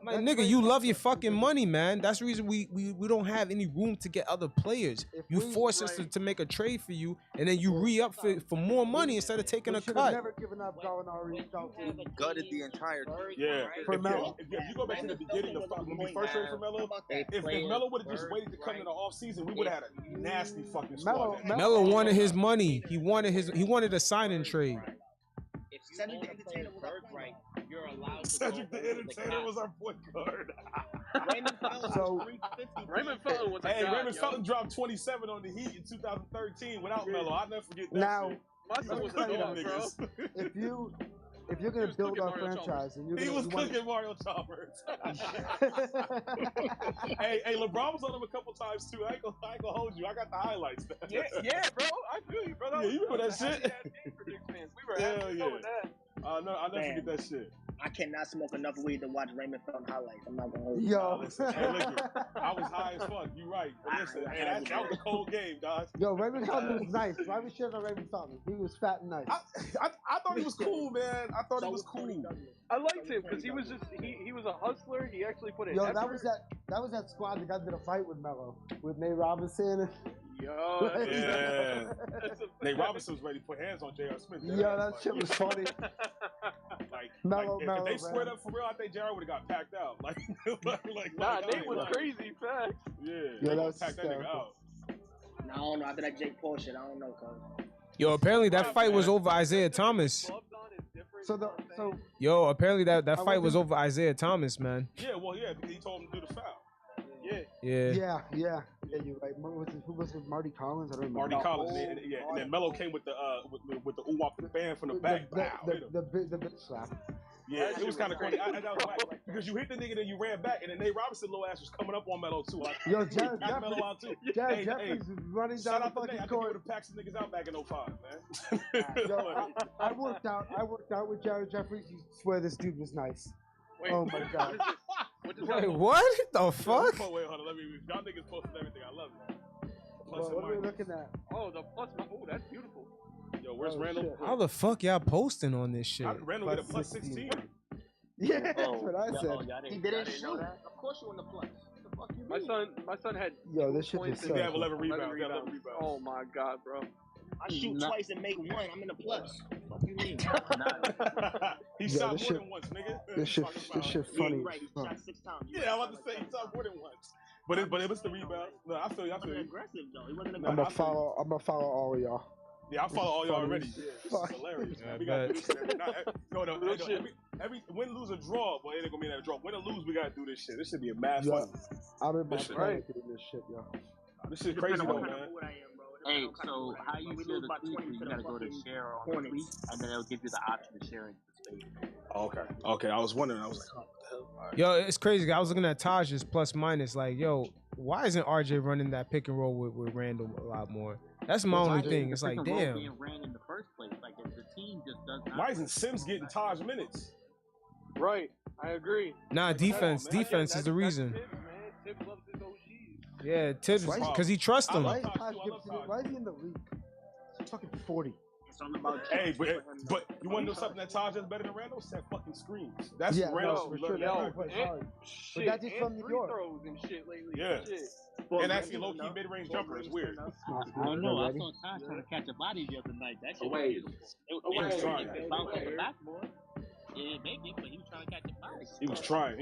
I'm like, nigga, you love your fucking money, man. That's the reason we don't have any room to get other players. You force us to make a trade for you, and then you re-up for more money instead of taking a cut. Never given up Gallinari. Gutted the entire team. Yeah. If you go back to the beginning of when we first traded for Melo, if Melo would have just waited to come in the offseason, we would have had a nasty fucking squad. Melo wanted his money. He wanted a sign-in trade. If Cedric the Entertainer was right, you're allowed to Cedric the Entertainer was our point guard. Raymond Felton was a guy, Raymond Felton dropped 27 on the Heat in 2013 without Melo. I'll never forget that. Now, my son was a dog, bro. If you're gonna build our franchise, and he was cooking Mario Chalmers. hey, LeBron was on him a couple times too. I ain't gonna hold you. I got the highlights. Yeah, bro. I feel you, bro. Yeah, you remember that shit? We were happy with that. I'll never forget that shit. I cannot smoke enough weed to watch Raymond Felton highlights. I'm not gonna hold you. Yo, listen, I was high as fuck. You right. But listen, that was a cold game, dog. Yo, Raymond Felton was nice. Why we shit on Raymond Felton? He was fat and nice. I thought he was cool, man. I thought he was cool. I liked him because he was just he was a hustler. He actually put in effort. that was that squad that got into the fight with Melo, with Nate Robinson. Yo, yeah. Nate Robinson was ready to put hands on J.R. Smith. Yo, that shit was funny. If they squared up for real, I think J.R. would have got packed out. Nate was crazy, facts. Yeah, that was packed that nigga out. No, I don't know. After that Jake Paul shit, I don't know, cuz. Yo, apparently that fight was over Isaiah Thomas. Yo, apparently that fight was over Isaiah Thomas, man. Yeah, well, yeah, because he told him to do the foul. Yeah. Yeah, you're right. Who was it? Marty Collins? I don't remember. Marty Collins, and then Melo came with the with the ooh-wop the band from the back. The big slap. Yeah, it was kind of funny. That was whack because you hit the nigga, then you ran back, and then Nate Robinson little ass was coming up on Melo too. Like, Yo, Jared Melo out too. Jared Jeffries running down the fucking court. I would have packed some niggas out back in 05, man. Yo, I worked out with Jared Jeffries. You swear this dude was nice. Wait, oh my god. Wait, what the fuck? Wait, hold on. Let me. Y'all niggas posted everything. I love it. Well, what are we looking at? Oh, the plus. Oh, that's beautiful. Yo, where's Randall? Shit. How the fuck y'all posting on this shit? Randall get a plus 16. Yeah, that's what I said. He didn't shoot. Of course you in the plus. The fuck you mean? My son had. Yo, this shit is He have 11 rebounds. Oh my god, bro. I shoot twice and make one. I'm in the plus. What you mean? He shot more than once, nigga. This shit funny. Yeah, right. He shot 6 times. Yeah, I'm about to say he shot more than once. But it was the rebound. No, I feel you. He wasn't aggressive though. He wasn't I'm aggressive. gonna follow all of y'all. Yeah, I follow all y'all already. Yeah, this is hilarious. Yeah, we gotta do this shit. No, every win, lose, or draw. Well, it ain't gonna be that draw. Win or lose, we gotta do this shit. This should be a mad fun. I'm in my This shit, prime doing this shit, yo. This shit crazy though, man. Hey, so how you share the tweet? You gotta go to share on the tweet, and then it'll give you the option to share it to space. Okay. I was wondering. I was like, oh, what the hell? Yo, it's crazy. I was looking at Taj's plus minus. Like, yo, why isn't RJ running that pick and roll with Randall a lot more? That's my only thing. It's like, damn. Being ran in the first place, like the team just does not. Why isn't Sims getting Taj minutes? Right, I agree. Nah, defense is the reason. Tibbs loves his OGs. Yeah, Tibbs, because he trusts him. Why is he in the league? He's fucking 40. Hey, but you want to know something that Taj does better than Randall? Set fucking screens. That's Randall. For sure. But that's just from New York. Throws and shit lately. Yeah. And actually, low key mid range jumper is weird. I don't know. I saw Taj trying to catch a body the other night. That shit was beautiful. It was trying. It bounced off the backboard. It didn't make it, but he was trying to catch a body. He was trying.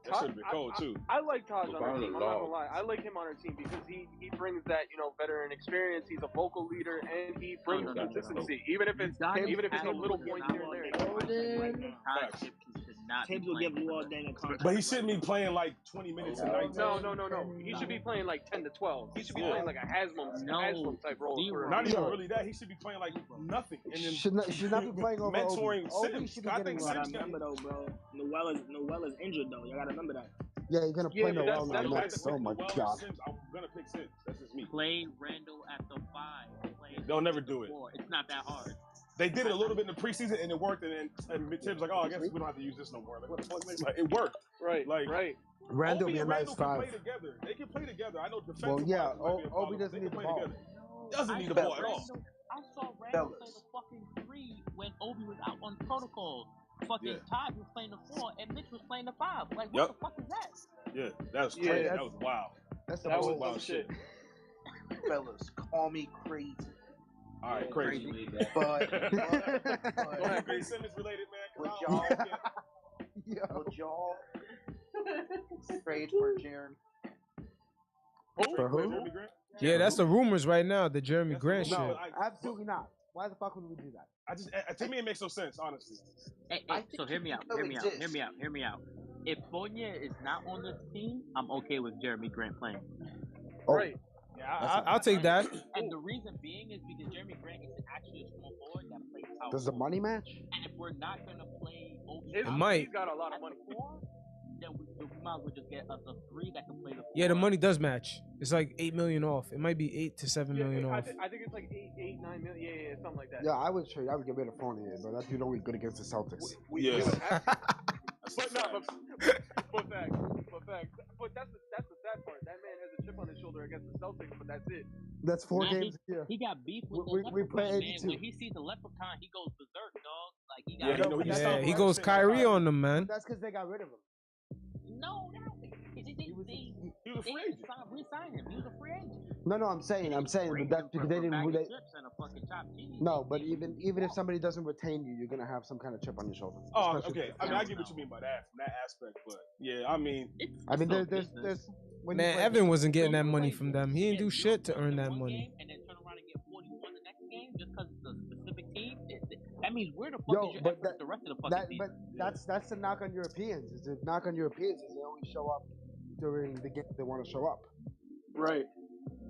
That should have been cold too. I like Taj on our team. I'm not gonna lie. I like him on our team because he brings that veteran experience. He's a vocal leader and he brings consistency. Even if it's a little point here and there. Tibbs will give Luol Deng a contract. But he shouldn't be playing like 20 minutes a night. No. He should be playing like 10 to 12. He should be playing like a Haslam type role. Not even really that. He should be playing like nothing. And then should not be playing over mentoring Sims. I think Sims remember though, bro. Noel is injured though. You gotta remember that. Yeah, you're gonna play Noel now next. Oh my god. I'm gonna pick Sims. That's just me. Play Randall at the 5. They'll never do it. It's not that hard. They did it a little bit in the preseason and it worked. And Tibbs like, oh, I guess we don't have to use this no more. Like, what the fuck? Like, it worked. Right. Randall be a nice can 5. play together. They can play together. I know defensive. Well, yeah. Obi doesn't need the ball. Doesn't need the ball at all. I saw Randall play the fucking 3 when Obi was out on protocol. Fucking Todd was playing the 4 and Mitch was playing the 5. Like, what the fuck is that? Yeah, that was crazy. That was wild. That was wild shit. Fellas, call me crazy. All right, crazy. But Great Simmons related, man. Would y'all trade for Jeremy? For who? Yeah, that's the rumors right now. The Jeremy Grant shit. No, absolutely not. Why the fuck would we do that? To me, it makes no sense, honestly. Hey, so hear me out. If Fournier is not on this team, I'm okay with Jeremy Grant playing. Right. Yeah, I'll take that. And the reason being is because Jeremy Grant is actually a small forward that plays out. Does the money match? And if we're not gonna play Obi, it might. He's got a lot of money. Then we might as well just get us a 3 that can play the 4. Yeah, the money does match. It's like $8 million off. It might be $8 to $7 million off. I think it's like 9 million. Yeah, something like that. Yeah, I would trade. I would get rid of Fournier, but that dude only good against the Celtics. But fact. But that's the sad part. That man has a chip on his shoulder against the Celtics, but that's it. That's 4 games a year. He got beef with the we play leprechaun, 82. man. When he sees the leprechaun, he goes berserk, dog. Like he got. He goes Kyrie on them, man. That's because they got rid of him. No, he was a free agent. Re-signed him. He was a free agent. No, I'm saying, but that's because they didn't. No, but even if somebody doesn't retain you, you're gonna have some kind of chip on your shoulder. Oh, okay. I mean, I get what you mean by that from that aspect, but yeah, I mean, there's. Man, Evan wasn't getting that money from them. He didn't do shit to earn that money. And then turn around and get 41 the next game just because That means where the fuck is your effort the rest of the fucking season? But that's the knock on Europeans. Is the knock on Europeans is they only show up during the game they want to show up. Right.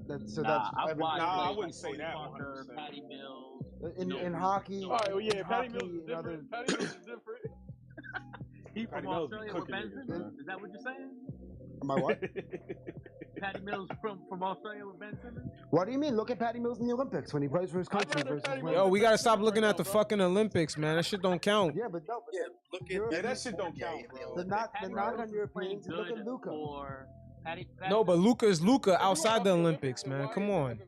I wouldn't say that. Parker, Patty Mills. In hockey. Oh yeah, Patty Mills is and other... different. Patty Mills is different. He from Australia with Ben Simmons? Is that what you're saying? Am I what? Patty Mills from Australia with Ben Simmons? What do you mean? Look at Patty Mills in the Olympics when he plays for his country versus when... Yo, we gotta stop looking at the fucking Olympics, man. That shit don't count. Yeah, but no. Yeah, that shit don't count, bro. The knock on Europeans. Look at Luka. No, but Luka is Luka outside the Olympics, man. Come on.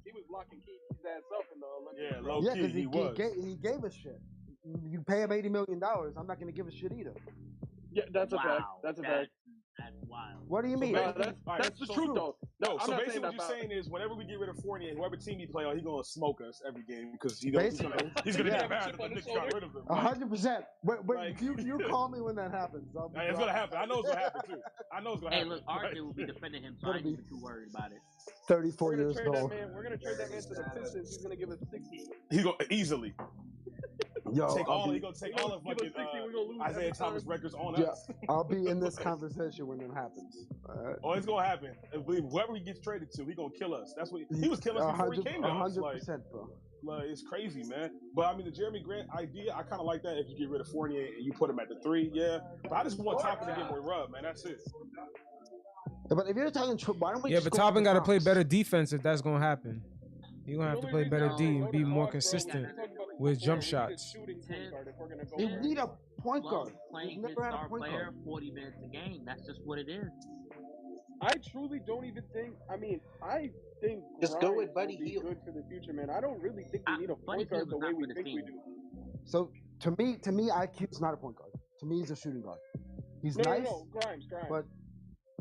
He was locking Keith's ass up in the Olympics. Yeah, low key, he was. He gave us shit. You pay him $80 million. I'm not gonna give a shit either. Yeah, that's a fact. That's a fact. That's wild. What do you mean? That's the truth, though. No, so basically what you're saying is whenever we get rid of Fournier, whoever team he play on, he's gonna smoke us every game because he's gonna get mad that the Knicks got rid of him. 100%. But you call me when that happens. It's gonna happen. I know it's gonna happen too. I know it's gonna happen. Hey, look, RJ will be defending him, so I ain't even too worried about it. 34 years old. We're gonna trade that man to the Pistons. He's gonna give us 60. He's gonna easily. Yo, he's gonna take all of fucking Isaiah Thomas records on us. I'll be in this conversation when it happens. Oh, it's gonna happen. And believe whoever he gets traded to, he's gonna kill us. That's what he was killing us before he came to us. 100%, bro. Like, it's crazy, man. But I mean, the Jeremy Grant idea, I kind of like that. If you get rid of Fournier and you put him at the 3, yeah. But I just want Toppin to get more rub, man. That's it. Yeah, but if you're talking, why don't we? Yeah, but Toppin got to play better defense if that's gonna happen. He's gonna have to play better D and be more consistent with jump shots. You need a point guard. Playing his star player 40 minutes a game. That's just what it is. I truly don't even think. I mean, I think just go with Buddy Hield. Good for the future, man. I don't really think we need a point guard the way we think we do. So to me, IQ's not a point guard. To me, he's a shooting guard. He's nice. No, Grimes. But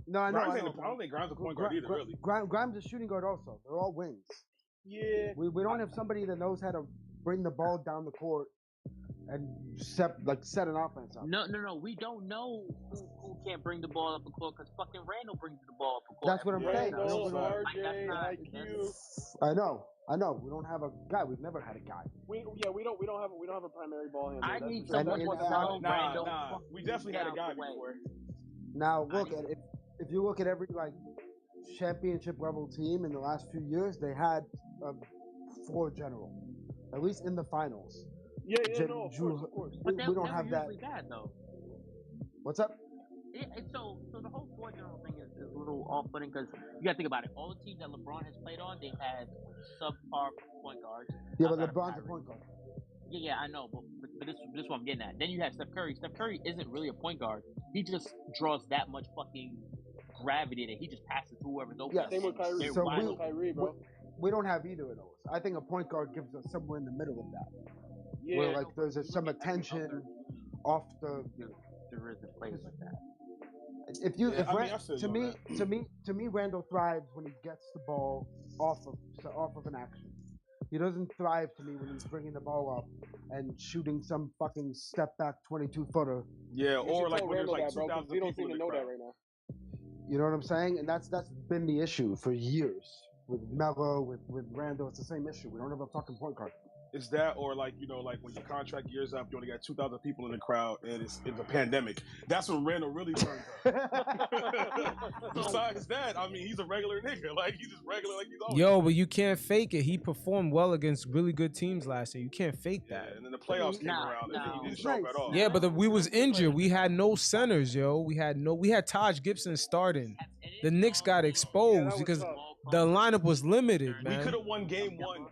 no, I know. I don't think Grimes is a point guard either, really. Grimes is a shooting guard also. They're all wings. Yeah. We don't have somebody that knows how to bring the ball down the court and set an offense up. No. We don't know who can't bring the ball up the court because fucking Randall brings the ball up the court. That's what I'm saying. RJ, IQ. I know. We don't have a guy. We've never had a guy. We don't have a primary ball handler. I need someone to tell Randall. We definitely had a guy before. Now look at it. If you look at every championship level team in the last few years, they had a floor general, at least in the finals. Yeah, of course. But we don't have that. Bad, though. What's up? Yeah, so the whole floor general thing is a little off-putting because you got to think about it. All the teams that LeBron has played on, they've had subpar point guards. Yeah, but LeBron's a point guard. Yeah, I know, but this is what I'm getting at. Then you have Steph Curry. Steph Curry isn't really a point guard. He just draws that much fucking gravity that he just passes to whoever's open. Yeah, same with Kyrie. Kyrie, bro. We don't have either of those. I think a point guard gives us somewhere in the middle of that. Yeah. Where there's some attention off the. There is a place like that. To me, Randall thrives when he gets the ball off of an action. He doesn't thrive to me when he's bringing the ball up and shooting some fucking step back 22-footer. Yeah, or like when there's like 2,000 we don't people seem in to the know crowd. that right now. You know what I'm saying? And that's been the issue for years with Melo, with Randall. It's the same issue. We don't have a fucking point guard. It's that, or like when your contract years up, you only got 2,000 people in the crowd, and it's a pandemic. That's when Randall really turns up. Besides that, I mean, he's a regular nigga. Like he's just regular, like he's always. Yo, but you can't fake it. He performed well against really good teams last year. You can't fake that. Yeah, and then the playoffs came around, and he didn't show up at all. Yeah, but we was injured. We had no centers, yo. We had Taj Gibson starting. The Knicks got exposed because the lineup was limited, man. We could have won game 1.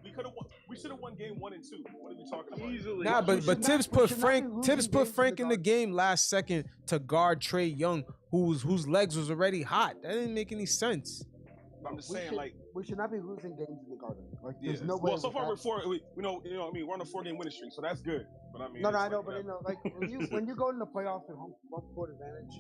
We should have won game 1 and 2. What are we talking about? Easily. Nah, but Tibbs put Frank in the game last second to guard Trae Young, whose legs was already hot. That didn't make any sense. I'm just saying, we should not be losing games in the Garden. Like, there's no way. Well, so far we're we're on a 4-game winning streak, so that's good. But I mean, I know, but like when you go in the playoffs with home court advantage,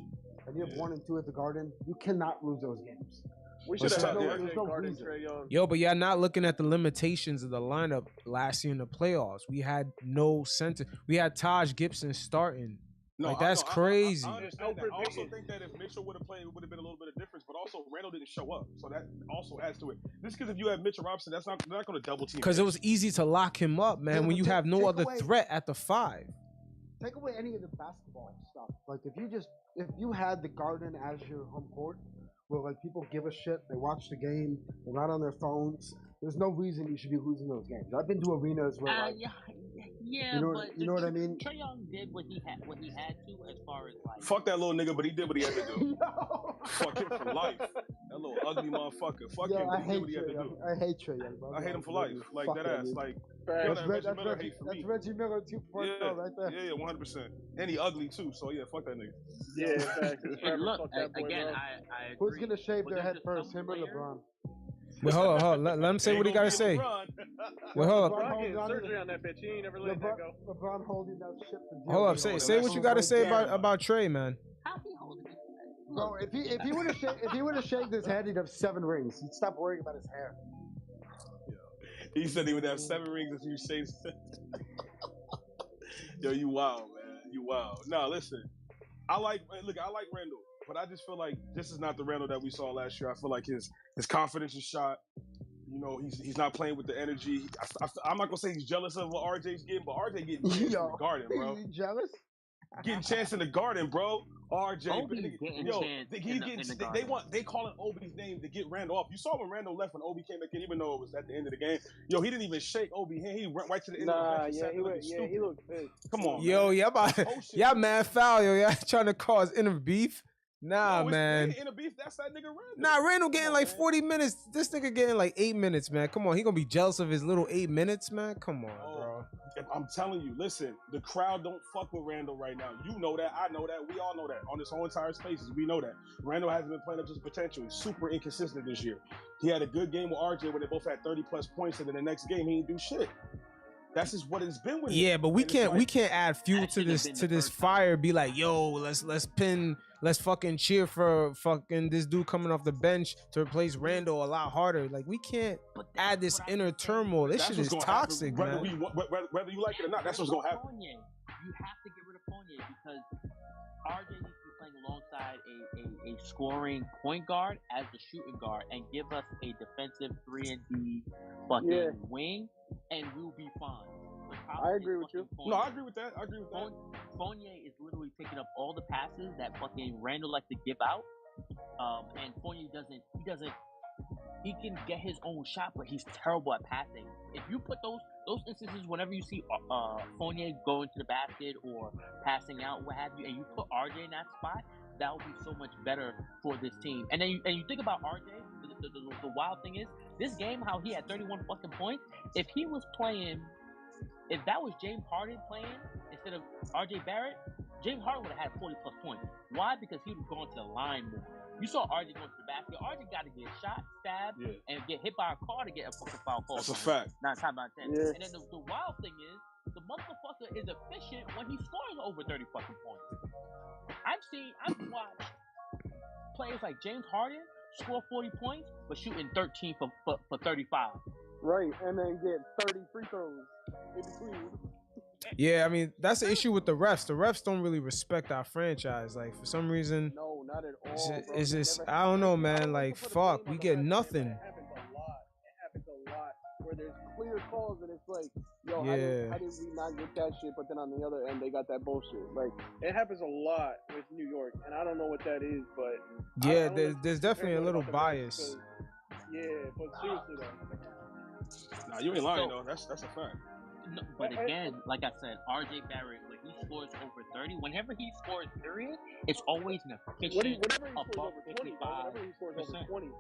and you have 1 and 2 at the Garden, you cannot lose those games. We should have guarded Trae Young. Yo, but y'all not looking at the limitations of the lineup last year in the playoffs. We had no center. We had Taj Gibson starting. No, like that's crazy. I understand that. I also think that if Mitchell would have played, it would have been a little bit of difference. But also, Randall didn't show up, so that also adds to it. Just because if you have Mitchell Robinson, they're not going to double team. Because it was easy to lock him up, man. Yeah, when you have no other threat at the 5. Take away any of the basketball stuff. Like if you had the Garden as your home court, where like people give a shit, they watch the game, they're not on their phones. There's no reason you should be losing those games. I've been to arenas where like, yeah, you know what I mean. Trae Young did what he had to as far as like. Fuck that little nigga, but he did what he had to do. Fuck him for life. That little ugly motherfucker. Fuck him, but he did what he had to do. I hate Trae Young, bro. I hate him for life. Like that ass. Like that's Reggie Miller 2.0 right there. Yeah, 100%. And he ugly too. So yeah, fuck that nigga. Yeah, facts. And look, again, I agree. Who's gonna shave their head first, him or LeBron? Wait, hold on. Let him say what he gotta say. Wait, hold up. LeBron getting surgery on that bitch. He ain't never let that go. LeBron holding that shit for Hold up. Say what you gotta say about Trae, man. How he holding it? Bro, if he would have shaved his head, he'd have 7 rings. He'd stop worrying about his hair. He said he would have 7 rings if you shaved. Yo, you wild, man. You wild. Nah, listen. I like Randall, but I just feel like this is not the Randall that we saw last year. I feel like his confidence is shot. You know, he's not playing with the energy. I'm not gonna say he's jealous of what RJ's getting, but RJ getting chance in the Garden, bro. You jealous? Getting chance in the Garden, bro. RJ, they calling Obi's name to get Randall off. You saw when Randall left when Obi came back in, even though it was at the end of the game. Yo, he didn't even shake Obi hand. He went right to the end of the bench. He looked pissed. Come on, yo, man. y'all mad foul, yo. Y'all trying to cause inner beef? Nah, man. In a beef, that's that nigga Randall. Nah, Randall getting like 40 minutes. This nigga getting like 8 minutes, man. Come on, he gonna be jealous of his little 8 minutes, man. Come on, bro. I'm telling you, listen, the crowd don't fuck with Randall right now. You know that, I know that, we all know that. On this whole entire spaces, we know that. Randall hasn't been playing up to his potential. He's super inconsistent this year. He had a good game with RJ where they both had 30 plus points, and then the next game he didn't do shit. That's just what it's been with him. Yeah, but we can't add fuel to this fire. Be like, yo, let's fucking cheer for fucking this dude coming off the bench to replace Randall a lot harder. Like we can't add this inner turmoil. This shit is toxic, man. Whether you like it or not, that's what's gonna happen. You have to get rid of Fournier because RJ needs to be playing alongside a scoring point guard as the shooting guard and give us a defensive 3-and-D fucking wing, and we'll be fine. I agree with you. No, I agree with that. Fournier is literally picking up all the passes that fucking Randall likes to give out, and Fournier he can get his own shot, but he's terrible at passing. If you put those instances whenever you see Fournier going to the basket or passing out, what have you, and you put RJ in that spot, that would be so much better for this team. And then you think about RJ, the wild thing is, this game, how he had 31 fucking points, if that was James Harden playing instead of RJ Barrett, James Harden would have had 40 plus points. Why? Because he would have gone to the line more. You saw RJ going to the basket. RJ got to get shot, stabbed, and get hit by a car to get a fucking foul call. That's a fact. 9 times out of 10. Yeah. And then the wild thing is, the motherfucker is efficient when he's scoring over 30 fucking points. I've watched players like James Harden score 40 points, but shooting 13 for 35. Right, and then get 30 free throws in between. Yeah, I mean, that's the issue with the refs. The refs don't really respect our franchise. Like, for some reason, no, not at all. It's just I don't know, man. Like, fuck, we get nothing. It happens a lot where there's clear calls and it's like, yo, yeah. how did we not get that shit? But then on the other end, they got that bullshit. Like, it happens a lot with New York, and I don't know what that is, but yeah, there's definitely a little bias. Yeah, but seriously though. Nah, you ain't lying though. That's a fact. No, but again, like I said, RJ Barrett, when he scores over 30, whenever he scores, period, it's always an efficient above 55%.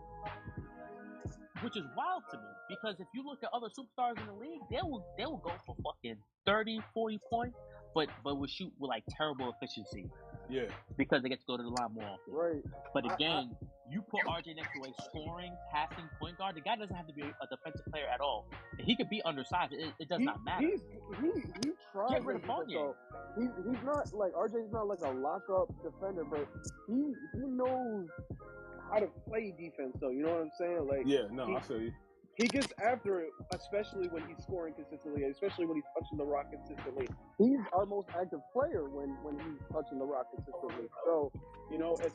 Which is wild to me, because if you look at other superstars in the league, they will go for fucking 30, 40 points, but will shoot with like terrible efficiency. Yeah. Because they get to go to the line more often. Right. But again, you put RJ next to a scoring, passing point guard, the guy doesn't have to be a defensive player at all. He could be undersized. It does not matter. He tries. Get rid of Fournier. He's not like RJ's not like a lockup defender, but he knows how to play defense though. You know what I'm saying? Like I feel you. he gets after it, especially when he's scoring consistently, especially when he's touching the rock consistently. He's our most active player when he's touching the rock consistently. So,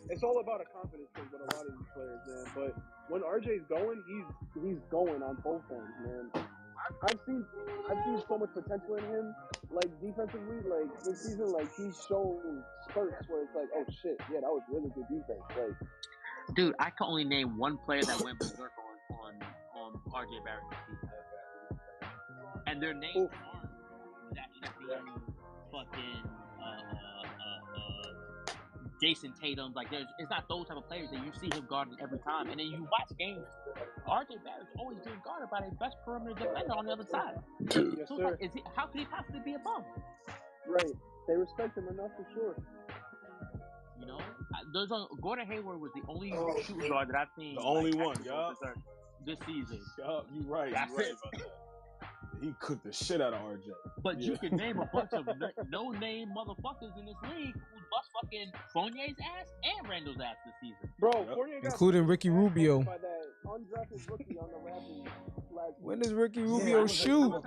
it's all about a confidence thing with a lot of these players, man. But when RJ's going, he's going on both ends, man. I've seen so much potential in him, like defensively, like this season, like he's shown spurts where it's like, oh shit, yeah, that was really good defense. Like, dude, I can only name one player that went berserk on RJ Barrett this season, and their names aren't that being fucking Jason Tatum. Like, it's not those type of players that you see him guarding every time. And then you watch games, RJ Barrett's always being guarded by the best perimeter defender on the other side. Yes, so sir. Like, how could he possibly be a bum? Right. They respect him enough for sure. Gordon Hayward was the only shooting guard that I've seen. The only one, yeah. This season. Yup, you're right. That's you're right it. about that. He cooked the shit out of RJ. But you can name a bunch of no-name motherfuckers in this league who bust fucking Fournier's ass and Randall's ass this season. Bro, Fournier got including Ricky Rubio. by that undrafted rookie on the Raptors last When week. does Ricky Rubio shoot? Yo,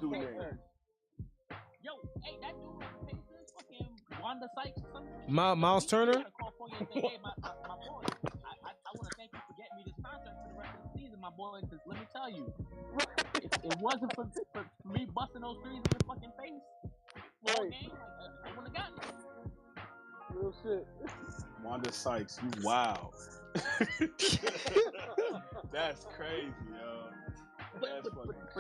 hey, that dude on the Pacers, fucking Wanda Sykes or something. Miles Turner? You gotta call Fournier and say, hey, my boy, I want to thank you for getting me this contract for the rest of the season, my boy, because let me tell you, if it wasn't for me busting those threes in your fucking face all game, I wouldn't have gotten it. Real shit. Wanda Sykes, you wow. That's crazy, yo. But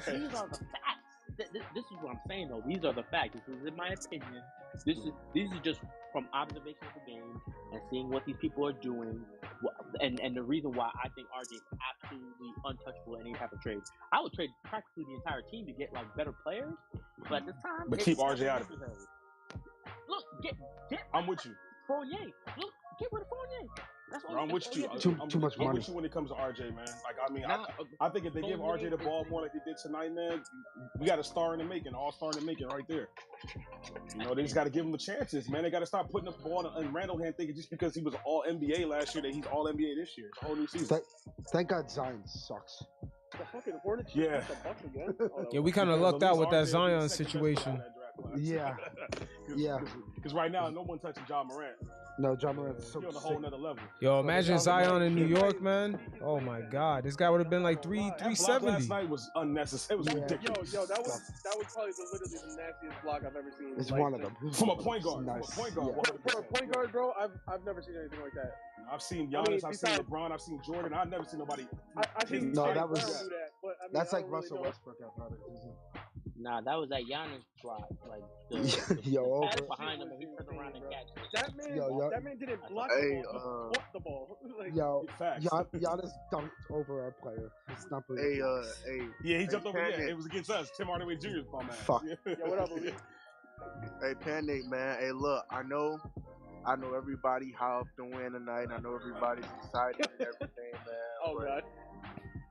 these are the facts. This is what I'm saying, though. These are the facts. This is in my opinion. These are just from observation of the game and seeing what these people are doing, and the reason why I think RJ is absolutely untouchable in any type of trade. I would trade practically the entire team to get like better players, but at this time, But keep RJ out of it. Look, get. I'm with you. Fournier. Look, get rid of Fournier. That's all. I'm with you. Too much money. I'm with you when it comes to RJ, man. Like, I mean, I think if they give RJ the ball more like they did tonight, man, we got a star in the making, all-star in the making right there. They just got to give him the chances, man. They got to stop putting the ball in Randall hand thinking just because he was all NBA last year that he's all NBA this year. It's a whole new season. Thank God Zion sucks. The fucking Hornets Yeah. the Bucks again. Yeah, we kind of lucked out with that Zion situation. Yeah. Yeah. Because right now, no one touching John Morant. No, John Morant's so You're on a sick. whole nother level. Yo, imagine Zion in New York, man. Oh my God, this guy would have been like That block 370. last night was unnecessary. It was ridiculous. Yo, that was probably literally the nastiest block I've ever seen. It's like, one of them. From a point guard. Nice. From a point guard. Yeah. For a point guard, bro, I've never seen anything like that. I've seen Giannis, I've seen LeBron, I've seen Jordan. I've never seen nobody. I've seen No, Jay that was- Brown do that, but I mean, That's I like don't really Russell know. Westbrook athletic, isn't it? Nah, that was that Giannis block. Like the Yo, pass over. behind him and he turned around and catch it. That man, Yo. that man didn't block Hey, the ball, he caught the ball. Like, Yo, Facts. Giannis dunked over our player. It's not hey, Yeah, he jumped over. Yeah, PanKnick. it was against us. Tim Hardaway Jr.'s bum ass. Fuck. Yeah. yo, what up, Lee? Hey, PanKnick, man. Hey, look, I know everybody hopped to win tonight. I know everybody's excited and everything, man. Oh god.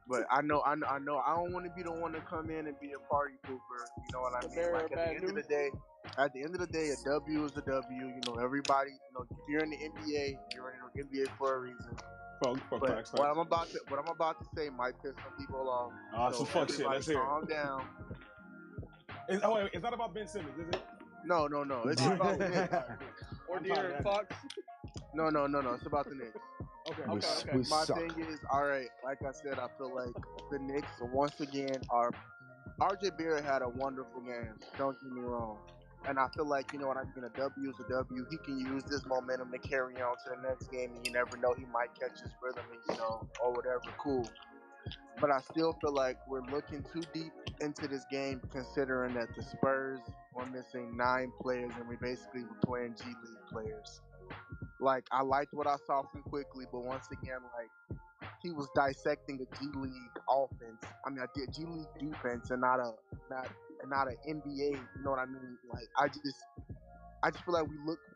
But I know. I don't want to be the one to come in and be a party pooper. You know what I mean? bearer Like of at bad the end of the day, a W is a W. Everybody. If you're in the NBA, you're in the NBA for a reason. But Facts. what I'm about to say might piss some people off. Some fuck shit. Let's hear it. Calm down. It's not about Ben Simmons, is it? No. It's about the Knicks. Or De'Aaron Fox. No. It's about the Knicks. Okay. We My suck. thing is, all right. Like I said, I feel like the Knicks once again are. RJ Barrett had a wonderful game. Don't get me wrong. And I feel like, what I mean, a W is a W. He can use this momentum to carry on to the next game, and you never know, he might catch his rhythm, and, or whatever. Cool. But I still feel like we're looking too deep into this game, considering that the Spurs were missing 9 players, and we basically were playing G League players. Like, I liked what I saw from Quickly, but once again, like, he was dissecting a G League offense. I mean, I did G League defense and not an NBA. You know what I mean? Like, I just feel like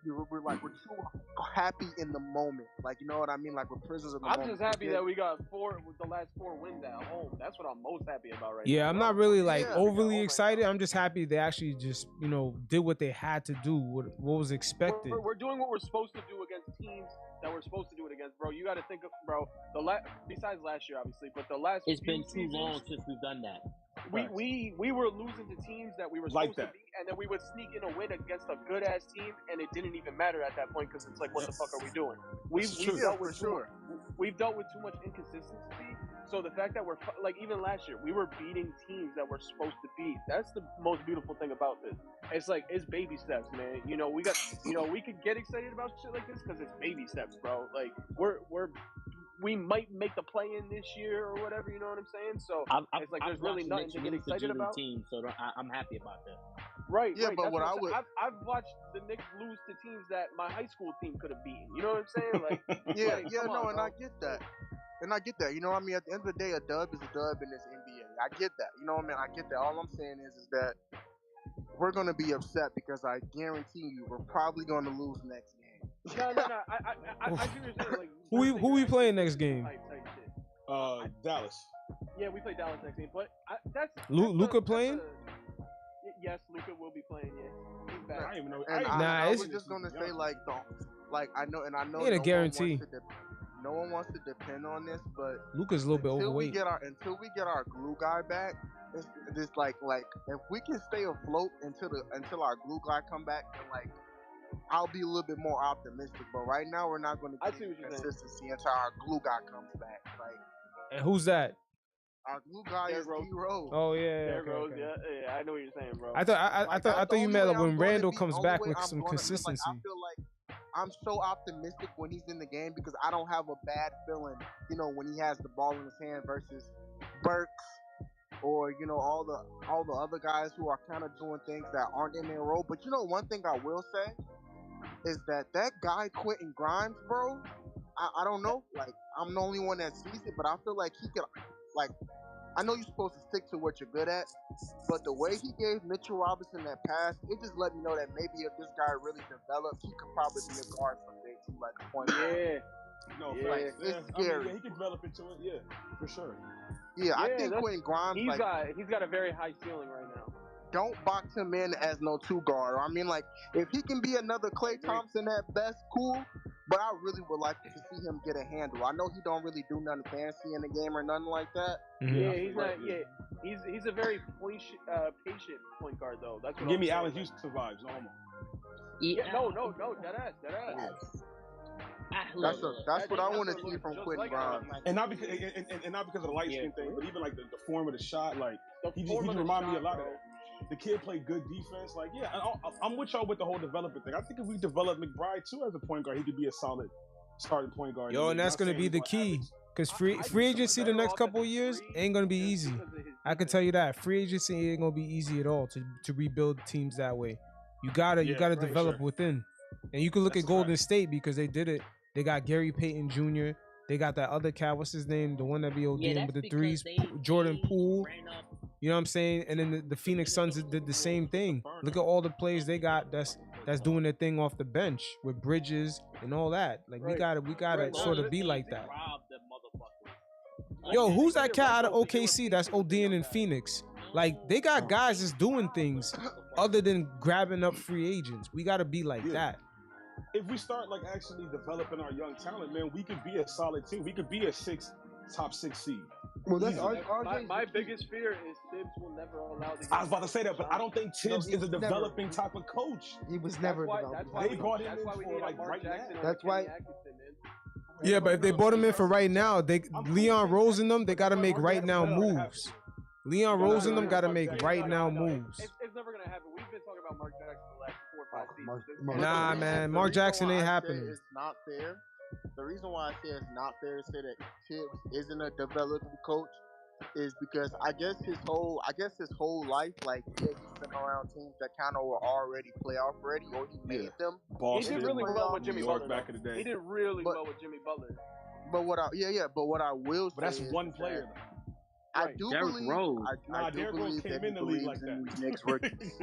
we're too happy in the moment. Like, you know what I mean? Like, we're prisoners of the moment. I'm just happy that we got the last 4 wins at home. That's what I'm most happy about right now. Yeah, I'm not really like overly excited. I'm just happy they actually just, you know, did what they had to do, what was expected. We're doing what we're supposed to do against teams that we're supposed to do it against, bro. You got to think of, bro, besides last year, obviously, but the last It's been too seasons, long since we've done that. We were losing to teams that we were supposed to beat, and then we would sneak in a win against a good ass team, and it didn't even matter at that point because it's like, what the fuck are we doing? We've dealt with too much inconsistency. So the fact that we're like, even last year, we were beating teams that we're supposed to beat. That's the most beautiful thing about this. It's like, it's baby steps, man. You know, we could get excited about shit like this because it's baby steps, bro. Like we might make the play in this year or whatever, you know what I'm saying? So it's like there's really nothing to get excited about. Team, so I'm happy about that. Right, yeah, right. But what I would, I've watched the Knicks lose to teams that my high school team could have beaten. You know what I'm saying? Like, and I get that. And I get that. You know what I mean? At the end of the day, a dub is a dub in this NBA. I get that. You know what I mean? I get that. All I'm saying is that we're going to be upset because I guarantee you we're probably going to lose next game. No. I see what you're saying. Like, who we playing next game? Dallas. Yeah, we play Dallas next game. But that's Luka playing? Yes, Luka will be playing. Yeah, he's back. I don't even know. I was just going to say, I know ain't a guarantee. No one wants to depend on this, but Luka's a little bit overweight. Until we get our glue guy back, it's like if we can stay afloat until our glue guy come back, then like I'll be a little bit more optimistic. But right now, we're not going to get consistency until our glue guy comes back. Like, and who's that? Our glue guy is D-Rose. Oh yeah, Rose. Okay. Yeah, I know what you're saying, bro. I thought you meant like when Randall comes back with some consistency. I feel like I'm so optimistic when he's in the game because I don't have a bad feeling, you know, when he has the ball in his hand versus Burks or, you know, all the other guys who are kind of doing things that aren't in their role. But you know, one thing I will say is that guy Quentin Grimes, bro, I don't know, like I'm the only one that sees it, but I feel like he could, like, I know you're supposed to stick to what you're good at, but the way he gave Mitchell Robinson that pass, it just let me know that maybe if this guy really develops, he could probably be a guard someday too, like a point guard. Yeah. No, like, it's scary. He can develop into it, yeah, for sure. Yeah, I think Quentin Grimes, he's got a very high ceiling right now. Don't box him in as no 2 guard. I mean, like, if he can be another Klay Thompson at best, cool. But I really would like to see him get a handle. I know he don't really do nothing fancy in the game or nothing like that. Mm-hmm. Yeah, he's not. Yeah, he's a very patient point guard though. That's what give me Allen Houston vibes, almost. Yeah, no, that ass. That's what I want to see from Quentin Grimes. And not because of the light skin thing, but even like the form of the shot, like he remind me a lot of that. The kid played good defense. Like, yeah, I'm with y'all with the whole development thing. I think if we develop McBride too as a point guard, he could be a solid starting point guard. Yo, and that's gonna be the key. Because free agency the next couple of years ain't gonna be easy. I can tell you that. Free agency ain't gonna be easy at all to rebuild teams that way. You gotta develop within. And you can look at Golden State because they did it. They got Gary Payton Jr. They got that other cat, what's his name? The one that be ODing with the threes, Jordan Poole. You know what I'm saying? And then the Phoenix Suns did the same thing. Look at all the plays they got that's doing their thing off the bench with Bridges and all that. Like we gotta sort of be like that. Yo, who's that cat out of OKC that's ODing in Phoenix? Like they got guys that's doing things other than grabbing up free agents. We gotta be like that. If we start like actually developing our young talent, man, we could be a solid team. We could be a top six seed. Well, that's my biggest fear is Tibbs will never allow the. I was about to say that, but I don't think Tibbs is a developing type of coach. He was never developing. They brought him in for like right now. That's why. Yeah, but if they brought him in for right now, Leon Rose and them, they gotta make right now moves. Leon Rose and them gotta make right now moves. It's never gonna happen. We've been talking about Mark Jackson the last 4 or 5 seasons. Nah, man, Mark Jackson ain't happening. It's not fair. The reason why I say it's not fair to say that Tibbs isn't a developing coach is because I guess his whole life, like, yeah, he's been around teams that kind of were already playoff ready, or he made them. Boston, he did really well with Jimmy Butler back in the day. He did really well with Jimmy Butler. But what I will say, but that's one player. I do Derrick believe. Rose. I do Derrick believe Rose came that in the league like in that. these Knicks rookies.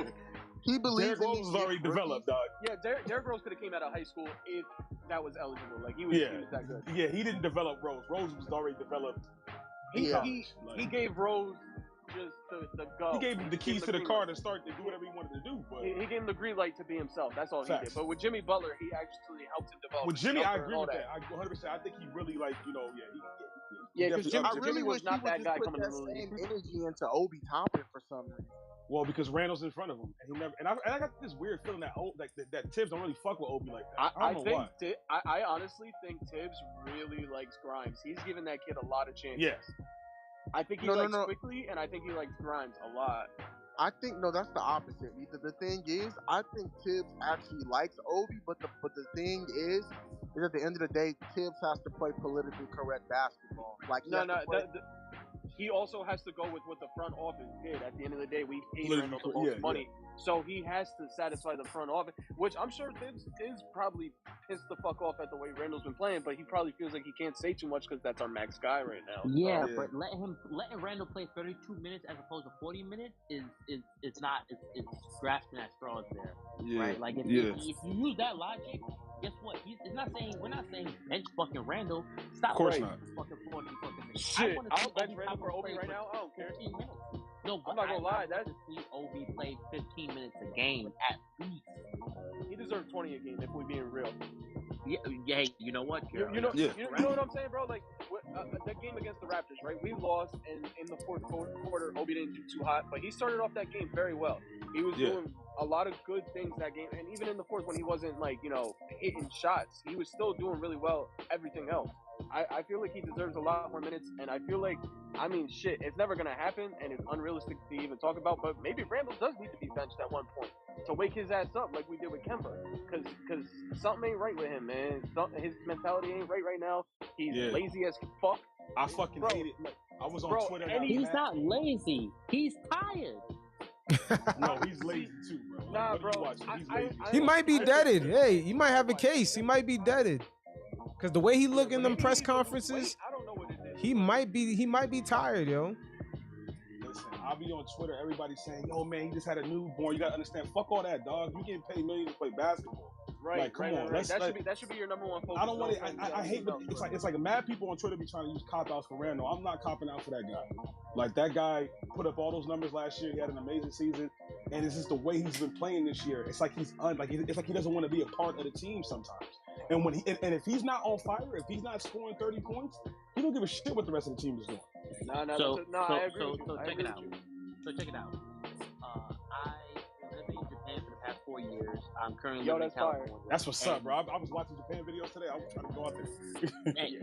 he believes Derrick in Rose these was already rookies. developed, dog. Yeah, Derrick Rose could have came out of high school if that was eligible. Like he was that good. Yeah, he didn't develop Rose. Rose was already developed. He Like, gave Rose just the go. He gave him the keys to the car to start to do whatever he wanted to do. But he gave him the green light to be himself. That's all he did. But with Jimmy Butler, he actually helped him develop. With Jimmy, I agree with that. I 100%. I think he really because I really Jimmy wish was not he would that just guy put coming that to the league. same energy into Obi Toppin for some reason. Well, because Randall's in front of him, and he never. And I got this weird feeling that that Tibbs don't really fuck with Obi like that. I don't know why. I honestly think Tibbs really likes Grimes. He's giving that kid a lot of chances. Yeah. I think he likes Quickly, and I think he likes Grimes a lot. I think that's the opposite. The thing is, I think Tibbs actually likes Obi, but the thing is at the end of the day, Tibbs has to play politically correct basketball. Like he also has to go with what the front office did. At the end of the day, we paid Randall the most money. So he has to satisfy the front office, which I'm sure Tibbs is probably pissed the fuck off at the way Randall's been playing, but he probably feels like he can't say too much because that's our max guy right now. Yeah, but letting Randall play 32 minutes as opposed to 40 minutes is grasping at straws there, right? Like if you use that logic, guess what? We're not saying bench fucking Randall. Stop. Of course not. Fucking 40 minutes. Shit, I'll bench Randall for Obi right now. I don't care. 15 minutes. No, I'm not gonna lie. That's to see Obi play 15 minutes a game at least. He deserves 20 a game if we're being real. Yeah. You know what? You know what I'm saying, bro? Like that game against the Raptors, right? We lost, and in the fourth quarter, Obi didn't do too hot, but he started off that game very well. He was doing a lot of good things that game, and even in the fourth when he wasn't hitting shots, he was still doing really well. Everything else. I feel like he deserves a lot more minutes, and I feel like, shit, it's never going to happen, and it's unrealistic to even talk about, but maybe Randall does need to be benched at one point to wake his ass up like we did with Kemba, because something ain't right with him, man. His mentality ain't right now. He's lazy as fuck. I fucking hate it. Like, I was on Twitter. And he's not lazy. He's tired. No, he's lazy too, bro. Nah, bro. He's lazy. He might be deaded. Hey, he might have a case. He might be deaded. Cause the way he look in them press conferences, I don't know what it is. he might be tired, yo. Listen, I'll be on Twitter. Everybody saying, "Yo, man, he just had a newborn." You gotta understand. Fuck all that, dog. You getting paid millions to play basketball. Right, like, come on. Right. That should be your number one focus. I don't want it. I hate, but it's like mad people on Twitter be trying to use cop outs for Randall. I'm not copping out for that guy. Like that guy put up all those numbers last year. He had an amazing season, and it's just the way he's been playing this year. It's like it's like he doesn't want to be a part of the team sometimes. And when and if he's not on fire, if he's not scoring 30 points, he don't give a shit what the rest of the team is doing. I agree with you. So check it out. I've been living in Japan for the past 4 years. I'm currently living in California. That's what's up, bro. I was watching Japan videos today. I was trying to go out there.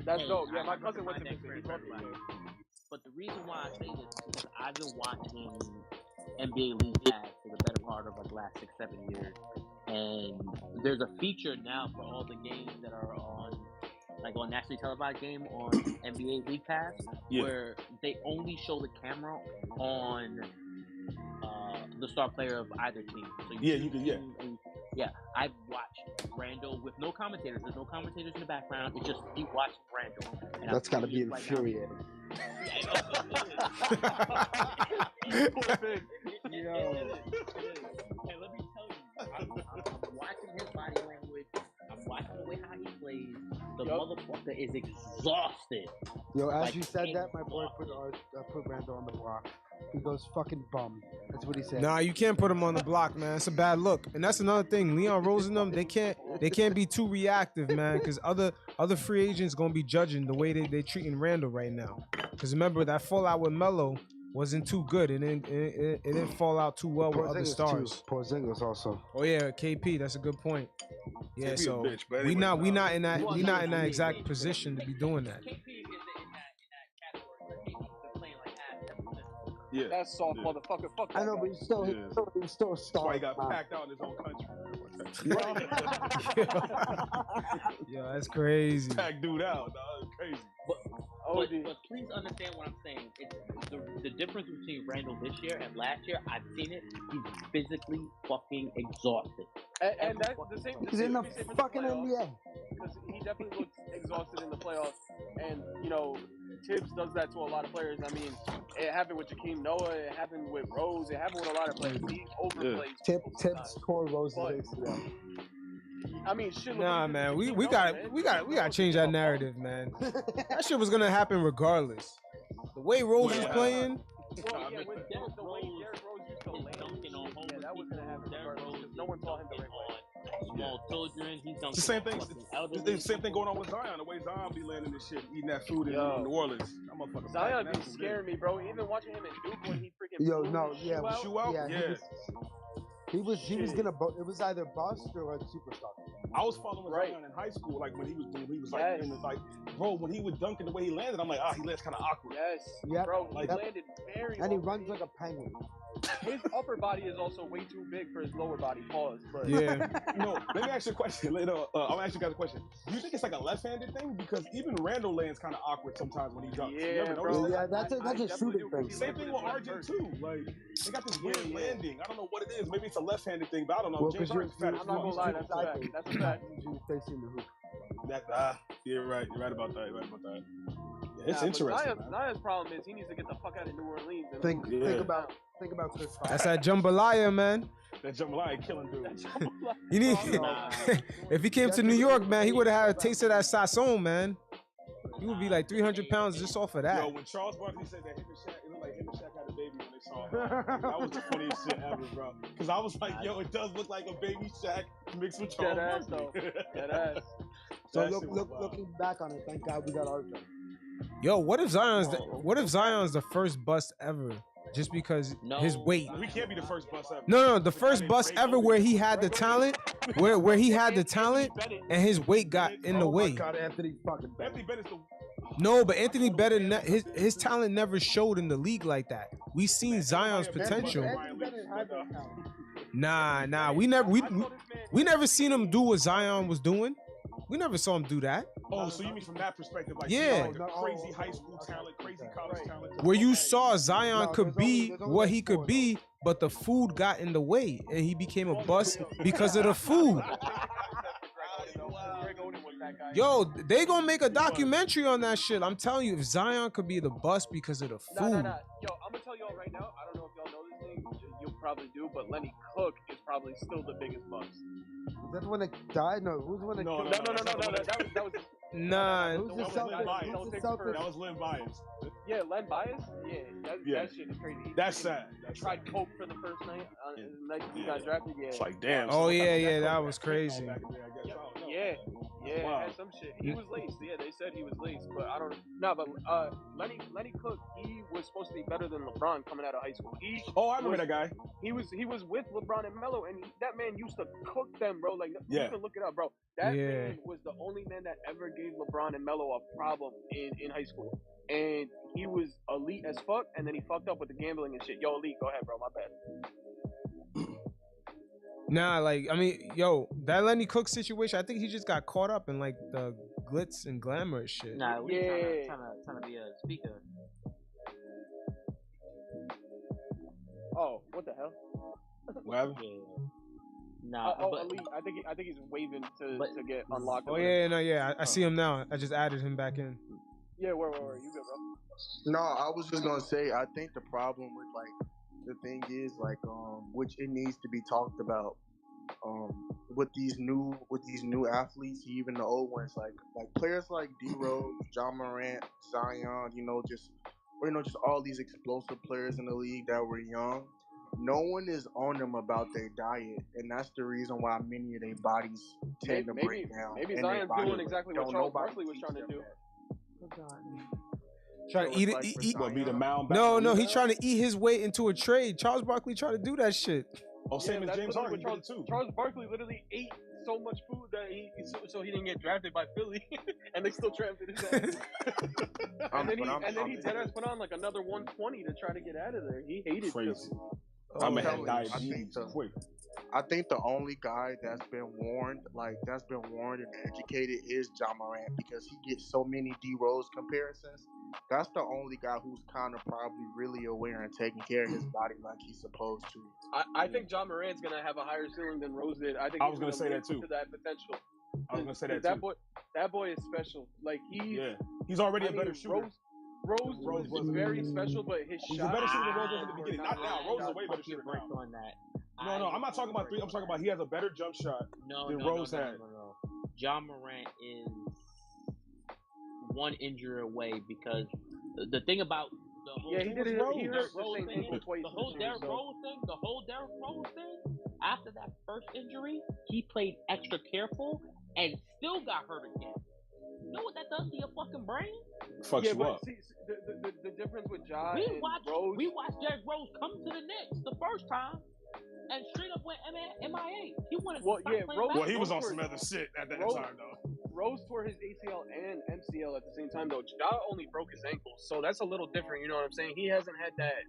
That's dope. Yeah, my cousin went to Japan. But the reason why I say this is because I've been watching NBA League Pass for the better part of the last 6-7 years. And there's a feature now for all the games that are on nationally televised game on NBA League Pass, where they only show the camera on the star player of either team. So you can. I've watched Randall with no commentators. There's no commentators in the background. It's just you watching Randall. And that's gotta be infuriating. Yo. Hey, let me tell you, I'm watching his body language. I'm watching the way how he plays. The motherfucker is exhausted. Yo, as you said that, my boy put Randall on the block. He goes fucking bum. That's what he said. Nah, you can't put him on the block, man. It's a bad look, and that's another thing. Leon Rose and them, they can't be too reactive, man, because other free agents gonna be judging the way they treating Randall right now. Because remember that fallout with Melo wasn't too good, and it didn't fall out too well with other stars. Porzingis also. Oh yeah, KP. That's a good point. Yeah, KP so a bitch, we not in that exact position to be doing that. Yeah, that's soft, motherfucker. Fuck. I know, but he's still a star. That's why he got packed out in his own country. Yo, that's crazy. Pack dude out, dog. That's crazy. But please understand what I'm saying. It's the difference between Randall this year and last year. I've seen it. He's physically fucking exhausted. And that's the same. He's in the fucking NBA. Because he definitely looks exhausted in the playoffs. And Tibbs does that to a lot of players. I mean, it happened with Jakeem Noah. It happened with Rose. It happened with a lot of players. He overplays. Tibbs tore Rose's ACL. I mean, shit. Nah, man, we got to change that narrative, man. That shit was gonna happen regardless. The way Rose was playing. Well, yeah, with the way Derrick Rose used to land, that was gonna happen regardless because no one saw him the right way. Small children, he's It's the same thing. It's the same thing going on with Zion. The way Zion be landing this shit, eating that food in New Orleans. That motherfucker. Zion be scaring me, bro. Even watching him in Duke when he freaking shoe out. He was gonna. It was either bust or like superstar. I was following Zion in high school, like when he was like, bro, when he would dunk in the way he landed, I'm like, he lands kind of awkward. Yeah, bro, he landed very. And he runs like a penguin. His upper body is also way too big for his lower body. Pause. But No, let me ask you a question. I'll ask you guys a question. Do you think it's like a left-handed thing? Because even Randall lands kind of awkward sometimes when he dunks. Yeah, bro. Yeah, that's a shooting thing. Same thing with RJ too. Like they got this weird landing. I don't know what it is. Maybe it's a left-handed thing, but I don't know. Well, James Harden's fat. I'm not gonna lie. That's a fact. That's a fact. Facing the hoop. You're right. You're right about that. You're right about that. Yeah, it's interesting. Zion's problem is he needs to get the fuck out of New Orleans. Think about Chris Paul. That's that jambalaya, man. That jambalaya killing dude. You need. If he came to New York, man, he would have had a taste of that sazon, man. He would be like 300 pounds just off of that. Yo, when Charles Barkley said that him and Shaq, it looked like him and Shaq had a baby when they saw him. That was the funniest shit ever, bro. Because I was like, yo, it does look like a baby Shaq mixed with Charles Barkley. Dead ass. So looking back on it, thank God we got RJ. Yo, what if Zion's the first bust ever? Just because his weight. We can't be the first bust ever. No, the first bust ever where he had the talent, where he had the talent, and his weight got in the way. God, Anthony fucking Anthony Bennett's the. No, but Anthony Bennett, his talent never showed in the league like that. We seen Zion's potential. Nah, we never seen him do what Zion was doing. We never saw him do that. Oh, so you mean from that perspective, like, like a crazy high school talent, crazy college talent. Where you saw Zion could be what he could be, but the food got in the way, and he became a bust because of the food. Yo, they gonna make a documentary on that shit. I'm telling you, if Zion could be the bust because of the food. Yo, I'm gonna tell y'all right now. I don't know if y'all know this thing. You probably do, but Lenny Cook is probably still the biggest bust. Was that the one that died? No, who's the one that No. That was. Nah. Who's the Celtics? That was Len Bias. Yeah, Len Bias? Yeah, that shit is crazy. That's sad. Tried coke for the first night. The night he got drafted, It's like, damn. Oh, yeah, that was crazy. Yeah, wow. Had some shit. He was laced. Yeah, they said he was laced, but I don't know. No, but Lenny Cook, he was supposed to be better than LeBron coming out of high school. I remember that guy. He was with LeBron and Melo, and that man used to cook them, bro. Like, you can look it up, bro. That man was the only man that ever gave LeBron and Melo a problem in high school. And he was elite as fuck, and then he fucked up with the gambling and shit. Yo, elite, go ahead, bro. My bad. Nah, like, I mean, yo, that Lenny Cook situation, I think he just got caught up in, like, the glitz and glamour shit. Nah, we trying to be a speaker. Oh, what the hell? What happened? Nah, elite. I think he's waving to get unlocked. Oh, yeah, I see him now. I just added him back in. Yeah, where you go, bro? No, I was just gonna say, I think the problem with, like, the thing is, like, which it needs to be talked about, with these new athletes, even the old ones, like players like D Rose, John Morant, Zion, just all these explosive players in the league that were young. No one is on them about their diet, and that's the reason why many of their bodies tend to break down. Maybe Zion's doing exactly what Charles Barkley was trying to do. Trying to eat be the mound. No, he's trying to eat his way into a trade. Charles Barkley tried to do that shit. Oh, same as James Harden too. Charles Barkley literally ate so much food that he didn't get drafted by Philly, and they still drafted his ass. and then he dead ass put on like another 120 to try to get out of there. He hated Philly. I'm gonna have diabetes quick. I think the only guy that's been warned and educated is John Morant, because he gets so many D Rose comparisons. That's the only guy who's kind of probably really aware and taking care of his body like he's supposed to. I think John Morant's gonna have a higher ceiling than Rose did. I think I was gonna say that too. To that potential. I was gonna say that too. That boy is special. Like he's already a better shooter. Rose was very special, but his he's shot. a better shooter than Rose was in the beginning. Not now. Rose is a way better shooter break now. on that. No, I'm not talking about three. I'm talking about he has a better jump shot than Rose had. No. John Morant is one injury away because the thing about the whole he hurt the same thing, ankle twice. the whole Derrick Rose thing. After that first injury, he played extra careful and still got hurt again. You know what that does to your fucking brain? Fucks you up. See, the difference with Ja we and watched Rose. We watched Derrick Rose come to the Knicks the first time and straight up went MIA. He wanted to stop playing basketball. Well, he was on some other shit at that time, though. Rose tore his ACL and MCL at the same time, though. Ja only broke his ankle, so that's a little different. You know what I'm saying? He hasn't had that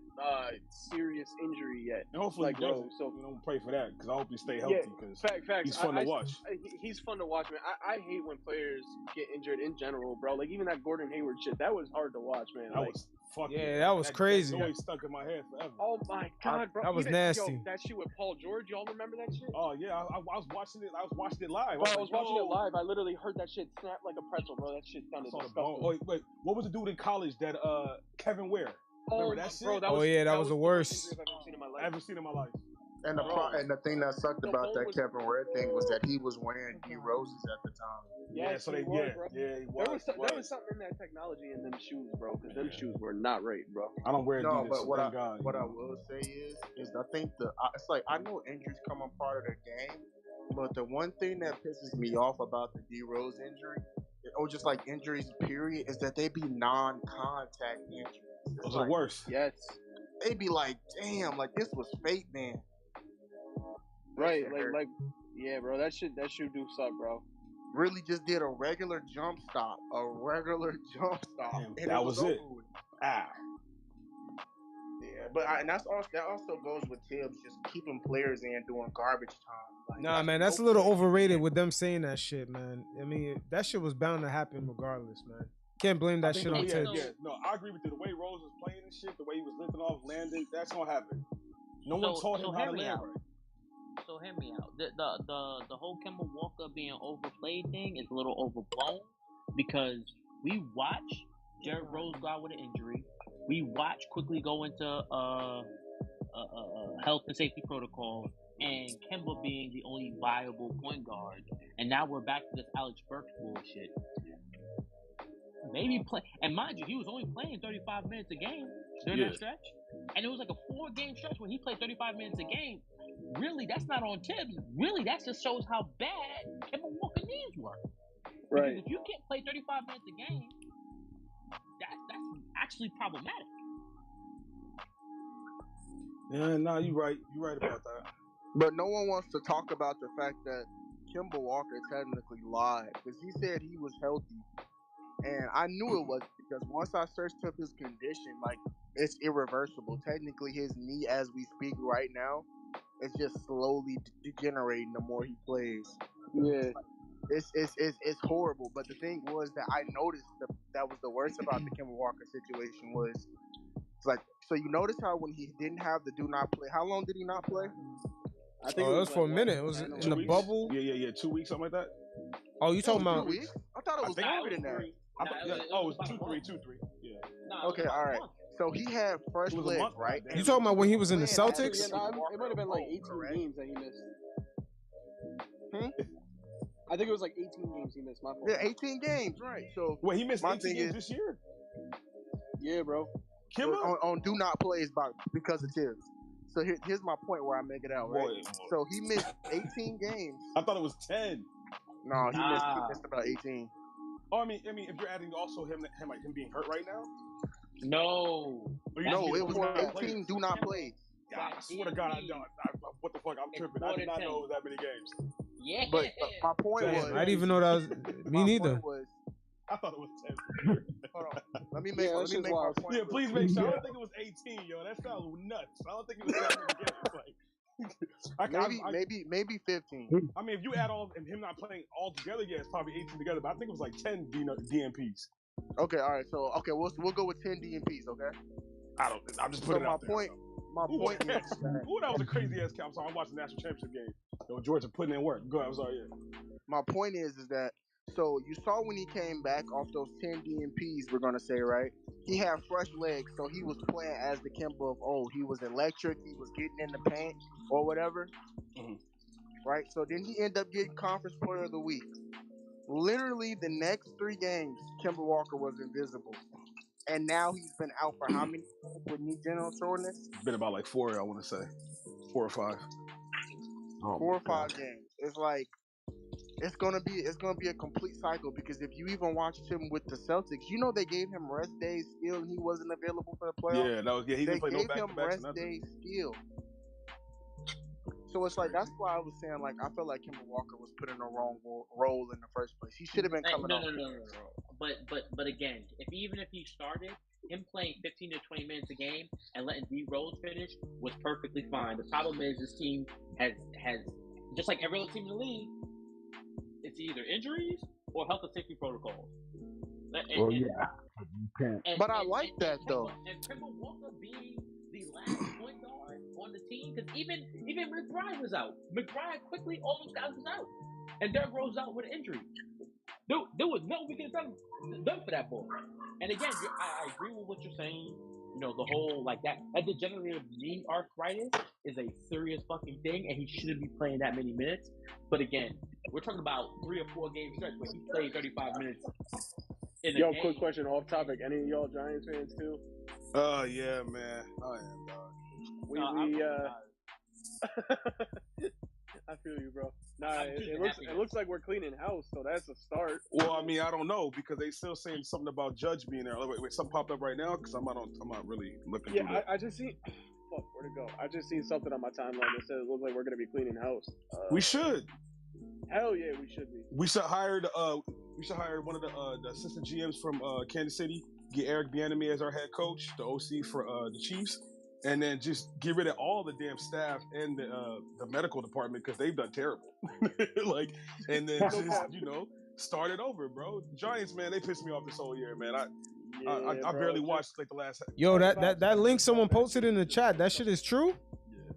serious injury yet. And hopefully, like Rose. So we don't pray for that because I hope he stay healthy. Because he's fun to watch. He's fun to watch, man. I hate when players get injured in general, bro. Like even that Gordon Hayward shit, that was hard to watch, man. That was crazy. That always stuck in my head forever. Oh my god, bro! That was nasty. That shit with Paul George, y'all remember that shit? Oh yeah, I was watching it. I was watching it live. Bro, I was watching it live. I literally heard that shit snap like a pretzel, bro. That shit sounded disgusting. Oh wait, what was the dude in college that Kevin Ware? Remember that shit? Bro, that was the worst. I haven't seen in my life. And the thing that sucked about that Kevin Ware thing was that he was wearing D Roses at the time. Yeah, so he was. There was something in that technology in them shoes, bro. Because them shoes were not right, bro. I don't wear Adidas. No, but what I will say is I think it's like I know injuries come a part of the game, but the one thing that pisses me off about the D Rose injury, or just like injuries period, is that they be non-contact injuries. Those are worse. Yes. They be like, damn, like this was fate, man. Right, like, yeah, bro. That shoe do suck, bro. Really, just did a regular jump stop, and that was it. Yeah, but that also goes with Tibbs just keeping players in during garbage time. Nah, man, that's a little overrated with them saying that shit, man. I mean, that shit was bound to happen regardless, man. Can't blame that shit on Tibbs. Yeah, no, I agree with you. The way Rose was playing and shit, the way he was lifting off, landing, that's gonna happen. No one taught him how to land right. So hear me out. The whole Kemba Walker being overplayed thing is a little overblown because we watch Derrick Rose go out with an injury. We watch quickly go into health and safety protocol, and Kemba being the only viable point guard. And now we're back to this Alex Burks bullshit. Maybe play, and mind you, he was only playing 35 minutes a game during that stretch, and it was like a 4-game stretch where he played 35 minutes a game. Really, that's not on Tibbs. Really, that just shows how bad Kemba Walker knees were. Right. Because if you can't play 35 minutes a game, that's actually problematic. Yeah, no, you're right. You're right about that. But no one wants to talk about the fact that Kemba Walker technically lied because he said he was healthy. And I knew it was because once I searched up his condition, like it's irreversible. Technically, his knee, as we speak right now, it's just slowly degenerating the more he plays. Yeah, it's horrible. But the thing was that I noticed that was the worst about the Kemba Walker situation was it's like so you notice how when he didn't have the do not play, how long did he not play? I think it was for a minute. It was in the bubble. Yeah, 2 weeks, something like that. Oh, you talking about? 2 weeks? I thought it was longer than that. It was 2-3. Yeah. Okay, all right. So he had fresh legs, right? You talking about when he was in the Celtics? Yeah, it might have been like 18 games that he missed. I think it was like 18 games he missed. My fault. Yeah, 18 games, right? So wait, he missed 18 games this year? Yeah, bro. Kimba? On do not plays because of Tibbs. So here's my point where I make it out, right? Boy. So he missed 18 games. I thought it was 10. No, he missed about 18. Oh, I mean, if you're adding also him being hurt right now. No, it was 18 do not play. Yeah, I swear to God, what the fuck? I'm tripping. I did not know it was that many games. Yeah, but my point was, I didn't even know that was me neither. I thought it was 10. Hold on. Let me make my point. Yeah, please make sure. I don't think it was 18, yo. That sounds nuts. I don't think it was that many games. Maybe 15. I mean, if you add all and him not playing all together, yeah, it's probably 18 together. But I think it was like 10 DNPs. Okay, all right. So we'll go with 10 DNPs. Okay. I'm just putting it out there. My point is that that was a crazy ass count. So I'm watching the national championship game. Yo, Georgia putting in work. Go ahead. I'm sorry. Yeah. My point is that So you saw when he came back off those 10 DMPs, we're gonna say, right? He had fresh legs, so he was playing as the Kimba of old. He was electric. He was getting in the paint or whatever, right? So then he ended up getting Conference Player of the Week. Literally the next 3 games, Kimba Walker was invisible, and now he's been out for how many games with knee general soreness? It's been about like 4, I want to say, 4 or 5. 4 or 5 games. It's like it's gonna be a complete cycle because if you even watched him with the Celtics, you know they gave him rest days still, and he wasn't available for the playoffs. He didn't play no They gave back him to backs. rest days still. So it's like that's why I was saying like I feel like Kemba Walker was put in the wrong role in the first place. He should have been coming off. No. But again, even if he started, him playing 15 to 20 minutes a game and letting D Rose finish was perfectly fine. The problem is this team has just like every other team in the league, it's either injuries or health and safety protocols. But I like that though. And Kemba Walker being the last point guard on the team, because even McBride was out. McBride quickly, all those guys was out, and Derrick Rose out with an injury. There was nothing we could have done for that boy. And again, I agree with what you're saying. You know, the whole like that degenerative knee arthritis is a serious fucking thing, and he shouldn't be playing that many minutes. But again, we're talking about 3 or 4 game stretch where he played 35 minutes. Yo, quick question off topic. Any of y'all Giants fans too? Yeah, man. I am, dog. I feel you, bro. Nah, it looks like we're cleaning house, so that's a start. Well, I mean, I don't know because they still saying something about Judge being there. Wait, something popped up right now because I'm not really looking. Yeah, I just see. Fuck, where'd it go? I just seen something on my timeline that said it looks like we're gonna be cleaning house. We should. Hell yeah, we should be. We should hire one of the assistant GMs from Kansas City. Get Eric Bieniemy as our head coach, the OC for the Chiefs, and then just get rid of all the damn staff and the medical department because they've done terrible. And then just start it over, bro. Giants, man, they pissed me off this whole year, man. I barely watched like the last. Yo, that link someone posted in the chat. That shit is true.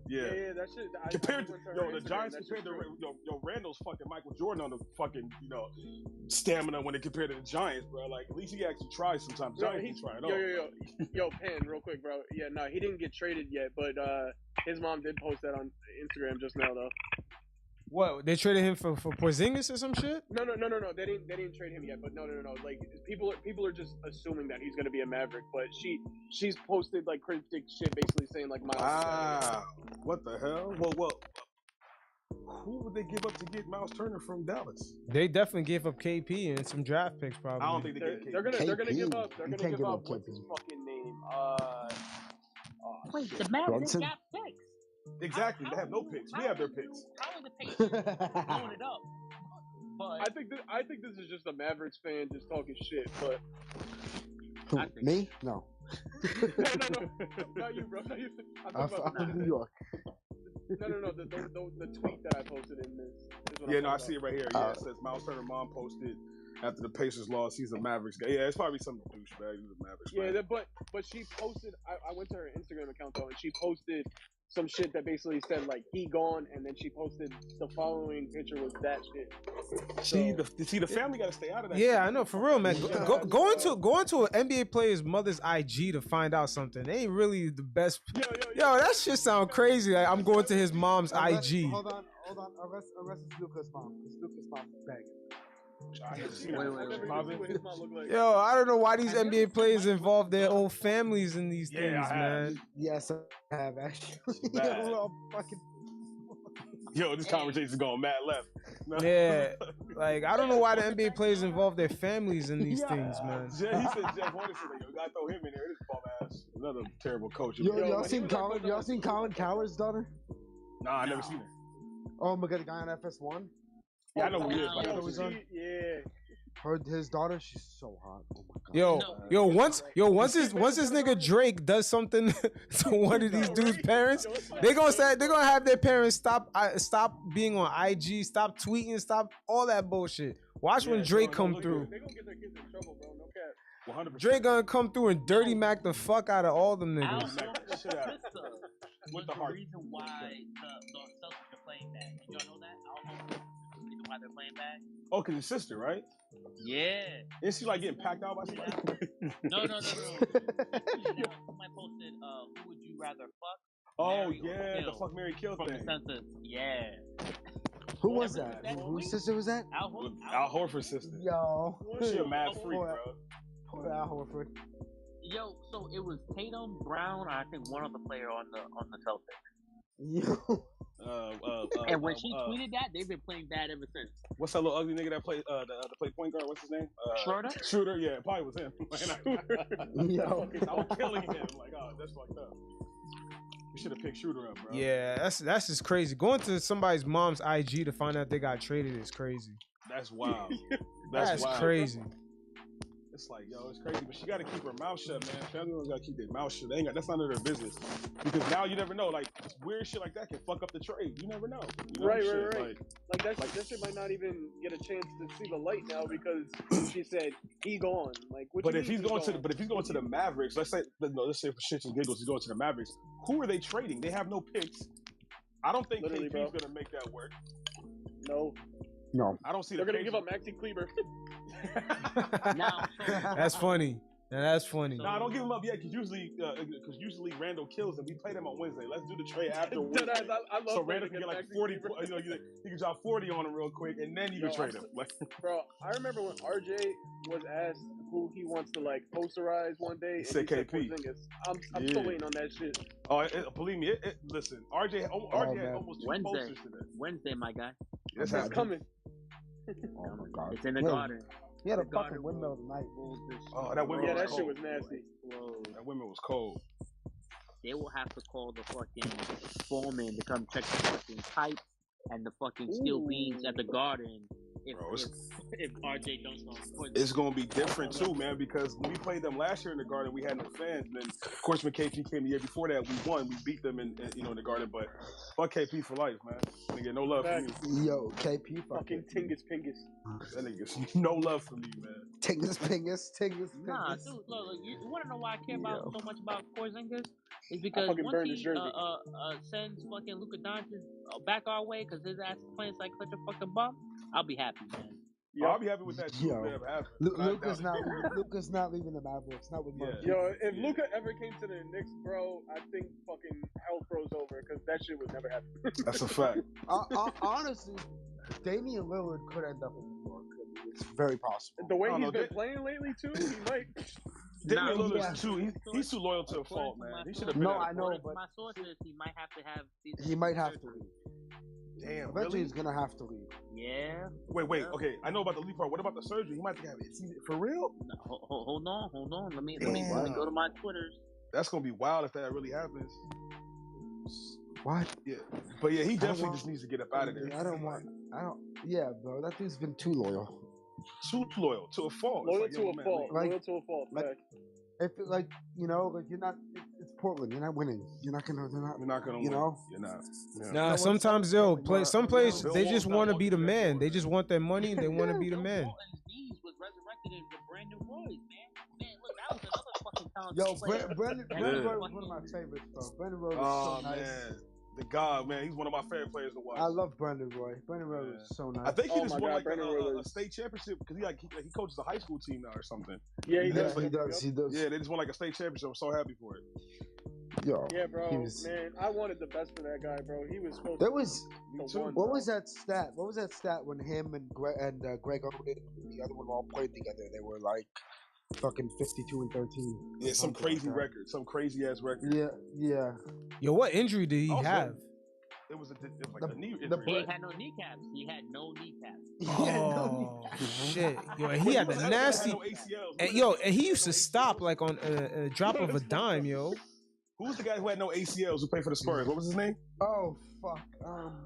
Yeah, that shit. Compared to the Giants, compared to Randall's fucking Michael Jordan on the fucking stamina when they compared to the Giants, bro. Like at least he actually tries sometimes. Giants can try it all. Yo, Pan, real quick, bro. Yeah, no, he didn't get traded yet, but his mom did post that on Instagram just now, though. What, they traded him for Porzingis or some shit? No. They didn't trade him yet, but no. Like people are just assuming that he's gonna be a Maverick, but she's posted like cryptic shit, basically saying like Miles. Wow, what the hell? Well, who would they give up to get Miles Turner from Dallas? They definitely gave up KP and some draft picks, probably. I don't think they get KP. They're gonna give up what's his fucking name? Wait, the Mavericks got picks. Exactly, they have no picks. We have their picks. How are the Pacers blowing it up? But I think this is just a Mavericks fan just talking shit. But me? No. No, not you, bro. Not you. I'm from New York. No. The tweet that I posted in this. Yeah, no, I see it right here. Yeah, it says Miles Turner mom posted after the Pacers lost. He's a Mavericks guy. Yeah, it's probably some douchebag. He's a Mavericks guy. Yeah, but she posted. I went to her Instagram account though, and she posted some shit that basically said like he gone, and then she posted the following picture was that shit. See, the family got to stay out of that. Yeah, shit. I know, for real, man. Go into an NBA player's mother's IG to find out something. They ain't really the best. Yo, that shit sound crazy. Like, I'm going to his mom's IG. Hold on. Arrest Luca's mom. Because Luca's mom is begging. Yo, I don't know why these NBA players involve their own families in these things, man. Yes, I have actually. Yo, this conversation's going mad left. No. Yeah, like I don't know why the NBA players involve their families in these things, man. He said Jeff Horner said, "Yo, gotta throw him in there. This bum ass, another terrible coach." Y'all seen Colin Coward's daughter? Nah, I never seen her. Oh my god, the guy on FS1. Yeah, I know who he is. His daughter, she's so hot. Oh my god. Once this nigga Drake does something to one of these dudes' parents, they're gonna have their parents stop being on IG, stop tweeting, stop all that bullshit. Watch when Drake come through. They gonna get their kids in trouble, bro. No cap. 100%. Drake gonna come through and dirty Mac the fuck out of all them niggas. With the reason why the Celtics are playing bad. Did y'all know that? I don't know the reason why they're playing bad. Oh, cause his sister, right? Yeah. Is she like getting packed out by somebody? No. Somebody posted, who would you rather fuck? Oh Mary yeah, kill? the fuck Mary kill From thing. the census. Yeah. Who was that? Whose sister was that? Al Horford's sister. Yo. She a mad freak, bro. Poor Al Horford. Yo, so it was Tatum, Brown, or I think one other player on the Celtics. Yo. And when she tweeted that, they've been playing bad ever since. What's that little ugly nigga that played that played point guard? What's his name? Schroeder? Yeah, it probably was him. Yo. I was killing him. Like, oh, that's fucked up. We should have picked Schroeder up, bro. Yeah, that's just crazy. Going to somebody's mom's IG to find out they got traded is crazy. That's wild. That's wild. crazy. It's like, yo, it's crazy, but she got to keep her mouth shut, man. Family owners got to keep their mouth shut. That's none of their business. Because now you never know. Like, weird shit like that can fuck up the trade. You never know. You know Right. Like that shit might not even get a chance to see the light now because she said he gone. Like, but if he's going to the Mavericks, let's say for shits and giggles, he's going to the Mavericks. Who are they trading? They have no picks. I don't think KP's going to make that work. No. I don't see. They're going to give up Maxi Kleber. That's funny. That's funny. Nah, don't give him up yet, because usually Randall kills him. We play them on Wednesday. Let's do the trade afterwards. I love so Randall can get like 40. He can drop 40 on him real quick, and then you can trade him. Bro, I remember when RJ was asked who he wants to like posterize one day. He said KP. I'm still waiting on that shit. Oh, believe me. Listen, RJ had almost 2 posters today. Wednesday, my guy. That's coming. Oh my god. It's in the garden. He had a fucking windmill tonight. Oh, that windmill was that cold. shit was nasty. That windmill was cold. They will have to call the fucking foreman to come check the fucking pipes and the fucking steel beams at the garden if RJ dunks on. It's gonna be different too, man, because when we played them last year in the Garden, we had no fans. And then, of course, when KP came the year before that, we won. We beat them in the Garden. But fuck KP for life, man. Nigga, no love for me. Yo, KP fucking Tingus Pingus. That nigga's no love for me, man. Tingus Pingus. Nah, dude, look, you wanna know why I care about so much about Porzingis? It's because fucking once burned he his jersey. sends fucking Luka Doncic back our way because his ass is playing like such a fucking bum, I'll be happy, man. Yeah, I'll be happy with that too. Luka's not leaving the Mavericks. Not with Mark. Yo, if Luka ever came to the Knicks, bro, I think fucking hell froze over because that shit would never happen. That's a fact. Honestly, Damian Lillard could end up in New York. It's very possible. The way he's been playing lately too, he might. Damian Lillard's he's too loyal to a fault, man. He should have been. No, I know, but my sources, he might have to have. He might have to leave. Damn, eventually he's gonna have to leave. Yeah. Wait. Okay, I know about the leave part. What about the surgery? He might have it. For real? No, hold on. Let me go to my Twitters. That's gonna be wild if that really happens. What? Yeah, but yeah, he definitely just needs to get up out of there. Yeah, bro, that dude's been too loyal. Too loyal to a fault. Loyal to a fault. Loyal to a fault. If you're not. It's Portland. You're not winning. You're not gonna. You're not gonna. You know. You're not. Yeah. Nah, sometimes they'll play. Some players they just want to be the man. They just want their money. They want to be the man. Was resurrected into Brandon Roy, man. Look, that was another fucking talented Brandon Roy was one of my favorites, bro. Brandon Roy was so nice. Man. The God, man, he's one of my favorite players to watch. I love Brandon Roy. Brandon Roy was so nice. I think he just won like a state championship because he coaches a high school team now or something. Yeah, he does. He does. Yeah, they just won like a state championship. I'm so happy for it. Yo, yeah, bro, man, I wanted the best for that guy, bro. He was supposed to. What was that stat? What was that stat when him and Greg Oden and the other one all played together? They were like fucking 52-13. Yeah, some crazy record, some crazy ass record. Yeah. Yo, what injury did he have? It was like a knee injury. He had no kneecaps. He had no kneecaps. Oh shit! Yo, he had the nasty. And he used to stop like on a drop of a dime, yo. Who was the guy who had no ACLs who played for the Spurs? What was his name? Oh fuck.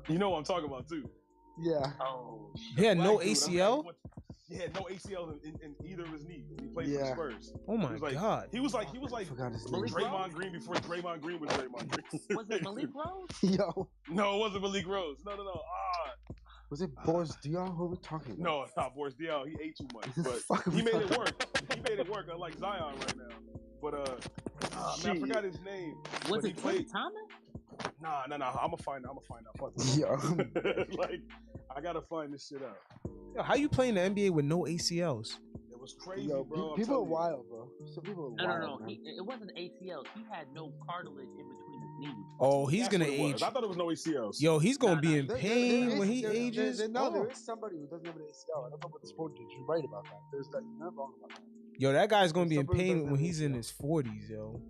You know what I'm talking about too. Yeah. Oh. He had no ACL. He had no ACL in either of his knees. He played for the Spurs. Oh my god. He was like Draymond Green before Draymond Green was Draymond Green. Was it Malik Rose? Yo. No, it wasn't Malik Rose. No. Was it Boris Diaw? Who were we talking about? No, it's not Boris Diaw. He ate too much, but he made it work. He made it work. Unlike Zion right now. But man, I forgot his name. Was it Clay Thomas? Nah. I'm gonna find out. Fuck it. Yeah. Like, I gotta find this shit out. Yo, how you playing the NBA with no ACLs? It was crazy, Yo, bro. people are wild, bro. Some people are wild. No. It wasn't ACL. He had no cartilage in between his knees. Oh, he's That's gonna what it was. age. I thought it was no ACLs. Yo, he's gonna be in There pain is- when he there- ages. there is somebody who doesn't have an ACL. I don't know what the sport did. You're right about that. There's that. You're not wrong about that. Yo, that guy's gonna be in Somebody pain doesn't when have he's in ACL. his 40s, yo.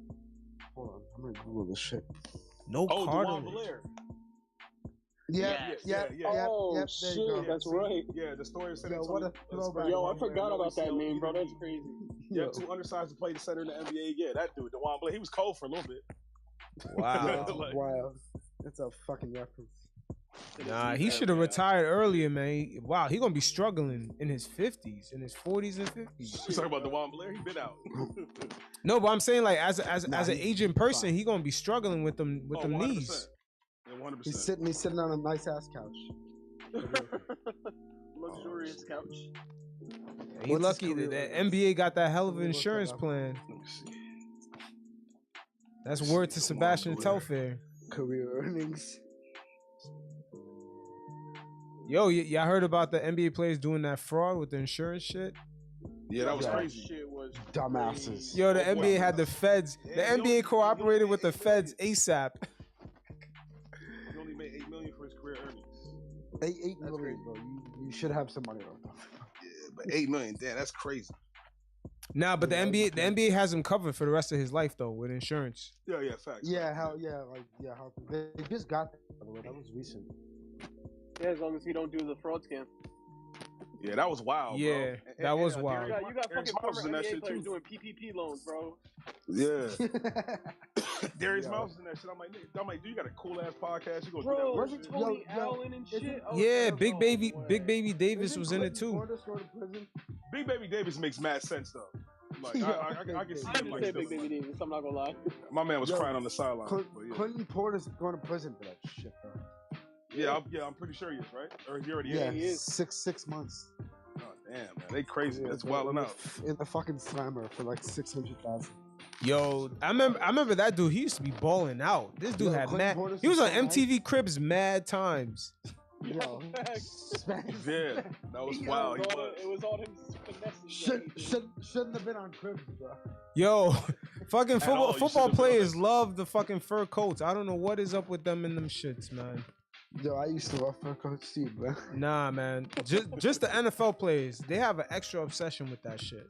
Hold on, I'm gonna Google this shit. No DeJuan cartilage. Blair. Yeah. Oh There shit, you go. that's right. Yeah, the story of San Yo, Antonio. what a throwback. Yo, I DeJuan forgot Blair, about that ACL, name, bro. either That's knee. crazy. Yeah, too undersized to play the center in the NBA. Yeah, that dude, DeJuan Blair, he was cold for a little bit. Wow. That's wild. That's a fucking reference. Nah, he should have retired earlier, man. Wow, he gonna be struggling in his 50s, in his 40s and 50s. You talking about DeJuan Blair? He been out. No, but I'm saying like as an he's aging person, he gonna be struggling with them 100%. knees. Yeah, 100%. He's sitting on a nice ass couch. Luxurious couch. He What's lucky his that career the earnings? NBA got that hell of Let me look insurance that up. plan. Let me see. That's word to Sebastian Blair. Telfair. Career earnings. Yo, y'all heard about the NBA players doing that fraud with the insurance shit? Yeah, that was Yeah. crazy. Shit was Dumbasses. Yo, the Oh, boy. NBA had the feds. The Yeah, he NBA only- cooperated he with the only- feds ASAP. He only made $8 million for his career earnings. $8 million, bro. You should have some money left. Yeah, but $8 million, damn, that's crazy. Nah, but the Yeah, NBA has him covered for the rest of his life though with insurance. Yeah, facts. Yeah, how they just got that, by the way. That was recent. Yeah, as long as he don't do the fraud scam. Yeah, that was wild, Yeah, bro. And- that was and, wild. You got Darius fucking Miles former was in that NBA shit players too. doing PPP loans, bro. Yeah. Darius Yo. Miles was in that shit. I'm like, dude, you got a cool ass podcast. You gonna Bro, do that wasn't shit? Tony Yo, Allen and isn't- shit? Oh, Yeah, no Big way. Baby Davis Isn't was in it Clinton too. Portis going to prison? Big Baby Davis makes mad sense though. Like Yeah, I can see I him like understand Big feeling Baby like- Davis. I'm not gonna lie. My man was Yo, crying on the sideline. But yeah. Clinton Portis going to prison for that shit, bro. I'm pretty sure he is, right? Or he already Yeah, is. he is. 6 months. Oh, damn, man, they crazy. That's bro, wilding out. in the fucking slammer for like 600,000. Yo, I remember that dude. He used to be balling out. This dude Yo, had Clinton mad. Portis He was is on so MTV Cribs mad times. Yo, Yeah, that was wild. He was. It was all him finessing. shouldn't have been on Cribs, bro. Yo, fucking At all, you football should've been players love the fucking fur coats. I don't know what is up with them in them shits, man. Yo, I used to love for Coach Steve, bro. Nah, man. Just the NFL players, they have an extra obsession with that shit.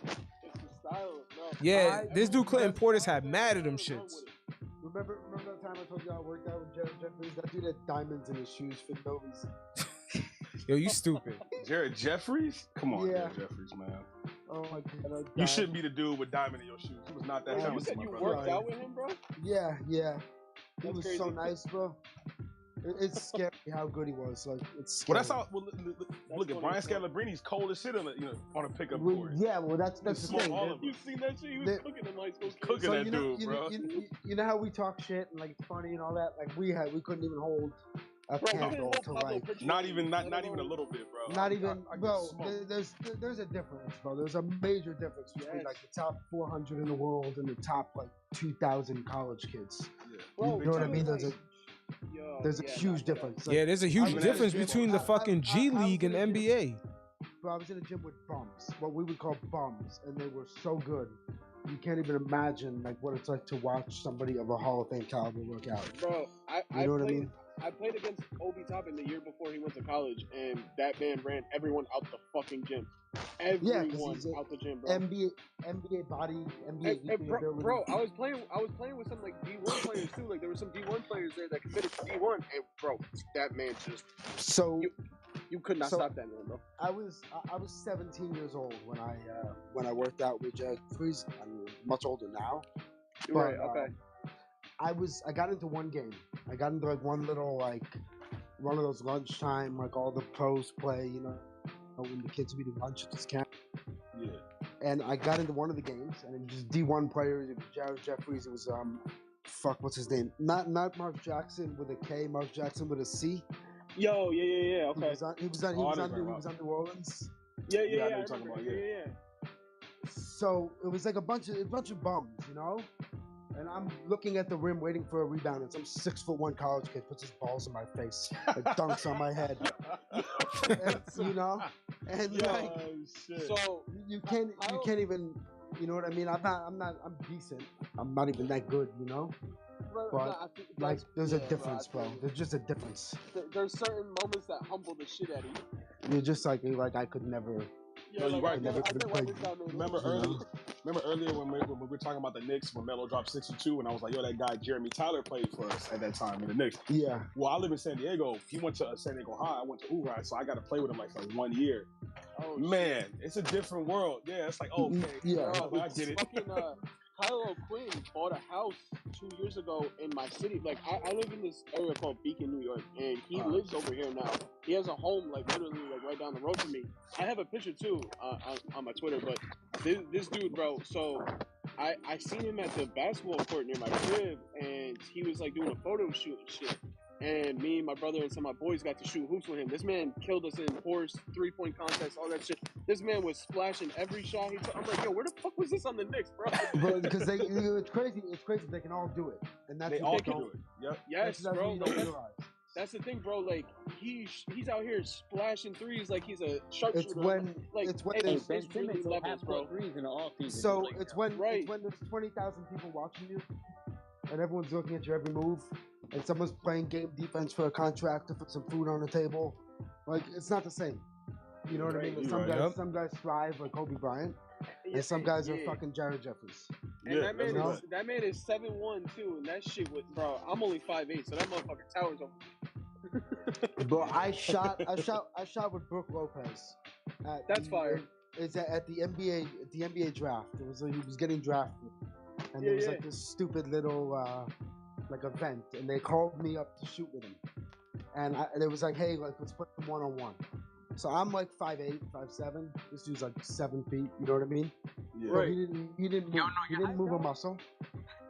It's the style, bro. Yeah, this dude Clinton Portis had mad at them shits. Remember that time I told you I worked out with Jeffries? That dude had diamonds in his shoes for no reason. Yo, you stupid. Jared Jeffries? Come on, Yeah. Jared Jeffries, man. Oh my god. You shouldn't be the dude with diamond in your shoes. He was not that Wait, you talented, said my you brother. worked out with him, bro? Yeah. He That's was crazy. so nice, bro. It's scary how good he was. Like it's. Well, Scary. that's how. Well, look at Brian Scalabrine's cold as shit on a pickup Well, court. yeah, well, that's the Smoke thing. all of You seen that shit? He was They- cooking in high school. Cooking So that you know, dude, bro. you know how we talk shit and like it's funny and all that. Like we couldn't even hold a Bro, candle to like. Not even a little bit, bro. Not even, I get bro. smoked. There's a difference, bro. There's a major difference between Yes. like the top 400 in the world and the top like 2,000 college kids. Yeah. Bro, You know what I dude, mean? like- Yo, There's a yeah, huge nah, difference. Like, Yeah, there's a I huge was difference in the gym- between the fucking I G was League in and the gym- NBA. Bro, I was in a gym with bums, what we would call bums, and they were so good. You can't even imagine like what it's like to watch somebody of a Hall of Fame caliber work out. Bro, You know what I played. mean? I played against Obi Toppin the year before he went to college, and that man ran everyone out the fucking gym. Everyone he's a out the gym, bro. NBA body, NBA And ability. bro, I was playing with some like D1 players too. Like there were some D1 players there that committed to D1, and bro, that man just So you could not So- stop that man, bro. I was 17 years old when I worked out with Jared Freeze. I'm much older now. You're right. But, Okay. I got into one game. I got into like one little like one of those lunchtime like all the pros play, you know, when the kids would eat lunch at this camp. Yeah. And I got into one of the games, and it was just D1 players. It was Jared Jeffries. It was what's his name? Not Mark Jackson with a K. Mark Jackson with a C. Yo, yeah. Okay. He was on New Orleans. Yeah, I I know what you're remember. talking about, Yeah. So it was like a bunch of bums, you know. and I'm looking at the rim waiting for a rebound, and some 6'1" college kid puts his balls in my face, like dunks on my head. And, you know, and like, so you can't even, you know what I mean? I'm decent. I'm not even that good, you know. But like, there's a difference, bro. There's just a difference. There's certain moments that humble the shit out of you. You're just like I could never. No, you're right. Remember earlier when we were talking about the Knicks when Melo dropped 62, and I was like, yo, that guy Jeremy Tyler played for us at that time in the Knicks. Yeah. Well, I live in San Diego. He went to San Diego High. I went to Uri, so I got to play with him like for 1 year. Oh, man, it's a different world. Yeah, it's like, okay. Yeah. Bro, I get it. Kyle O'Quinn bought a house 2 years ago in my city. Like, I live in this area called Beacon, New York, and he lives over here now. He has a home, like, literally, like, right down the road from me. I have a picture, too, on my Twitter, but this dude, bro, so I seen him at the basketball court near my crib, and he was, like, doing a photo shoot and shit. And me and my brother and some of my boys got to shoot hoops with him. This man killed us in horse, 3-point contests, all that shit. This man was splashing every shot he took. I'm like, yo, where the fuck was this on the Knicks, bro? Bro, because it's crazy. It's crazy. They can all do it, and that's they all can do it. Yep. Yes, bro. That's the thing, bro. Like he's out here splashing threes like he's a sharpshooter. Ben Simmons will have threes in the offseason. So it's when there's 20,000 people watching you, and everyone's looking at your every move, and someone's playing game defense for a contract to put some food on the table. Like, it's not the same. You know what I mean? Some guys thrive like Kobe Bryant, and some guys are fucking Jared Jeffers. And that man is 7'1" too, and that shit was, bro. I'm only 5'8", so that motherfucker towers over. Bro, I shot with Brooke Lopez. That's fire. It's at the NBA draft. It was he was getting drafted, and there was like this stupid little like event, and they called me up to shoot with him, and it was like, hey, like let's put them 1-on-1. So I'm like 5'8", 5'7". This dude's like 7 feet. You know what I mean? Yeah. Right. He didn't move. He didn't move a muscle.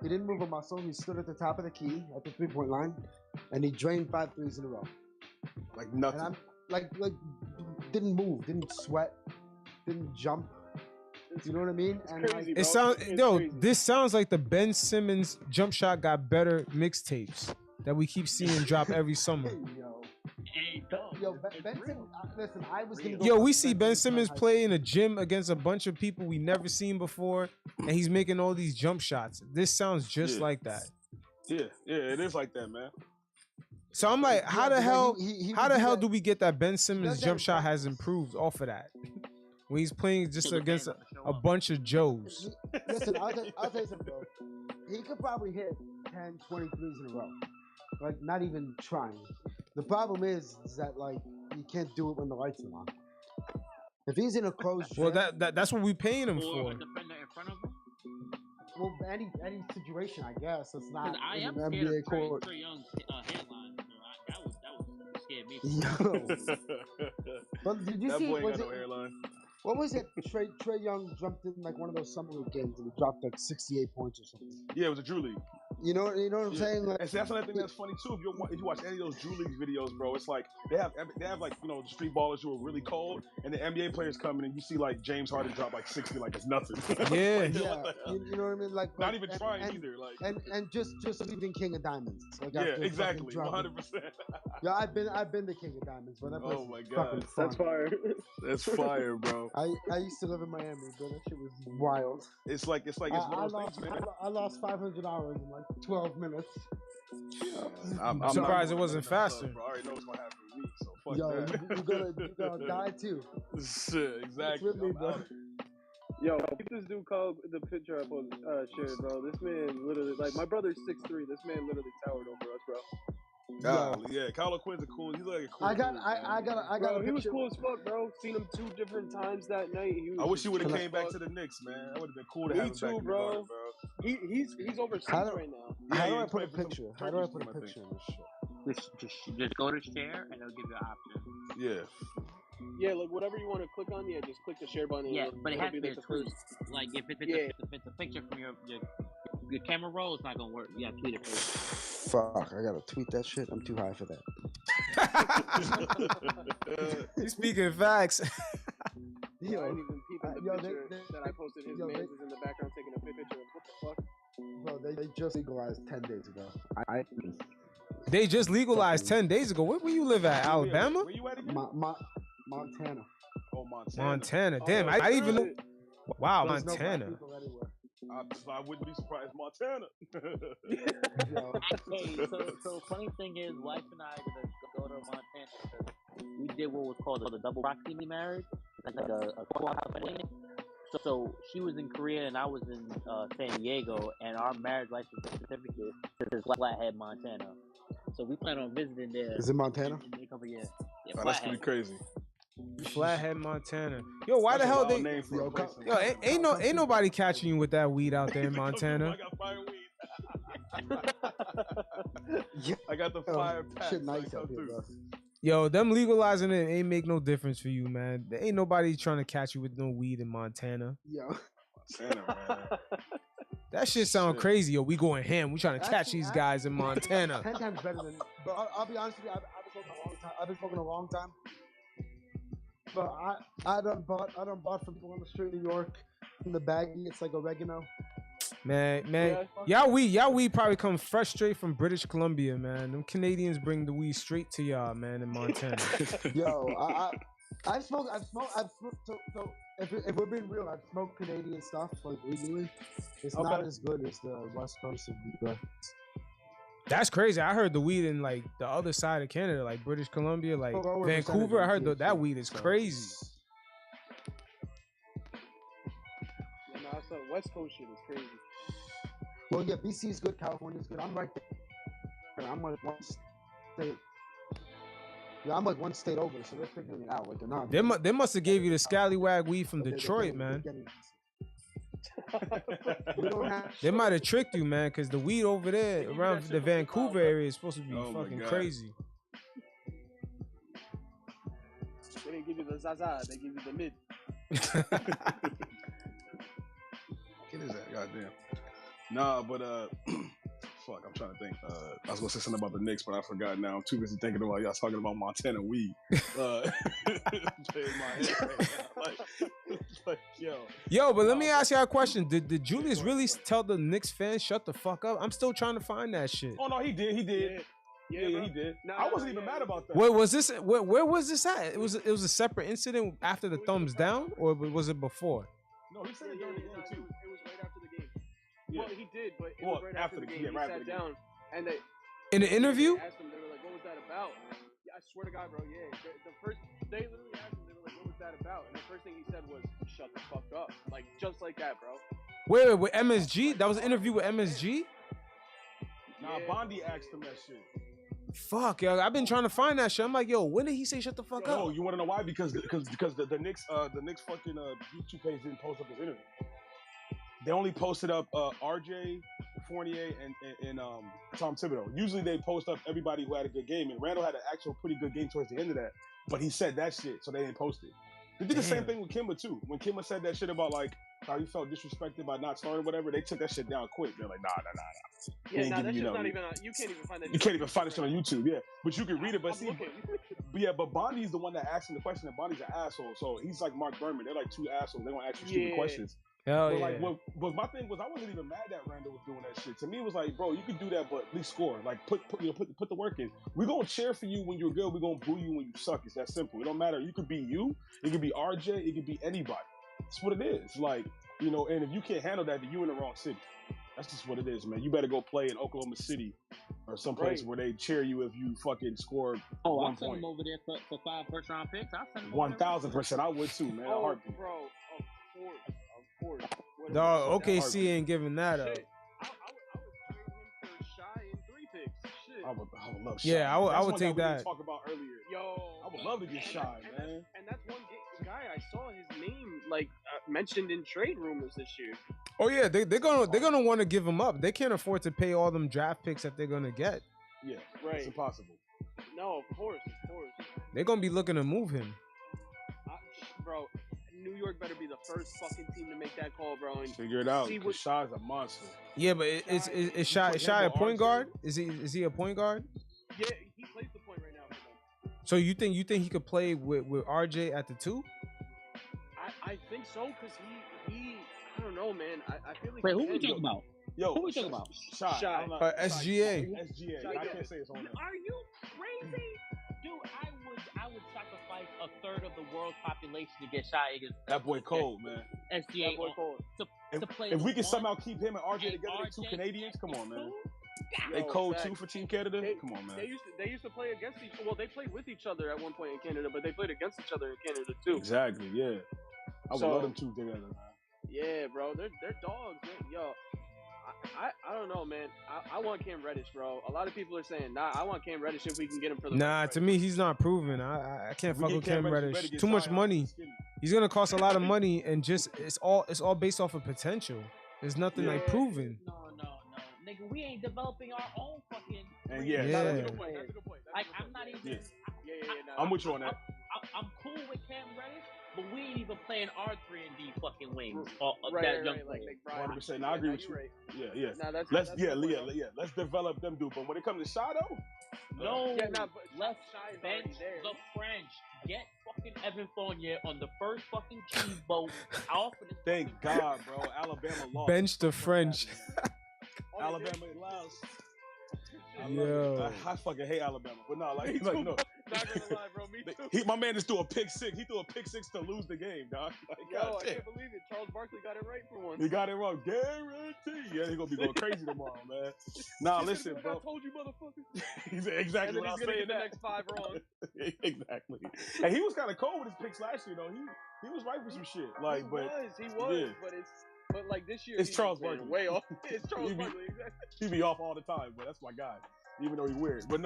He didn't move a muscle. He stood at the top of the key at the 3-point line, and he drained 5 threes in a row. Like nothing. And I'm like didn't move, didn't sweat, didn't jump. You know what I mean? And crazy, it sounds this sounds like the Ben Simmons jump shot got better mixtapes that we keep seeing drop every summer. Ben Simmons, listen, I was gonna go. Yo, we see Ben Simmons play in a gym against a bunch of people we never seen before, and he's making all these jump shots. This sounds just like that. Yeah, it is like that, man. So I'm like, how the hell do we get that Ben Simmons jump shot has improved off of that? When he's playing just against a bunch of Joes. Listen, I'll tell you something, bro. He could probably hit 10, 20 threes in a row. Like, not even trying. The problem is that, like, you can't do it when the lights are on. If he's in a closed well, that's what we paying him for. Well, any situation, I guess. It's not I am an scared NBA of court. Trae Young's headline. So that scared me. But did you that see? Boy ain't got no hairline. What was it? Trae Young jumped in like one of those summer league games and he dropped like 68 points or something. Yeah, it was a Drew League. You know what I'm saying? Like, and that's another thing that's funny too. If you watch any of those Drew League videos, bro, it's like they have like, you know, the street ballers who are really cold, and the NBA players come in and you see like James Harden drop like 60 like it's nothing. Yeah, you know what I mean? Like not even trying either. Like and just leaving King of Diamonds. Like, yeah, exactly, 100%. Yeah, I've been the King of Diamonds, but that place my is God, fucking fun. That's fire. That's fire, bro. I used to live in Miami, bro. That shit was wild. It's one of those things, man. I lost $500 in like 12 minutes. I'm surprised it wasn't faster. Bro, I already know what's gonna happen with me, so fuck Yo, that. you gonna die too. Shit, exactly. With me, bro. Yo, keep this dude called the picture I shared, bro. This man literally, like, my brother's 6'3". This man literally towered over us, bro. Yeah, Kyle Quinn's a cool. He's like a cool. I got bro, he was cool as fuck, bro. Seen him 2 different times that night. I wish he would have came back to the Knicks, man. That would have been cool to have him back in the guard, bro. He's overseas right now. How do I put a picture? How do I put a picture in this shit? Just go to share and it'll give you an option. Yeah. Yeah, like whatever you want to click on, just click the share button. Yeah, but it has to be a the tweet. first. Like if it's a picture from your camera roll, it's not gonna work. You gotta tweet it first. Fuck, I gotta tweet that shit. I'm too high for that. You speaking facts. Yo, I didn't even peep in the picture that I posted. His man is in the background taking a picture of what the fuck. Bro, they just legalized 10 days ago. They just legalized 10 days ago. Where you live at? Alabama? Where you at again? Montana. Oh, Montana. Montana. Damn, I didn't even know. Wow, There's Montana. no black people anywhere. I wouldn't be surprised. Montana. Hey, so funny thing is, wife and I are gonna go to Montana because we did what was called the double proximity marriage, like a co-op wedding. So she was in Korea and I was in San Diego, and our marriage license certificate is Flathead, Montana. So we plan on visiting there. Is it Montana? In a couple of years. Yeah, Oh, that's pretty crazy. Flathead, Montana. Yo, why the hell they? Yo, ain't nobody catching you with that weed out there in Montana. I got fire weed. I got the fire pack. Shit nice out here, bro. Yo, them legalizing it ain't make no difference for you, man. There ain't nobody trying to catch you with no weed in Montana. Yo. Montana, man. That shit sound crazy. Yo, we going ham. We trying to catch these guys in Montana. 10 times better than. But I'll be honest with you. I've been smoking a long time. But I done bought from on the street in New York in the baggie. It's like oregano. Man, y'all weed probably come fresh straight from British Columbia, man. Them Canadians bring the weed straight to y'all, man, in Montana. Yo, I've smoked. So if we're being real, I've smoked Canadian stuff like legally. It's not as good as the West Coast of the US. That's crazy. I heard the weed in like the other side of Canada, like British Columbia, like Vancouver. I heard that weed is crazy. Yeah, no, that's West Coast shit is crazy. Well, yeah, BC is good, California is good. I'm right there. I'm like one state. Yeah, I'm like one state over, so they're figuring it out. Like they're not. They must have gave you the scallywag weed from Detroit, man. They might have tricked you, man, because the weed over there around the Vancouver area is supposed to be fucking crazy. They didn't give you the Zaza, they give you the mid. What is that? Goddamn. Nah, but fuck, I'm trying to think. I was gonna say something about the Knicks, but I forgot now. I'm too busy thinking about y'all talking about Montana weed. Yo, but let me ask y'all a question. Did Julius really tell the Knicks fans shut the fuck up? I'm still trying to find that shit. Oh no, he did. Yeah, he did. I wasn't even mad about that. Where was this? Where was this at? It was a separate incident after the thumbs down, or was it before? No, he said it during the game too. It was right after the game. Yeah. Well, he did, but it was right after the game. He sat down, and they in the interview. They asked him, they were like, "What was that about?" Yeah, I swear to God, bro. Yeah, the first they literally asked him, they were like, "What was that about?" And the first thing he said was, "Shut the fuck up," like just like that, bro. Wait, with MSG? That was an interview with MSG? Nah, Bondi asked him that shit. Fuck, yo, I've been trying to find that shit. I'm like, yo, when did he say shut the fuck up? No, you want to know why? Because the Knicks fucking YouTube page didn't post up his interview. They only posted up RJ, Fournier, and Tom Thibodeau. Usually they post up everybody who had a good game, and Randall had an actual pretty good game towards the end of that. But he said that shit, so they didn't post it. They did the same thing with Kimba too. When Kimba said that shit about like how he felt disrespected by not starting or whatever, they took that shit down quick. They're like, nah. Yeah, nah, that shit's not even on. You can't even find that. You can't even find that shit on YouTube. Yeah, but you can read it. But but Bondi's the one that asked him the question. And Bondi's an asshole, so he's like Mark Berman. They're like two assholes. They're gonna ask you stupid questions. Hell but yeah. like, but my thing was, I wasn't even mad that Randall was doing that shit. To me, it was like, bro, you could do that, but at least score. Like, put the work in. We're gonna cheer for you when you're good. We're gonna boo you when you suck. It's that simple. It don't matter. You could be you. It could be RJ. It could be anybody. That's what it is. Like, you know, and if you can't handle that, then you in the wrong city. That's just what it is, man. You better go play in Oklahoma City or someplace where they cheer you if you fucking score 1 I'll send point. him over there for 5 first-round picks. I'll send him 1,000%. I would too, man. Oh, Heartbeat. bro, of course. Dog, OKC ain't giving that up. I would trade him for Shy and 3 picks. Shit. I would love Shy. Yeah, I would That's take one guy we that. didn't talk about earlier. Yo, I would love to get Shy, man. And that's one guy I saw his name like mentioned in trade rumors this year. Oh yeah, they're gonna want to give him up. They can't afford to pay all them draft picks that they're gonna get. Yeah, right. It's impossible. No, of course. They're gonna be looking to move him. Bro, New York better be the first fucking team to make that call, bro. And figure it out. Shy's a monster. Yeah, but is Shy a point guard? Is he a point guard? Yeah, he plays the point right now for them. So you think he could play with RJ at the 2? I think so, because he I don't know, man. I feel like wait, who we talking about? Yo, who we talking about? Shy. SGA. SGA. I can't say it's on there. Are you crazy? Dude, I would sacrifice a third of the world's population to get Shy against that boy cold, man. SGA that boy cold. To play if we can one, somehow keep him and RJ together, they two Canadians, come on, man. They cold too for Team Canada. Come on, man. They used to play against each. Well, they played with each other at one point in Canada, but they played against each other in Canada too. Exactly. Yeah. I would love them two together, man. Yeah, bro. They're dogs, man. Yo, I don't know, man. I want Cam Reddish, bro. A lot of people are saying, nah, I want Cam Reddish if we can get him for the. Nah, to me, he's not proven. I can't fuck with Cam Reddish. Too much money. He's gonna cost a lot of money, and just it's all based off of potential. There's nothing like proven. No, nigga, we ain't developing our own fucking. And yeah. That's a good point. Like I'm not even. Yeah. I'm with you on that. I'm cool with Cam Reddish, but we ain't even playing our 3-and-D fucking wings. Right. Like 100%. I agree with you. Right. Yeah. Nah, that's Let's develop them, dude. But when it comes to Shaw, though, but let's bench the French. Get fucking Evan Fournier on the first fucking cheese boat off of this. Thank God, bro. Alabama lost. Bench the French. Alabama lost. Yo. I fucking hate Alabama, but no, like no. no. Not gonna lie, bro. Me too. My man just threw a pick six. He threw a pick six to lose the game, dog. Like, Yo, I can't believe it. Charles Barkley got it right for once. He got it wrong, guarantee. Yeah, he's gonna be going crazy tomorrow, man. Nah, listen, bro. I told you, motherfucker. He's exactly what I was saying. The next 5 wrong. Exactly. And he was kind of cold with his picks last year, though. He was right for some shit. Like, he was, but like this year, it's Charles Barkley. Way off. It's Charles Barkley. Exactly. He be off all the time, but that's my guy. Even though he's weird, but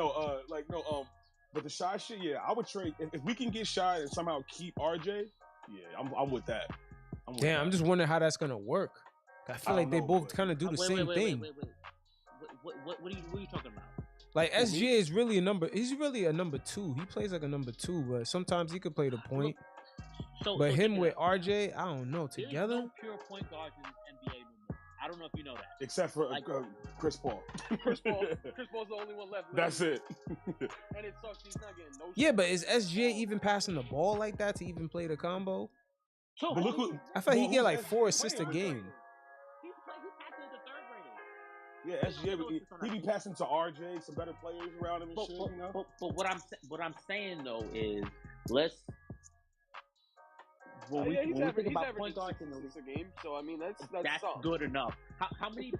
but the Shy shit, yeah, I would trade if we can get Shy and somehow keep RJ. Yeah, I'm with that. I'm just wondering how that's gonna work. I feel like they both kind of do the same thing. What are you talking about? Like SGA is really a number. He's really a number 2. He plays like a number 2, but sometimes he could play the point. But him with RJ, I don't know. Together, there's no pure point guards in the NBA no more. I don't know if you know that. Except for Chris Paul. Chris Paul's the only one left. That's it. And it sucks. He's not getting no. Yeah, but is SGA even passing the ball like that to even play the combo? So but look I feel like he get like 4 assists a game. He's passing the third graders. Yeah, SGA, he be passing to RJ, some better players around him and shit. You know? But what I'm saying though is let's. When we think about point guards in the league, a game, so I mean that's good enough. How many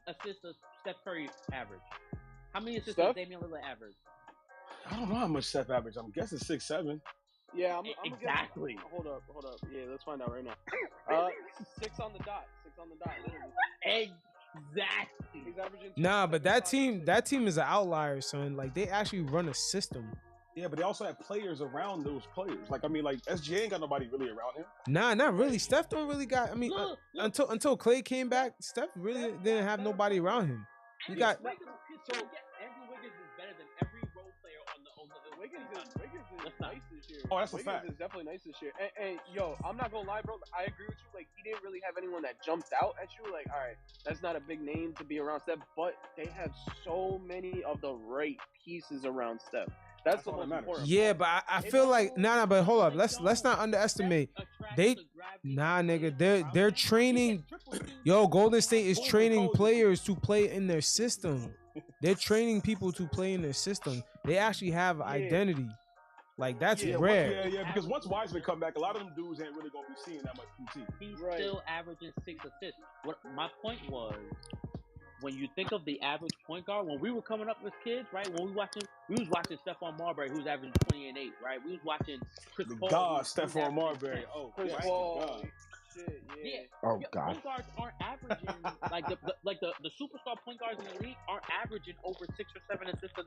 assists does Steph Curry average? How many assists does Damian Lillard average? I don't know how much Steph average. I'm guessing 6-7. Yeah, I'm exactly. Hold up. Yeah, let's find out right now. 6 on the dot. Literally. Exactly. He's averaging. Nah, but that team is an outlier, son. Like they actually run a system. Yeah, but they also have players around those players. Like, I mean, like, SGA ain't got nobody really around him. Nah, not really. Steph don't really got... I mean, until Clay came back, Steph really didn't have nobody around him. He got... Andrew Wiggins is better than every role player on the... Wiggins is nice this year. Oh, that's a fact. Wiggins is definitely nice this year. And, yo, I'm not gonna lie, bro. I agree with you. Like, he didn't really have anyone that jumped out at you. Like, all right, that's not a big name to be around Steph, but they have so many of the right pieces around Steph. That's the most important. Yeah, but I feel like but hold up. Let's not underestimate. Nigga, they're training. Yo, Golden State is training players to play in their system. They're training people to play in their system. They actually have identity. Like that's rare. Yeah, because once Wiseman come back, a lot of them dudes ain't really gonna be seeing that much PT. He's still averaging 6 assists. What my point was, when you think of the average point guard, when we were coming up as kids, right? When we was watching Stephon Marbury, who's averaging 20 and 8, right? We was watching Chris Paul. God, Stephon Marbury. Oh, Chris Paul. Shit, Oh God. Point guards aren't averaging like the superstar point guards in the league aren't averaging over 6 or 7 assists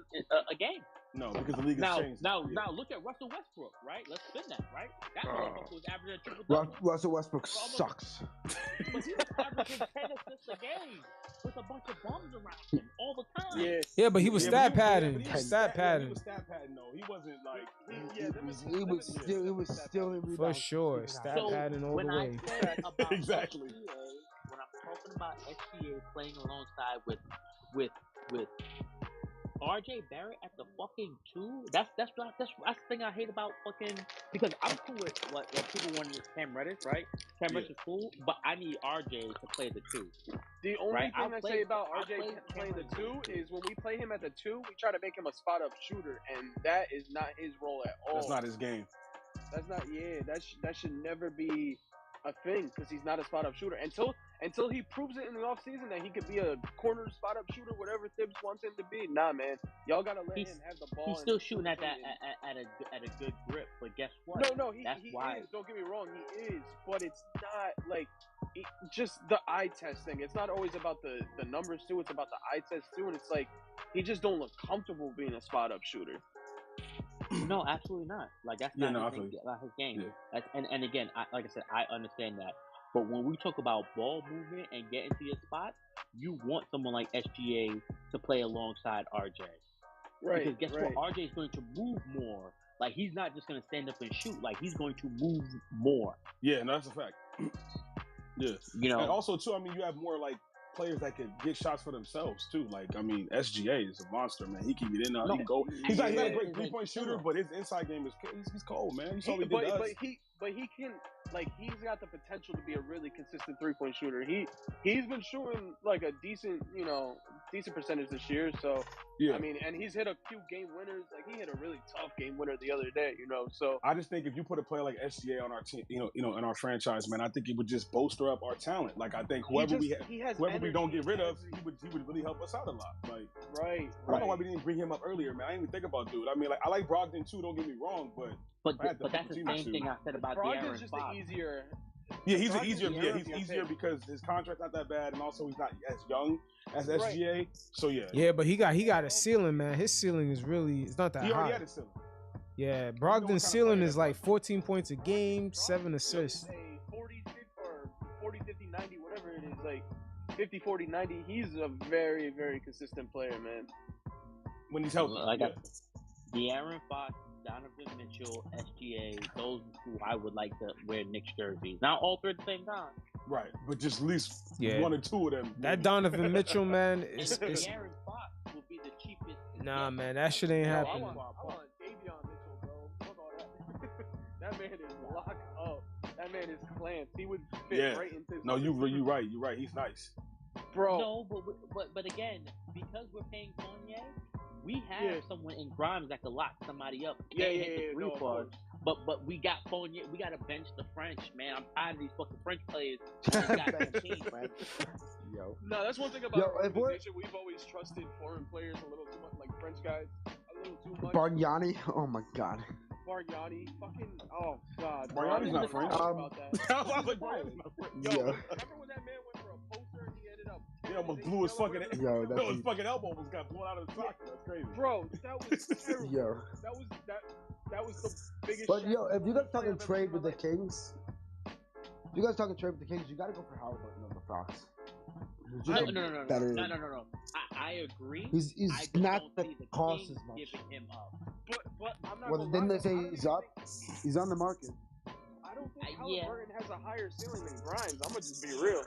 a game. No, because the league has changed. Now look at Russell Westbrook, right? Let's spin that, right? That motherfucker was averaging a triple-double. Russell Westbrook sucks. But he was averaging 10 assists a game with a bunch of bums around him all the time. Yeah, but he was stat padding. He was stat padding though. He wasn't like he was still in rebounds. For sure, stat padding all the way. Exactly. When I'm talking about SGA playing alongside with RJ Barrett at the fucking 2. That's the thing I hate about fucking, because I'm cool with what people wanted Cam Reddish, right? Cam Reddish is cool, but I need RJ to play the 2. The only right? thing I say about RJ playing the 2 is when we play him at the 2, we try to make him a spot up shooter, and that is not his role at all. That's not his game. That's not. Yeah, that should never be a thing because he's not a spot up shooter until he proves it in the offseason that he could be a corner spot up shooter, whatever Thibs wants him to be. Nah, man, y'all gotta let him have the ball. He's still shooting at a good grip, but guess what? No, he is. Don't get me wrong, he is, but it's not like just the eye test thing. It's not always about the numbers too. It's about the eye test too, and it's like he just don't look comfortable being a spot up shooter. No, absolutely not. Like that's not his game. Yeah. And again, like I said, I understand that. But when we talk about ball movement and getting to your spot, you want someone like SGA to play alongside RJ. Right. Because guess what? RJ is going to move more. Like he's not just going to stand up and shoot. Like he's going to move more. Yeah, no, that's a fact. Yeah. You know. And also too, I mean, you have more like players that could get shots for themselves too. Like, I mean, SGA is a monster, man. He can get in there. He can go. He's not a great 3-point shooter, but his inside game is he's cold, man. You saw what he did to us. But he can, like, he's got the potential to be a really consistent 3-point shooter. He's been shooting like a decent percentage this year. So yeah, I mean, and he's hit a few game winners. Like he hit a really tough game winner the other day. So I just think if you put a player like SGA on our team, in our franchise, man, I think it would just bolster up our talent. Like I think whoever we don't get rid of, he would really help us out a lot. Like right. I don't know why we didn't bring him up earlier, man. I didn't even think about dude. I mean, like I like Brogdon too. Don't get me wrong, but that's the same thing I said about Brogdon's just easier. Yeah, he's easier because his contract's not that bad, and also he's not as young as SGA. Right. So yeah. Yeah, but he got a ceiling, man. His ceiling is it's not that high. He already had a ceiling. Yeah, Brogdon's ceiling is like 14 points a game, 7 assists. 40, 50, 90, whatever it is, like 50, 40, 90. He's a very, very consistent player, man. When he's healthy. De'Aaron Fox, Donovan Mitchell, SGA, those who I would like to wear Knicks jerseys. Not all three at the same time. Right, but just at least one or two of them. That Donovan Mitchell, man, is De'Aaron Fox will be the cheapest. Nah, man, that shit ain't happening. I want Davion Mitchell, bro. Fuck all that. That man is locked up. That man is clamped. He would fit right into. No, you're right. You're right. He's nice, bro. No, but again, because we're paying Fournier, we have someone in Grimes that could lock somebody up. But we got Fournier. We got to bench the French, man. I'm tired of these fucking French players. Yo. No, that's one thing about our organization. We've always trusted foreign players a little too much, like French guys, a little too much. Bargnani, oh my god. Bargnani, fucking, oh god. Bargnani's not French. About that. I was like, Bargnani's not French. Yo, remember when that man went for a poster and he ended up? He almost blew his fucking. His fucking elbow almost got blown out of the socket. That's crazy. Bro, that was terrible. Yo. That was the biggest. But yo, if you guys talking trade with the Kings, you gotta go for Halliburton over Fox. No. I agree. He's not the cost as much. Giving him up. But I'm not. Well, didn't they say he's up? He's on the market. I don't think Halliburton has a higher ceiling than Grimes. I'm gonna just be real.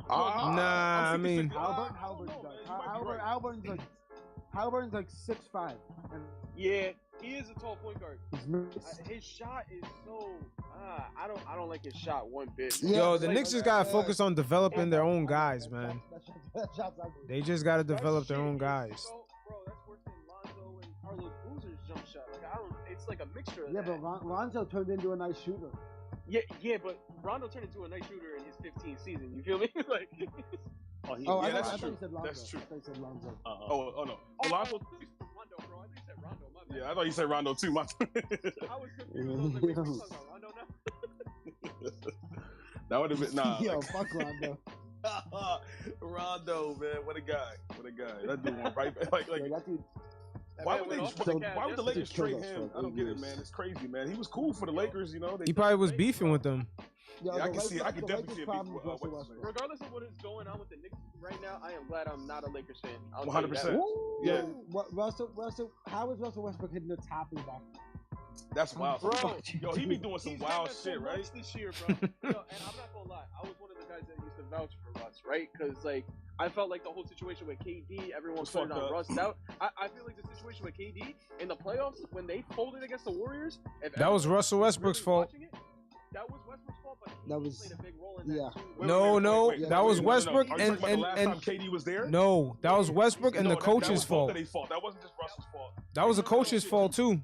Nah, I mean Halliburton's like 6'5". Yeah, he is a tall point guard. His shot is so. I don't like his shot one bit. Yo, the Knicks just gotta focus on developing their own guys, man. They just gotta develop their own guys. Bro, that's worse than Lonzo and Carlos Boozer's jump shot. Like it's like a mixture of that. But Lonzo turned into a nice shooter. Yeah, but Rondo turned into a nice shooter in his 15th season. You feel me? Like. That's true. That's true. I thought you said Lonzo. Oh no. Lonzo. Rondo, bro. I think you said Rondo. My bad. Yeah, I thought you said Rondo too. I was confused. I was like, wait, talking about Rondo now? That would have been Yo, fuck Rondo. Rondo, man, what a guy. That dude went right back. Like that dude. Why would the Lakers trade him? I don't get it, man. It's crazy, man. He was cool for the Lakers, He probably was beefing with them. Yeah, I can definitely see it. Regardless of what is going on with the Knicks right now, I am glad I'm not a Lakers fan. 100%. Yeah. How is Russell Westbrook hitting the top of the back? That's wild, bro. Yo, he be doing some wild shit, right? This year, bro. And I'm not gonna lie, I was one of the guys that used to vouch for Russ, right? Because like I felt like the whole situation with KD, everyone put it on Russ. I feel like the situation with KD in the playoffs when they folded against the Warriors. That was Russell Westbrook's fault. That was Westbrook's fault, but that was played a big role in that too. No, that was Westbrook and last time KD was there. No, that was Westbrook and the coach's fault. That wasn't just Russell's fault. That was the coach's fault too.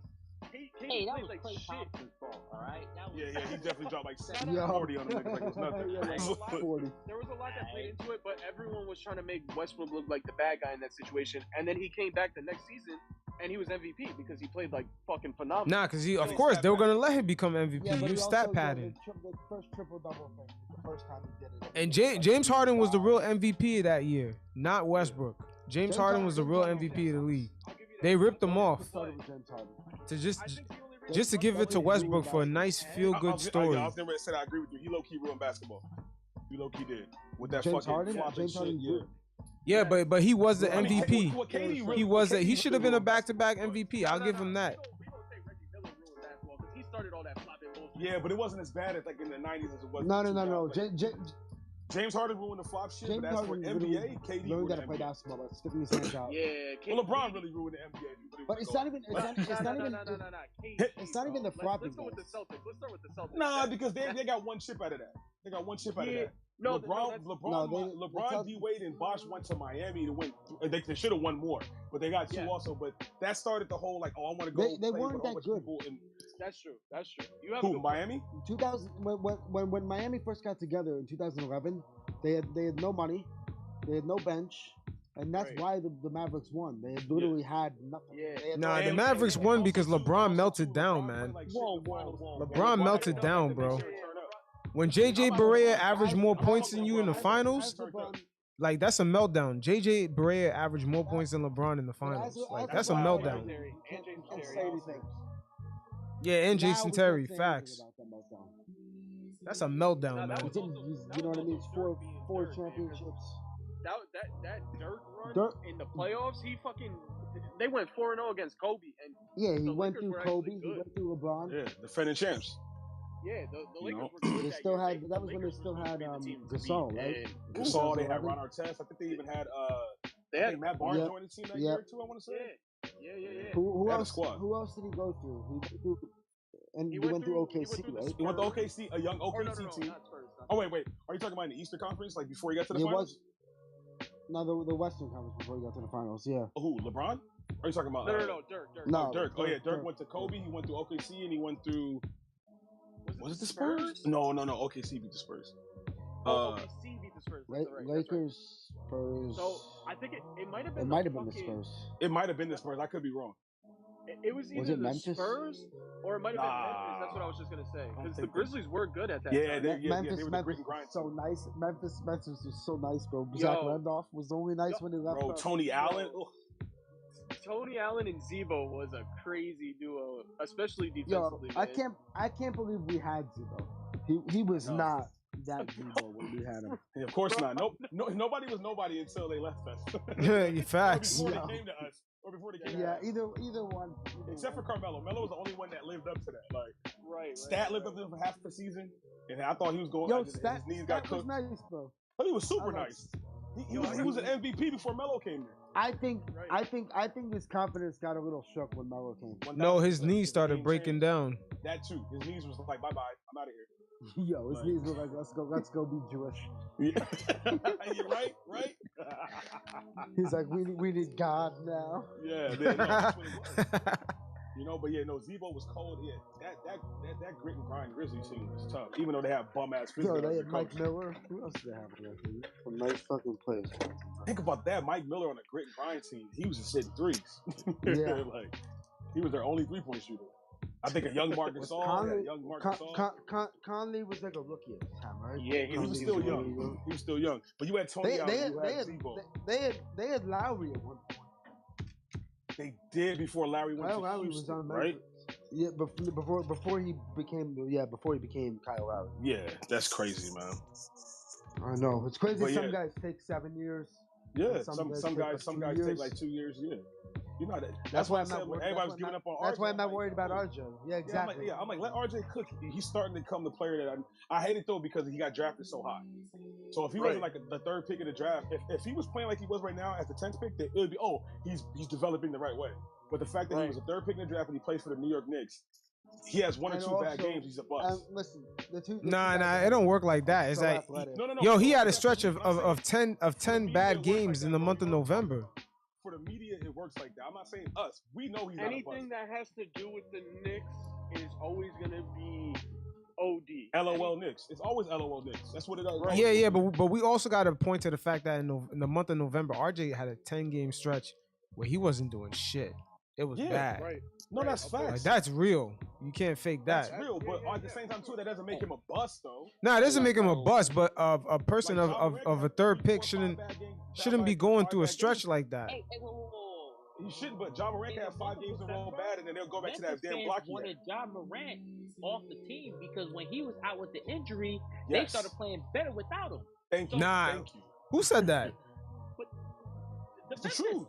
Hey, that was Klay Thompson's fault, all right? Yeah, he definitely dropped like 40 on them niggas like it was nothing. 40. There was a lot that played into it, but everyone was trying to make Westbrook look like the bad guy in that situation. And then he came back the next season, and he was MVP because he played like fucking phenomenal. Nah, because of course they were gonna let him become MVP. Yeah, You stat padding. The first triple-double thing. The first time he did it. And James Harden was the real MVP of that year, not Westbrook. James Harden was the real MVP of the league. They ripped him off to just to give it to Westbrook for a nice feel-good story. I was never said I agree with you. He low-key ruined basketball. He low-key did with that James fucking Harden. shit. Yeah, but he was the MVP. He was that. He should have been a back. back-to-back MVP. I'll give him that. We don't say Reggie Miller ruined basketball because he started all that flopping bullshit. Yeah, but it wasn't as bad as like in the 90s as it was. No. James Harden ruined the flop shit, James but as for Harden NBA, KD really ruined got to the play NBA. basketball, but sticking his hands out. Yeah, Well, LeBron really ruined the NBA. But it's not even. It's not even the flopping. Let's go with the Celtics. Let's start with the Celtics. Nah, because they got one chip out of that. They got one chip out of that. No, LeBron, D Wade, and Bosh went to Miami to win. They should have won more, but they got two also. But that started the whole like, oh, I want to go. They weren't that good. That's true. You have who? Miami? 2000 when Miami first got together in 2011, they had no money, they had no bench. And that's why the Mavericks won. They literally had nothing. Nah, the Mavericks won because LeBron melted down, man. LeBron melted down, bro. When JJ Barea averaged more points than you in the finals, like that's a meltdown. JJ Barea averaged more points than LeBron in the finals. Like that's a meltdown. Yeah, and Jason Terry, facts. That's a meltdown, man. You know what I mean? Four championships. That Dirk run in the playoffs, they wwent 4-0 against Kobe. And yeah, he went through Kobe, he went through LeBron. Yeah, defending champs. Yeah, the Lakers were good. They still had that was when they still had Gasol, right? Gasol, they had Ron Artest. I think they even had they had Matt Barnes join the team that year too. I want to say. Yeah. Who else did he go through? He went through OKC, right? He went to OKC, a young OKC team. Oh wait, are you talking about in the Eastern Conference, like before he got to the finals? No, the Western Conference before he got to the finals. Yeah. Who? LeBron? Are you talking about? No, Dirk. No, Dirk. Oh yeah, Dirk went to Kobe. He went through OKC and he went through. Was it the Spurs? No. OKC beat the Spurs. OKC beat the Spurs. Lakers, Spurs. So I think it might have been. It might have been the Spurs. It might have been the Spurs. I could be wrong. It was either the Spurs or it might have been Memphis. That's what I was just gonna say. Because the Grizzlies were good at that. Yeah, time. Memphis was so nice. Memphis was so nice, bro. Zach Randolph was only nice when he left. Bro, Tony Allen. Tony Allen and Zebo was a crazy duo, especially defensively. I can't believe we had Zebo. He was not that Zebo when we had him. Yeah, of course not. Nobody was nobody until they left us. Yeah, facts. Before they came to us. Or before they came either one. Except for Carmelo. Melo was the only one that lived up to that. Like, right. Stat lived up to it for half the season, and I thought he was going. His knees got cooked. Was nice, bro. Oh, he was super nice. He was an MVP before Melo came in. I think his confidence got a little shook when Melo came. No, his knees started breaking down. That too. His knees was like, bye bye, I'm out of here. Yo, his knees were like, let's go be Jewish. Yeah. You're right. He's like, we need God now. Yeah, that's what it was. You know, but yeah, no, Zebo was cold. Yeah, that grit and grind Grizzlies team was tough. Even though they have bum ass physical. Yo, they had Mike Miller. Who else did they have there? Some nice fucking players. Think about that, Mike Miller on a grit and grind team. He was just hitting threes. Yeah, like he was their only 3-point shooter. I think a young Marcus Conley was like a rookie at the time, right? Yeah, he was still young. He was still young. But you had Tony Allen, they had Lowry at one point. They did before Larry went to Houston, right? Yeah, before he became Kyle Lowry. Yeah, that's crazy, man. I know it's crazy. Some guys take 7 years. Yeah, some guys take like 2 years. Yeah. You know that. That's why I I'm said not when worried. everybody was giving up on RJ. That's why I'm not like, worried about RJ. Yeah, exactly. I'm like, let RJ cook. He's starting to become the player that I hate it though because he got drafted so high. So if he wasn't like the third pick of the draft, if he was playing like he was right now as the 10th pick, then it would be he's developing the right way. But the fact that he was a third pick in the draft and he plays for the New York Knicks, he has one or two bad games, he's a bust. Listen, Nah, it don't work like that. It's so like no. Yo, he had a stretch of 10 bad games in the month of November. For the media, it works like that. I'm not saying us. We know he's anything that has to do with the Knicks is always gonna be OD. LOL Knicks. It's always LOL Knicks. That's what it is. Right? Yeah, but we also got to point to the fact that in the month of November, RJ had a 10-game stretch where he wasn't doing shit. It was bad. Right. No, that's facts. Like, that's real. You can't fake that. That's real, but at the same time too, that doesn't make him a bust though. Nah, it doesn't make him a bust, but a person of a third pick shouldn't be going through a stretch like that. Hey, whoa. He shouldn't, but John Morant can have 5 games in a row bad, and then they'll go back to that damn block. Wanted John Morant off the team because when he was out with the injury, they started playing better without him. Thank you. Nah, who said that? It's the truth.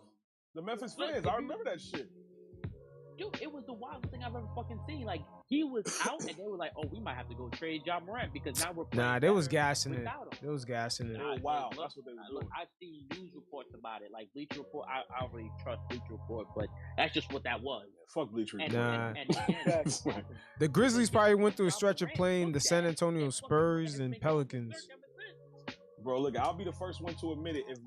The Memphis fans, I remember that shit. Dude, it was the wildest thing I've ever fucking seen. Like, he was out, and they were like, "Oh, we might have to go trade John Morant because now we're playing." Nah, they was gassing it. They was gassing it. Oh wow, that's what they were doing. I've seen news reports about it, like Bleacher Report. I don't really trust Bleacher Report, but that's just what that was. Fuck Bleacher Report. Nah. And The Grizzlies probably went through a stretch of playing the San Antonio Spurs and Pelicans. Bro, look, I'll be the first one to admit it. If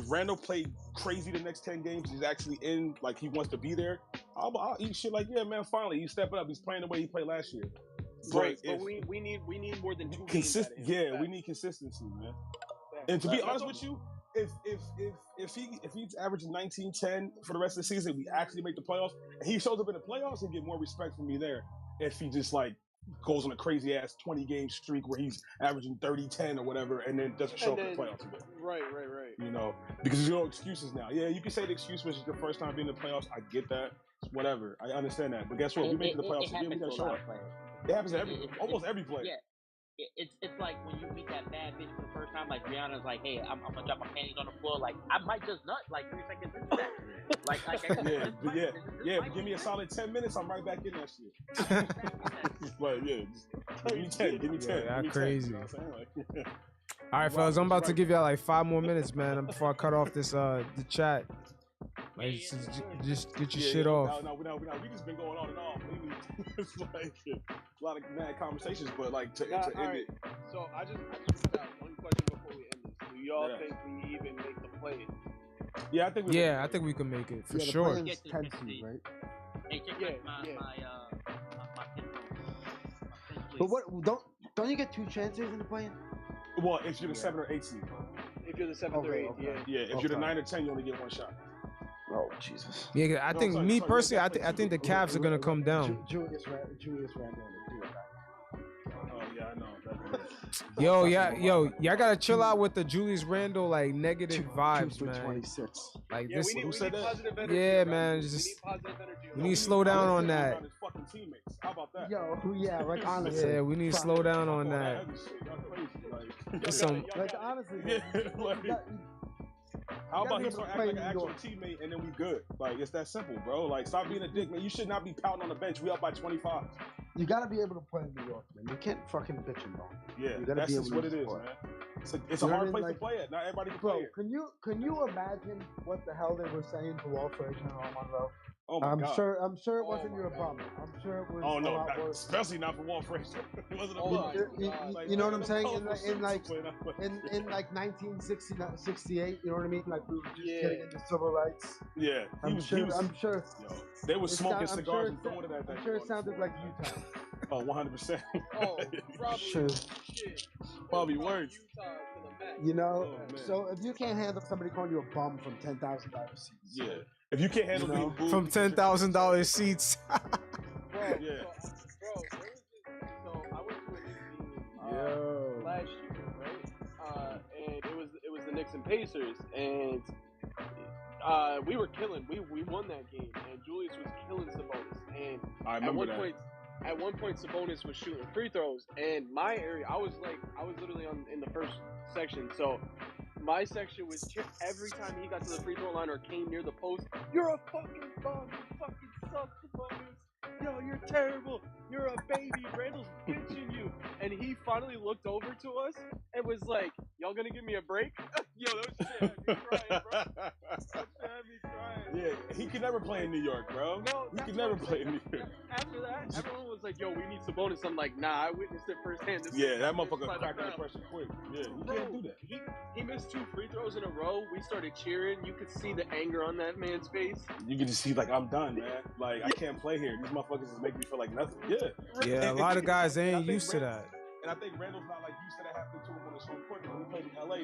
Randall played crazy the next 10 games, he's actually in, like he wants to be there, I'll eat shit like, yeah, man, finally, he's stepping up. He's playing the way he played last year. Right, but we need more than 2 games. Yeah, we need consistency, man. And to be honest with you, if he's averaging 19-10 for the rest of the season, we actually make the playoffs, and he shows up in the playoffs, he'll get more respect from me there. If he just like goes on a crazy ass 20-game streak where he's averaging 30-10 or whatever, and then doesn't show up in the playoffs again. Right. You know, because there's no excuses now. Yeah, you can say the excuse was your first time being in the playoffs. I get that. Whatever. I understand that. But guess what? We make the playoffs again. We gotta show up. It happens to almost every player. Yeah. It's like when you meet that bad bitch for the first time, like Rihanna's like, hey, I'm gonna drop my panties on the floor. Like, I might just nut like 3 seconds into that. Give me a solid 10 minutes, I'm right back in that shit. But yeah, give me 10. Give me 10. Yeah, that's crazy. All right, fellas, I'm about to give y'all like 5 more minutes, man, before I cut off this the chat. Like, just get your shit off. No, we just been going on and on. It's like a lot of mad conversations, but like to end it. So I just got one question before we end this. Do y'all think we even make the play? Yeah, I think we. Yeah, I think we can make it for sure. The play-in's 10 seed, right? Hey, check my But what? Don't you get 2 chances in the play-in? Well, if you're the 7 or 8 seed. If you're the 7th or 8th, yeah. If you're the 9 or 10, you only get 1 shot. Oh Jesus! Yeah, I think me personally, I think the Cavs are gonna come down. Julius Randle. Oh yeah, I know. Y'all gotta chill out with the Julius Randle like negative vibes, man. 26. Like yeah, this. We need positive energy. Yeah, man. We need to slow down on that. How about that? Yo, yeah, like honestly. Yeah, we need to slow down on that. Like honestly. How about he start acting like an actual teammate and then we good? Like, it's that simple, bro. Like, stop being a dick, man. You should not be pouting on the bench. We up by 25. You gotta be able to play in New York, man. You can't fucking bitch and moan. Yeah, you gotta that's be able just to what it is, play. man. It's a hard place to play at. Not everybody can play it. Can you imagine what the hell they were saying to Walt Frazier and Earl Monroe? Oh my God. I'm sure it wasn't your bummer. I'm sure it was. Oh no, especially not for Walt Frazier. It wasn't a bummer. You know what I'm saying? In like 1968, you know what I mean? Like we were just getting into civil rights. Yeah, I'm sure. Yo, they were smoking cigars and throwing it at that. I'm sure it sounded like Utah. Oh, 100%. Oh, probably. Sure. Probably worse. You know, so if you can't handle somebody calling you a bum from $10,000 seats, yeah. If you can't handle being booed from $10,000 seats. Bro, yeah. So I went to a Knicks game last year, right? And it was the Knicks and Pacers, and we were killing. We won that game, and Julius was killing Sabonis. And at one point, Sabonis was shooting free throws, and my area, I was literally in the first section, so my section was every time he got to the free throw line or came near the post, you're a fucking bum, you fucking suck, yo, you're terrible, you're a baby, Randall's bitching you. And he finally looked over to us and was like, y'all gonna give me a break? Yo, that shit had me crying, bro. That shit had me crying. Yeah, he could never play in New York, bro. No, he could never play in New York. After that, everyone was like, yo, we need Sabonis. I'm like, nah, I witnessed it firsthand. Yeah, that motherfucker cracked under pressure quick. Yeah, you can't do that. He missed 2 free throws in a row. We started cheering. You could see the anger on that man's face. You can just see, like, I'm done, man. Like, I can't play here. These motherfuckers just make me feel like nothing. Yeah. Yeah, a lot of guys ain't used to that. And I think Randall's not like used to that happening to him on his home court. When he played in LA,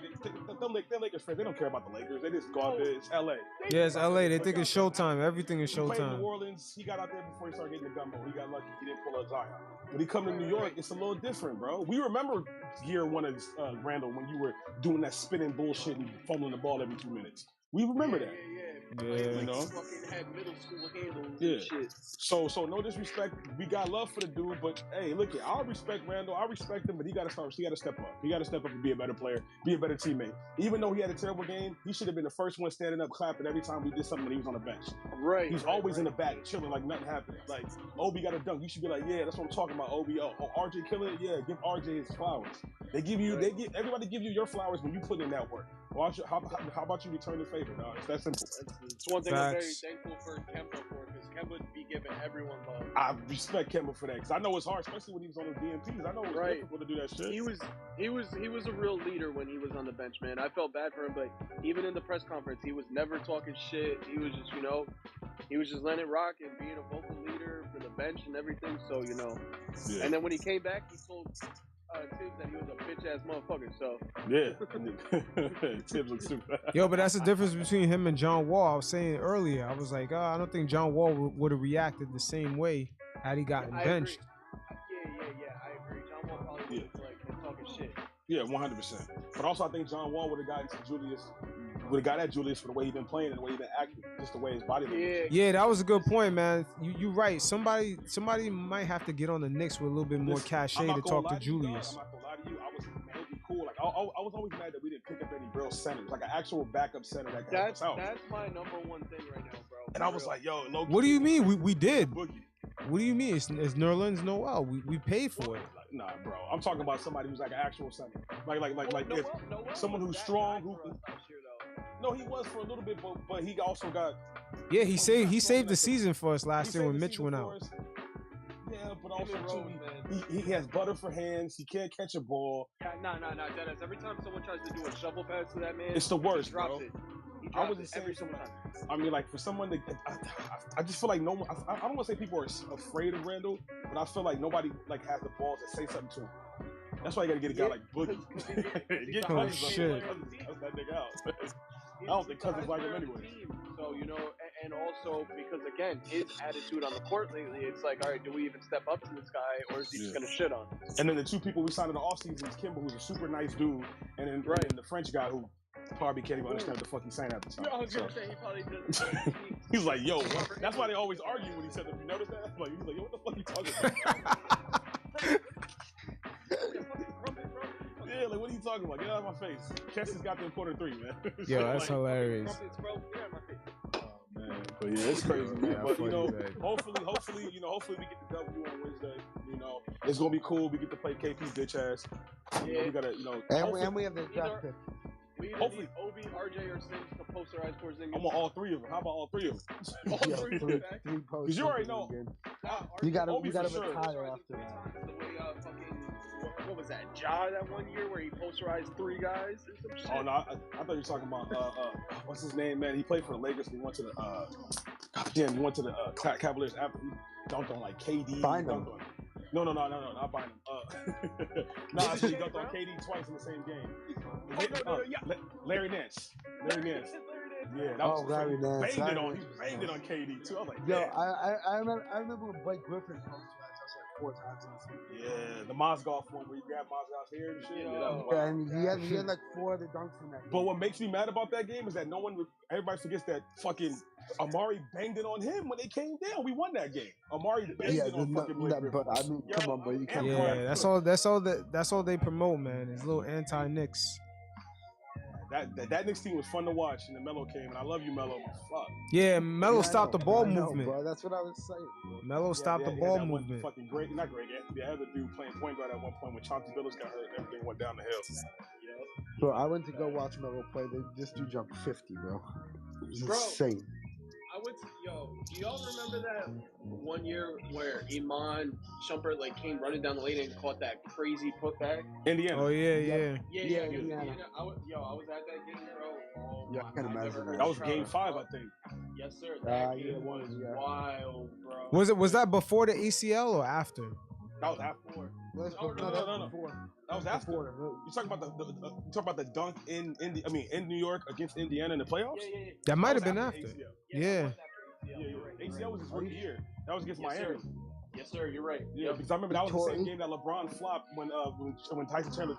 they're Lakers fans. They don't care about the Lakers. They just go out there. It's LA. Yeah, it's LA. They think it's showtime. Everything is He played in showtime. New Orleans. He got out there before he started getting the gumbo. He got lucky. He didn't pull a Zion. But he come to New York, it's a little different, bro. We remember year 1 of Randall when you were doing that spinning bullshit and fumbling the ball every 2 minutes. We remember that. Yeah, you know. Fucking had middle school handles Yeah. and shit. So no disrespect. We got love for the dude, but hey, look it. I respect Randall. I respect him, but he got to start. He got to step up. He got to step up and be a better player, be a better teammate. Even though he had a terrible game, he should have been the first one standing up, clapping every time we did something when he was on the bench. Right. He's always in the back, chilling like nothing happened. Like Obi got a dunk. You should be like, yeah, that's what I'm talking about. Obi. Oh, RJ killing it. Yeah, give RJ his flowers. Everybody give you your flowers when you put in that work. How about you return the favor, dog? It's that simple. It's one thing I'm very thankful for Kemba for, because Kemba be giving everyone love. I respect Kemba for that, because I know it's hard, especially when he was on those DMPs. I know it was difficult to do that shit. He was a real leader when he was on the bench, man. I felt bad for him, but even in the press conference, he was never talking shit. He was just, he was just letting it rock and being a vocal leader for the bench and everything. So, Yeah. And then when he came back, he told Tibbs that he was a bitch ass motherfucker. So yeah, Tibbs looks super. Yo, but that's the difference between him and John Wall. I was saying earlier, I was like, I don't think John Wall would have reacted the same way had he gotten benched. Yeah, I agree. John Wall probably would have been talking shit. Yeah, 100%. But also, I think John Wall would have gotten to Julius. Would have got at Julius for the way he's been playing and the way he's been acting, just the way his body looks. Yeah, that was a good point, man. You right. Somebody might have to get on the Knicks with a little bit more cachet to talk to Julius. I'm not gonna lie to you. I was maybe cool. Like I was always mad that we didn't pick up any real centers, like an actual backup center that could help us out. That's my number one thing right now, bro. And I was like, yo, low-key, what do you mean? We did. Boogie. What do you mean? It's Nerlens Noel. We paid for it. Nah, bro. I'm talking about somebody who's like an actual center, like if someone who's strong, who. No, he was for a little bit, but he also got. Yeah, he saved the season for us last year when Mitch went out. Yeah, but also too, he has butter for hands. He can't catch a ball. Nah, Dennis. Every time someone tries to do a shovel pass to that man, it's the worst, he drops bro. it. He I drops was it every single time. I mean, like for someone to, I just feel like no one. I don't want to say people are afraid of Randall, but I feel like nobody like has the balls to say something to him. That's why you got to get a guy like Boogie. Get oh shit! That's that nigga out. I don't think Cousins like him anyway. So, and also because again, his attitude on the court lately, it's like, all right, do we even step up to this guy, or is he just gonna shit on? And then the 2 people we signed in the offseason is Kimber, who's a super nice dude, and then and the French guy who probably can't even understand what the fuck he's saying at the time. I was gonna say he probably doesn't. He's like, yo, that's why they always argue when he said that. You notice that? Like, he's like, yo, what the fuck are you talking about? Yeah, like what are you talking about? Get out of my face. Keston's got them quarter 3, man. Yo, that's hilarious. Oh, man. But yeah, it's crazy, man. Yeah, but hopefully, we get the W on Wednesday. It's gonna be cool. We get to play KP bitch ass. We gotta, and we have the draft pick. We either need Obi, RJ, or Sims to posterize Porzingis. I want all 3 of them. How about all 3 of them? All 3 of them. Because you already know. You gotta Obi retire for sure. after that. The way what was that? Ja that one year where he posterized 3 guys or some shit. Oh no, I thought you were talking about what's his name, man? He played for the Lakers. He went to the he went to the Cavaliers after he dunked on like KD. Bynum. No, not Bynum. No, I said he dunked on KD twice in the same game. Larry Nance. Yeah, that was Larry Nance. He banged it on KD too. I was like, yo, I remember when Blake Griffin posterized us like 4 times in the season. Yeah, the Mozgov one where you grab Mozgov's hair and shit. Yeah, and he had like 4 other dunks in that game. But what makes me mad about that game is that everybody forgets that fucking Amari banged it on him when they came down. We won that game. Amari banged it on fucking Blake Griffin. But I mean, come on, bro, you can't. Yeah, that's all they promote, man. It's little anti-Knicks. That Knicks team was fun to watch, and then Melo came, and I love you, Melo. Fuck. Yeah, Melo stopped the ball I know, movement. bro. That's what I was saying. Melo stopped the ball that movement. Fucking great, not great. The other dude playing point guard at one point when Chauncey Billups got hurt, everything went down the hill. Bro, I went to go watch Melo play. This dude jumped 50, bro. It's insane. I went to, do y'all remember that one year where Iman Shumpert came running down the lane and caught that crazy putback? Indiana. Oh yeah. Yeah, Indiana. I was at that game, bro. Oh, Yeah, I can imagine that. That was game 5, I think. Yes, sir. That game was wild, bro. Was that before the ACL or after? That was after. No. That was after. You talking about the dunk in New York against Indiana in the playoffs? Yeah. That might have been after. Yeah. ACL was his rookie year. That was against Miami. Sir. Yes, sir. You're right. Yeah, because I remember that was the same game that LeBron flopped when Tyson Chandler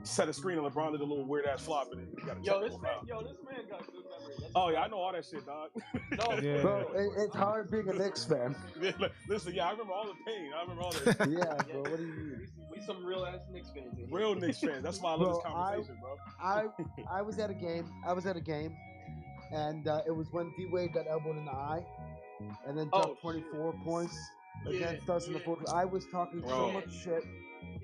set a screen and LeBron did a little weird ass flop and he got a this man got good memory. Oh yeah, I know all that shit, dog. Yeah. Bro, it's hard being a Knicks fan. Listen, I remember all the pain. I remember all that. Yeah, bro. What do you mean? We some real ass Knicks fans. Real Knicks fans. That's why I love this conversation, bro. I was at a game. And it was when D-Wade got elbowed in the eye and then dropped 24 points against us in the fourth. I was talking so much shit.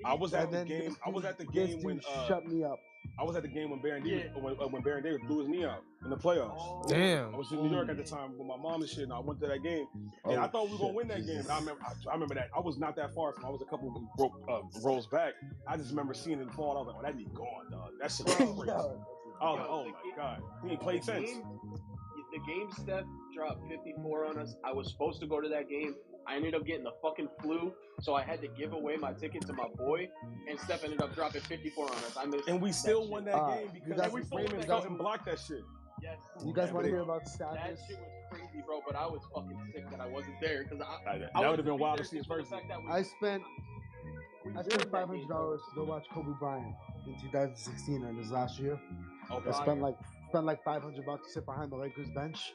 I was at the game. I was at the game when shut me up. I was at the game when Baron Davis when Baron Davis blew his knee out in the playoffs. Damn. I was in New York at the time with my mom and shit, and I went to that game. And I thought we were gonna win that game. And I remember that. I was not that far from. I was a couple of rows back. I just remember seeing it fall. I was like, "Oh, that knee gone, dog. That shit was crazy." I was like, "Oh my god, he ain't played since." The game Steph dropped 54 on us. I was supposed to go to that game. I ended up getting the fucking flu, so I had to give away my ticket to my boy, and Steph ended up dropping 54 on us. And we still won that game because Raymond doesn't block that shit. Yes. You guys want to hear about status? That shit was crazy, bro, but I was fucking sick that I wasn't there because that would have been wild to see in person. I spent $500 to go watch Kobe Bryant in 2016 and his last year. Okay. I spent like $500 to sit behind the Lakers bench,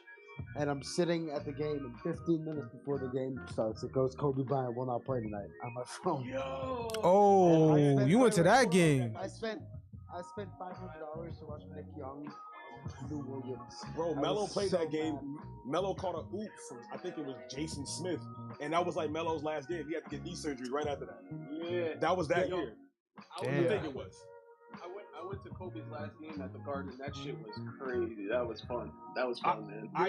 and I'm sitting at the game, and 15 minutes before the game starts, it goes Kobe Bryant will not play tonight on my phone. Oh, you went to that game. I spent $500 to watch Nick Young, Lou Williams. Bro, Melo played that game. Melo caught a oop from I think it was Jason Smith, and that was like Melo's last game. He had to get knee surgery right after that. Yeah, that was that year. I think it was. I went to Kobe's last game at the Garden. That shit was crazy. That was fun. Man. I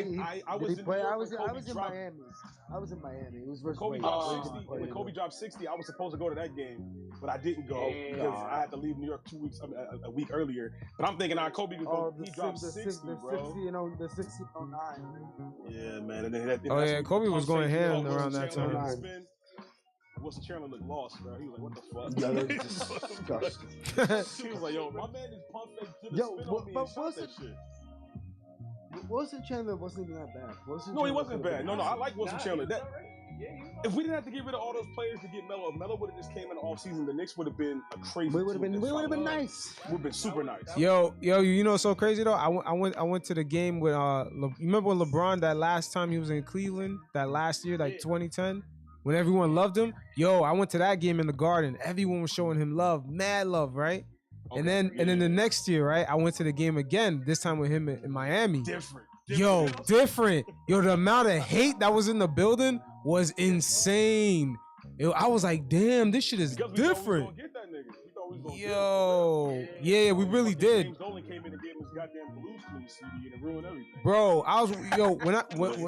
was in Miami. I was in Miami. It was versus Kobe dropped 60. When Kobe dropped 60, I was supposed to go to that game, but I didn't go because I had to leave New York a week earlier. But I'm thinking, Kobe could go. He dropped 60, bro. The 60-09. Yeah, man. And then Kobe was going ham around that time. Wilson Chandler looked lost, bro. He was like, "What the fuck?" Yeah, that was disgusting. He was like, "Yo, my man is pump fake to the spin on me and shot that shit." Wilson Chandler wasn't even that bad. No, he wasn't bad. No, I like Wilson Chandler. If we didn't have to get rid of all those players to get Melo, if Melo would have just came in the offseason, the Knicks would have been a crazy. We would have been nice. Would have been super nice. Yo, you know what's so crazy though? I went to the game with you remember when LeBron that last time he was in Cleveland, that last year, like 2010? When everyone loved him, I went to that game in the Garden. Everyone was showing him love, mad love, right? Okay, and then the next year, right? I went to the game again. This time with him in Miami. Different. Different. Yo, the amount of hate that was in the building was insane. I was like, damn, this shit is different. Yo, yeah, we really did. James Dolan came in and gave him his goddamn Blues Clues CD and ruined everything. Bro,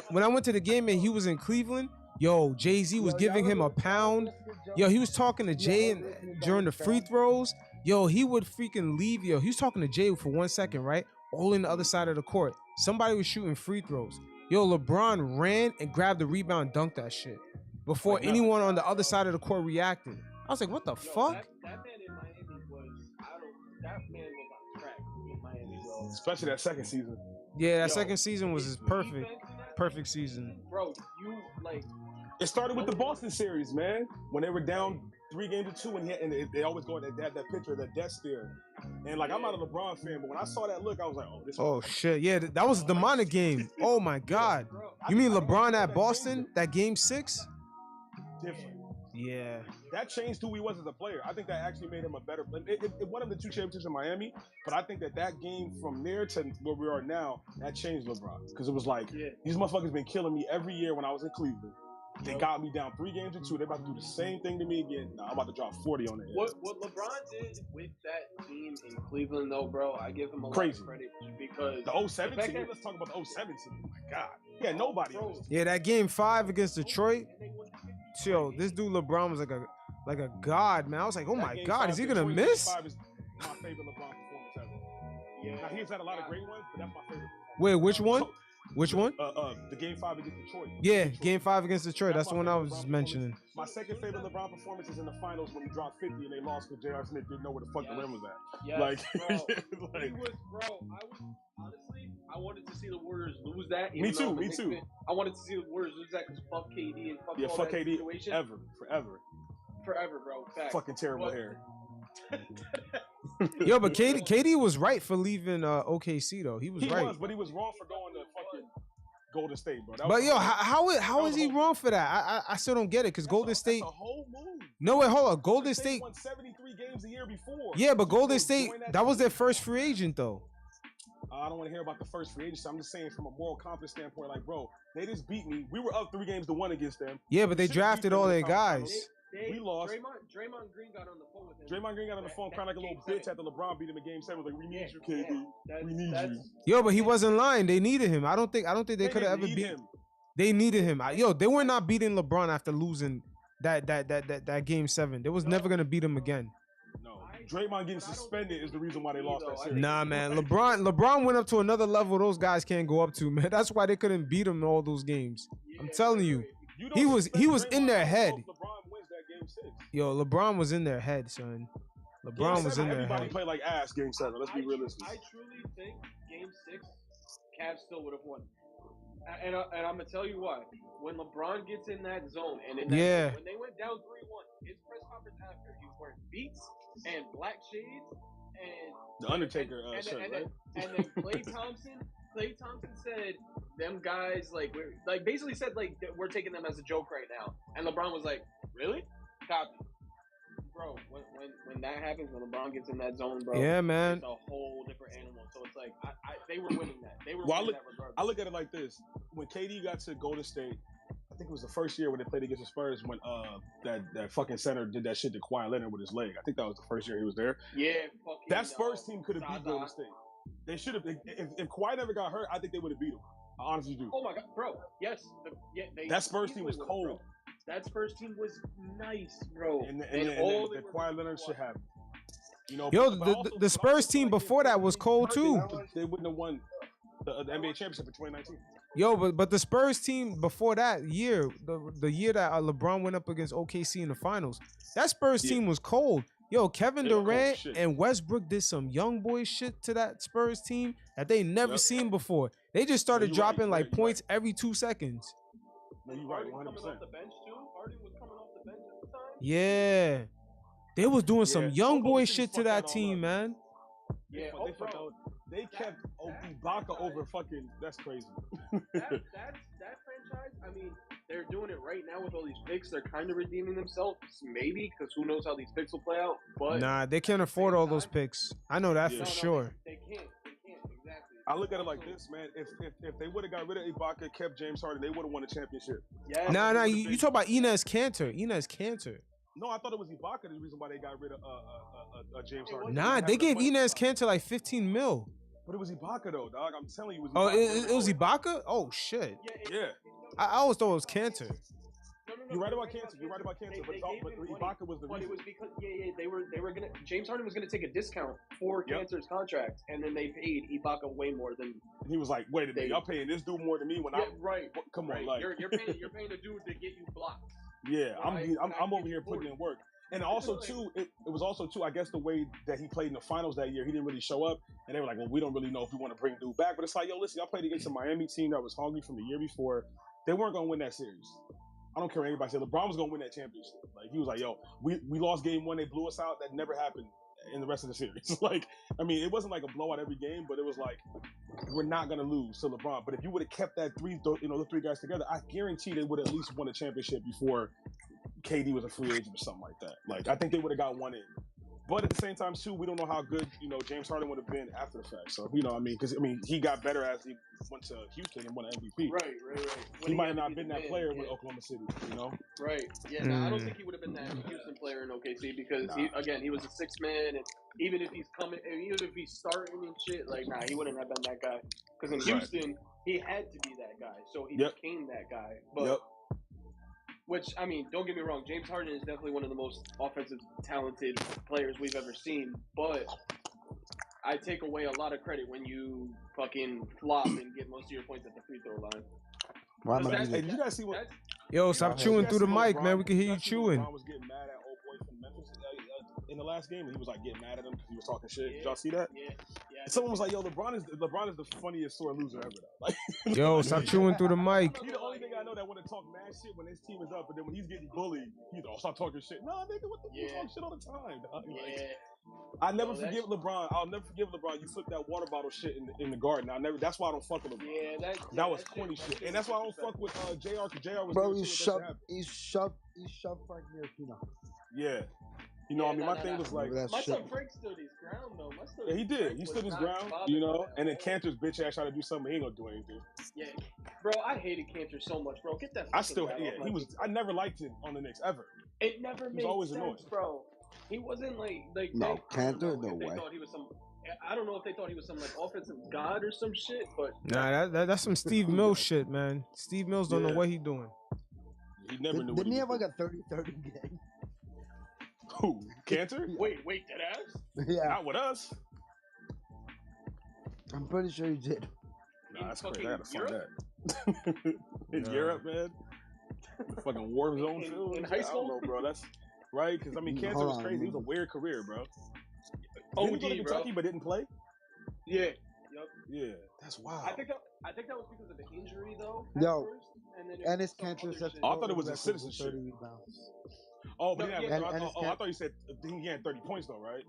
when I went to the game and he was in Cleveland. Yo, Jay-Z was giving him a pound. Yo, he was talking to Jay during the free throws. Yo, he would freaking leave. Yo, he was talking to Jay for 1 second, right? All in the other side of the court. Somebody was shooting free throws. Yo, LeBron ran and grabbed the rebound, dunked that shit before anyone on the other side of the court reacted. I was like, what the fuck? That man in Miami was on track in Miami, bro. Especially that second season. Yeah, that second season was his perfect season. Bro, it started with the Boston series, man. When they were down 3-2, and they always go and they have that picture of that death stare. And like, I'm not a LeBron fan, but when I saw that look, I was like, oh, this. Oh shit, yeah, that was a demonic game. Oh my god, you mean LeBron at Boston? That game 6? Different. Yeah. That changed who he was as a player. I think that actually made him a better player. It won him the 2 championships in Miami, but I think that game from there to where we are now, that changed LeBron. Because it was like, these motherfuckers been killing me every year when I was in Cleveland. They got me down 3 games to 2. They're about to do the same thing to me again. Nah, I'm about to drop 40 on it. What LeBron did with that team in Cleveland, though, bro, I give him a lot of credit because the 07 team. Let's talk about the 07 team. Oh my God, yeah, nobody. Yeah, that game 5 against Detroit. Yo, this dude LeBron was like a god, man. I was like, oh my God, is he gonna miss? 5 is my favorite LeBron performance ever. Yeah, now, he's had a lot of great ones, but that's my favorite. Wait, which one? Which one? The game 5 against Detroit. Yeah, game 5 against Detroit. That's the one I was mentioning. My second favorite LeBron performance is in the finals when he dropped 50 and they lost because J.R. Smith didn't know where the fuck the rim was at. Yes, like, honestly, I wanted to see the Warriors lose that. Me too. I wanted to see the Warriors lose that because fuck KD and fuck all fuck that KD situation. Forever, bro. Fact. Fucking terrible hair. Yo, but KD was right for leaving OKC though. He was right. But he was wrong for going to fucking Golden State, bro. But yo, how is he wrong for that? I still don't get it because Golden State. That's a whole move. No, wait, hold on. Golden State State won 73 games the year before. Yeah, but Golden State, that was their first free agent though. I don't want to hear about the first free agency. I'm just saying from a moral confidence standpoint, like, bro, they just beat me. We were up 3-1 against them. Yeah, but they drafted all their guys. We lost. Draymond Green got on the phone with him. Draymond Green got on the phone crying like a little bitch after LeBron beat him in Game 7. Like, we need you, KD. We need you. Yo, but he wasn't lying. They needed him. I don't think they could have ever beat him. They needed him. Yo, they were not beating LeBron after losing that Game 7. They was never gonna beat him again. No, Draymond getting suspended is the reason why they lost that series. Nah, man. LeBron went up to another level those guys can't go up to, man. That's why they couldn't beat him in all those games. I'm telling you, he was in their head. Yo, LeBron was in their head, son. LeBron was in their head. Everybody played like ass Game 7. Let's be realistic. I truly think Game 6, Cavs still would have won. And I'm gonna tell you why. When LeBron gets in that zone, and when they went down 3-1, his press conference after, he was wearing Beats and black shades and the Undertaker shirt, right? And then Klay Thompson said, "Them guys basically said we're taking them as a joke right now." And LeBron was like, "Really? Copy." Bro, when that happens, when LeBron gets in that zone, bro, yeah, man, it's a whole different animal. So it's like they were winning that. They were winning that regardless. I look at it like this: when KD got to Golden State, I think it was the first year when they played against the Spurs when that fucking center did that shit to Kawhi Leonard with his leg. I think that was the first year he was there. Yeah, that Spurs team could have beat Golden State. They should have. If Kawhi never got hurt, I think they would have beat him. I honestly do. Oh my god, bro! Yes, that Spurs team was cold. Bro. That Spurs team was nice, bro. And the Kawhi Leonard should have. You know, yo, the Spurs team before that was cold too. They wouldn't have won the NBA championship in 2019. Yo, but the Spurs team before that year, the year that LeBron went up against OKC in the finals, that Spurs team was cold. Yo, Kevin Durant and Westbrook did some young boy shit to that Spurs team that they never seen before. They just started dropping points every 2 seconds. No, you're right, 100%. Harden was coming off the bench at the time. Yeah, they was doing some young boy shit to that team, man. Yeah, they kept Ibaka over fucking. That's crazy. that franchise. I mean, they're doing it right now with all these picks. They're kind of redeeming themselves, maybe, because who knows how these picks will play out. But nah, they can't afford all those picks. I know that for sure. They can't. Exactly. I look at it like this, man. If they would have got rid of Ibaka, kept James Harden, they would have won a championship. Yeah. Nah. You talk about Enes Kanter. No, I thought it was Ibaka the reason why they got rid of James Harden. Nah, they gave Enes Kanter like 15 mil. But it was Ibaka though, dog. I'm telling you, it was Ibaka. It was Ibaka? Oh shit. Yeah. I always thought it was Kanter. No. You're right about Kanter. But Ibaka was the reason. It was because they were gonna. James Harden was gonna take a discount for Kanter's contract, and then they paid Ibaka way more than. And he was like, "Wait a minute, y'all paying this dude more than me when right? Come on, like you're paying a dude to get you blocked." Yeah, I'm over here putting in work. And also too, it was also too, I guess the way that he played in the finals that year, he didn't really show up. And they were like, well, we don't really know if we want to bring dude back. But it's like, yo, listen, y'all played against a Miami team that was hungry from the year before. They weren't going to win that series. I don't care what anybody said. LeBron was going to win that championship. Like, he was like, yo, we lost game 1. They blew us out. That never happened in the rest of the series. Like, I mean, it wasn't like a blowout every game, but it was like, we're not going to lose to LeBron. But if you would have kept the 3 guys together, I guarantee they would have at least won a championship before KD was a free agent or something like that. Like I think they would have got one in. But at the same time, too, we don't know how good, James Harden would have been after the fact. So, what I mean? Because, he got better as he went to Houston and won an MVP. Right. He might have not been that player with Oklahoma City, Right. Yeah, no, I don't think he would have been that Houston player in OKC because, he was a six man. And even if he's starting and shit, he wouldn't have been that guy. Because in Houston, he had to be that guy. So he became that guy. But. Which, don't get me wrong, James Harden is definitely one of the most offensive talented players we've ever seen, but I take away a lot of credit when you fucking flop and get most of your points at the free throw line. Hey, did you guys see what? Yo, stop chewing through the mic, man. We can hear you chewing. LeBron was getting mad at old boy from Memphis in the last game, and he was getting mad at him because he was talking shit. Did y'all see that? Yeah. Someone was like, "Yo, LeBron is the funniest sore loser ever." Like, yo, stop chewing through the mic. He's the only nigga I know that want to talk mad shit when his team is up, but then when he's getting bullied, he's stop talking shit. Nah, nigga, what the you talk shit all the time, dog. I never forgive LeBron. I'll never forgive LeBron. You flipped that water bottle shit in the garden. That's why I don't fuck with LeBron. Yeah, that was corny shit. And that's why I don't fuck with JR, because JR was bro, he shoved Frank Ntilikina. Yeah. My thing was like, my son Frank stood his ground though. Yeah, he did. He stood his ground, and then Cantor's bitch ass tried to do something. He ain't gonna do anything. Yeah, bro, I hated Cantor so much, bro. Get that. I never liked him on the Knicks ever. It never made sense, annoying. Bro. He wasn't Cantor, no way. I don't know if they thought he was some offensive god or some shit, but nah, that's some Steve Mills shit, man. Steve Mills don't know what he doing. He never knew. Didn't he have like a 30-30 game? Who? Cantor? Wait, that ass? Yeah. Not with us. I'm pretty sure he did. Nah, that's crazy. I gotta find that. In Europe, man. The fucking war zone field. In high school? I don't know, bro. That's right, because Cantor was crazy. He was a weird career, bro. Did he go to Kentucky but didn't play? Yeah. Yep. Yeah, that's wild. I think that was because of the injury, though. Yo, first, and his Cantor said. I thought it was a citizenship. Oh, but I thought you said he had 30 points though, right?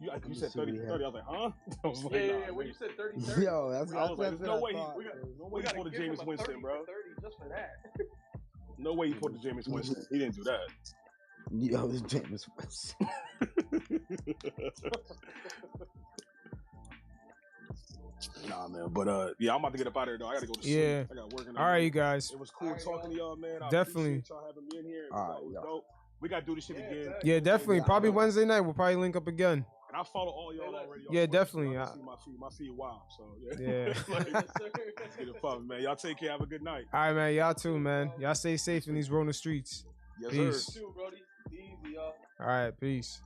You said 30. I was like, huh? I was like, yeah. When you said 30, yo, that's I was like, there's no way he pulled a Jameis Winston, bro. 30 just for that. No way he pulled a Jameis Winston. He didn't do that. Yo, this Jameis Winston. Nah, man. But I'm about to get up out of here though. I gotta go to sleep. Yeah. I got work. All right, you guys. It was cool talking to y'all, man. Definitely. Y'all having me in here. All right, dope. We gotta do this shit again. Yeah, definitely. Probably Wednesday night. We'll probably link up again. And I follow all y'all already. Yeah, definitely. I see my feed wild. So yeah. Let's get it fun, man. Y'all take care. Have a good night. All right, man. Y'all too, man. Y'all stay safe in these rolling streets. Yes, peace. Sir. Easy, y'all. All right, peace.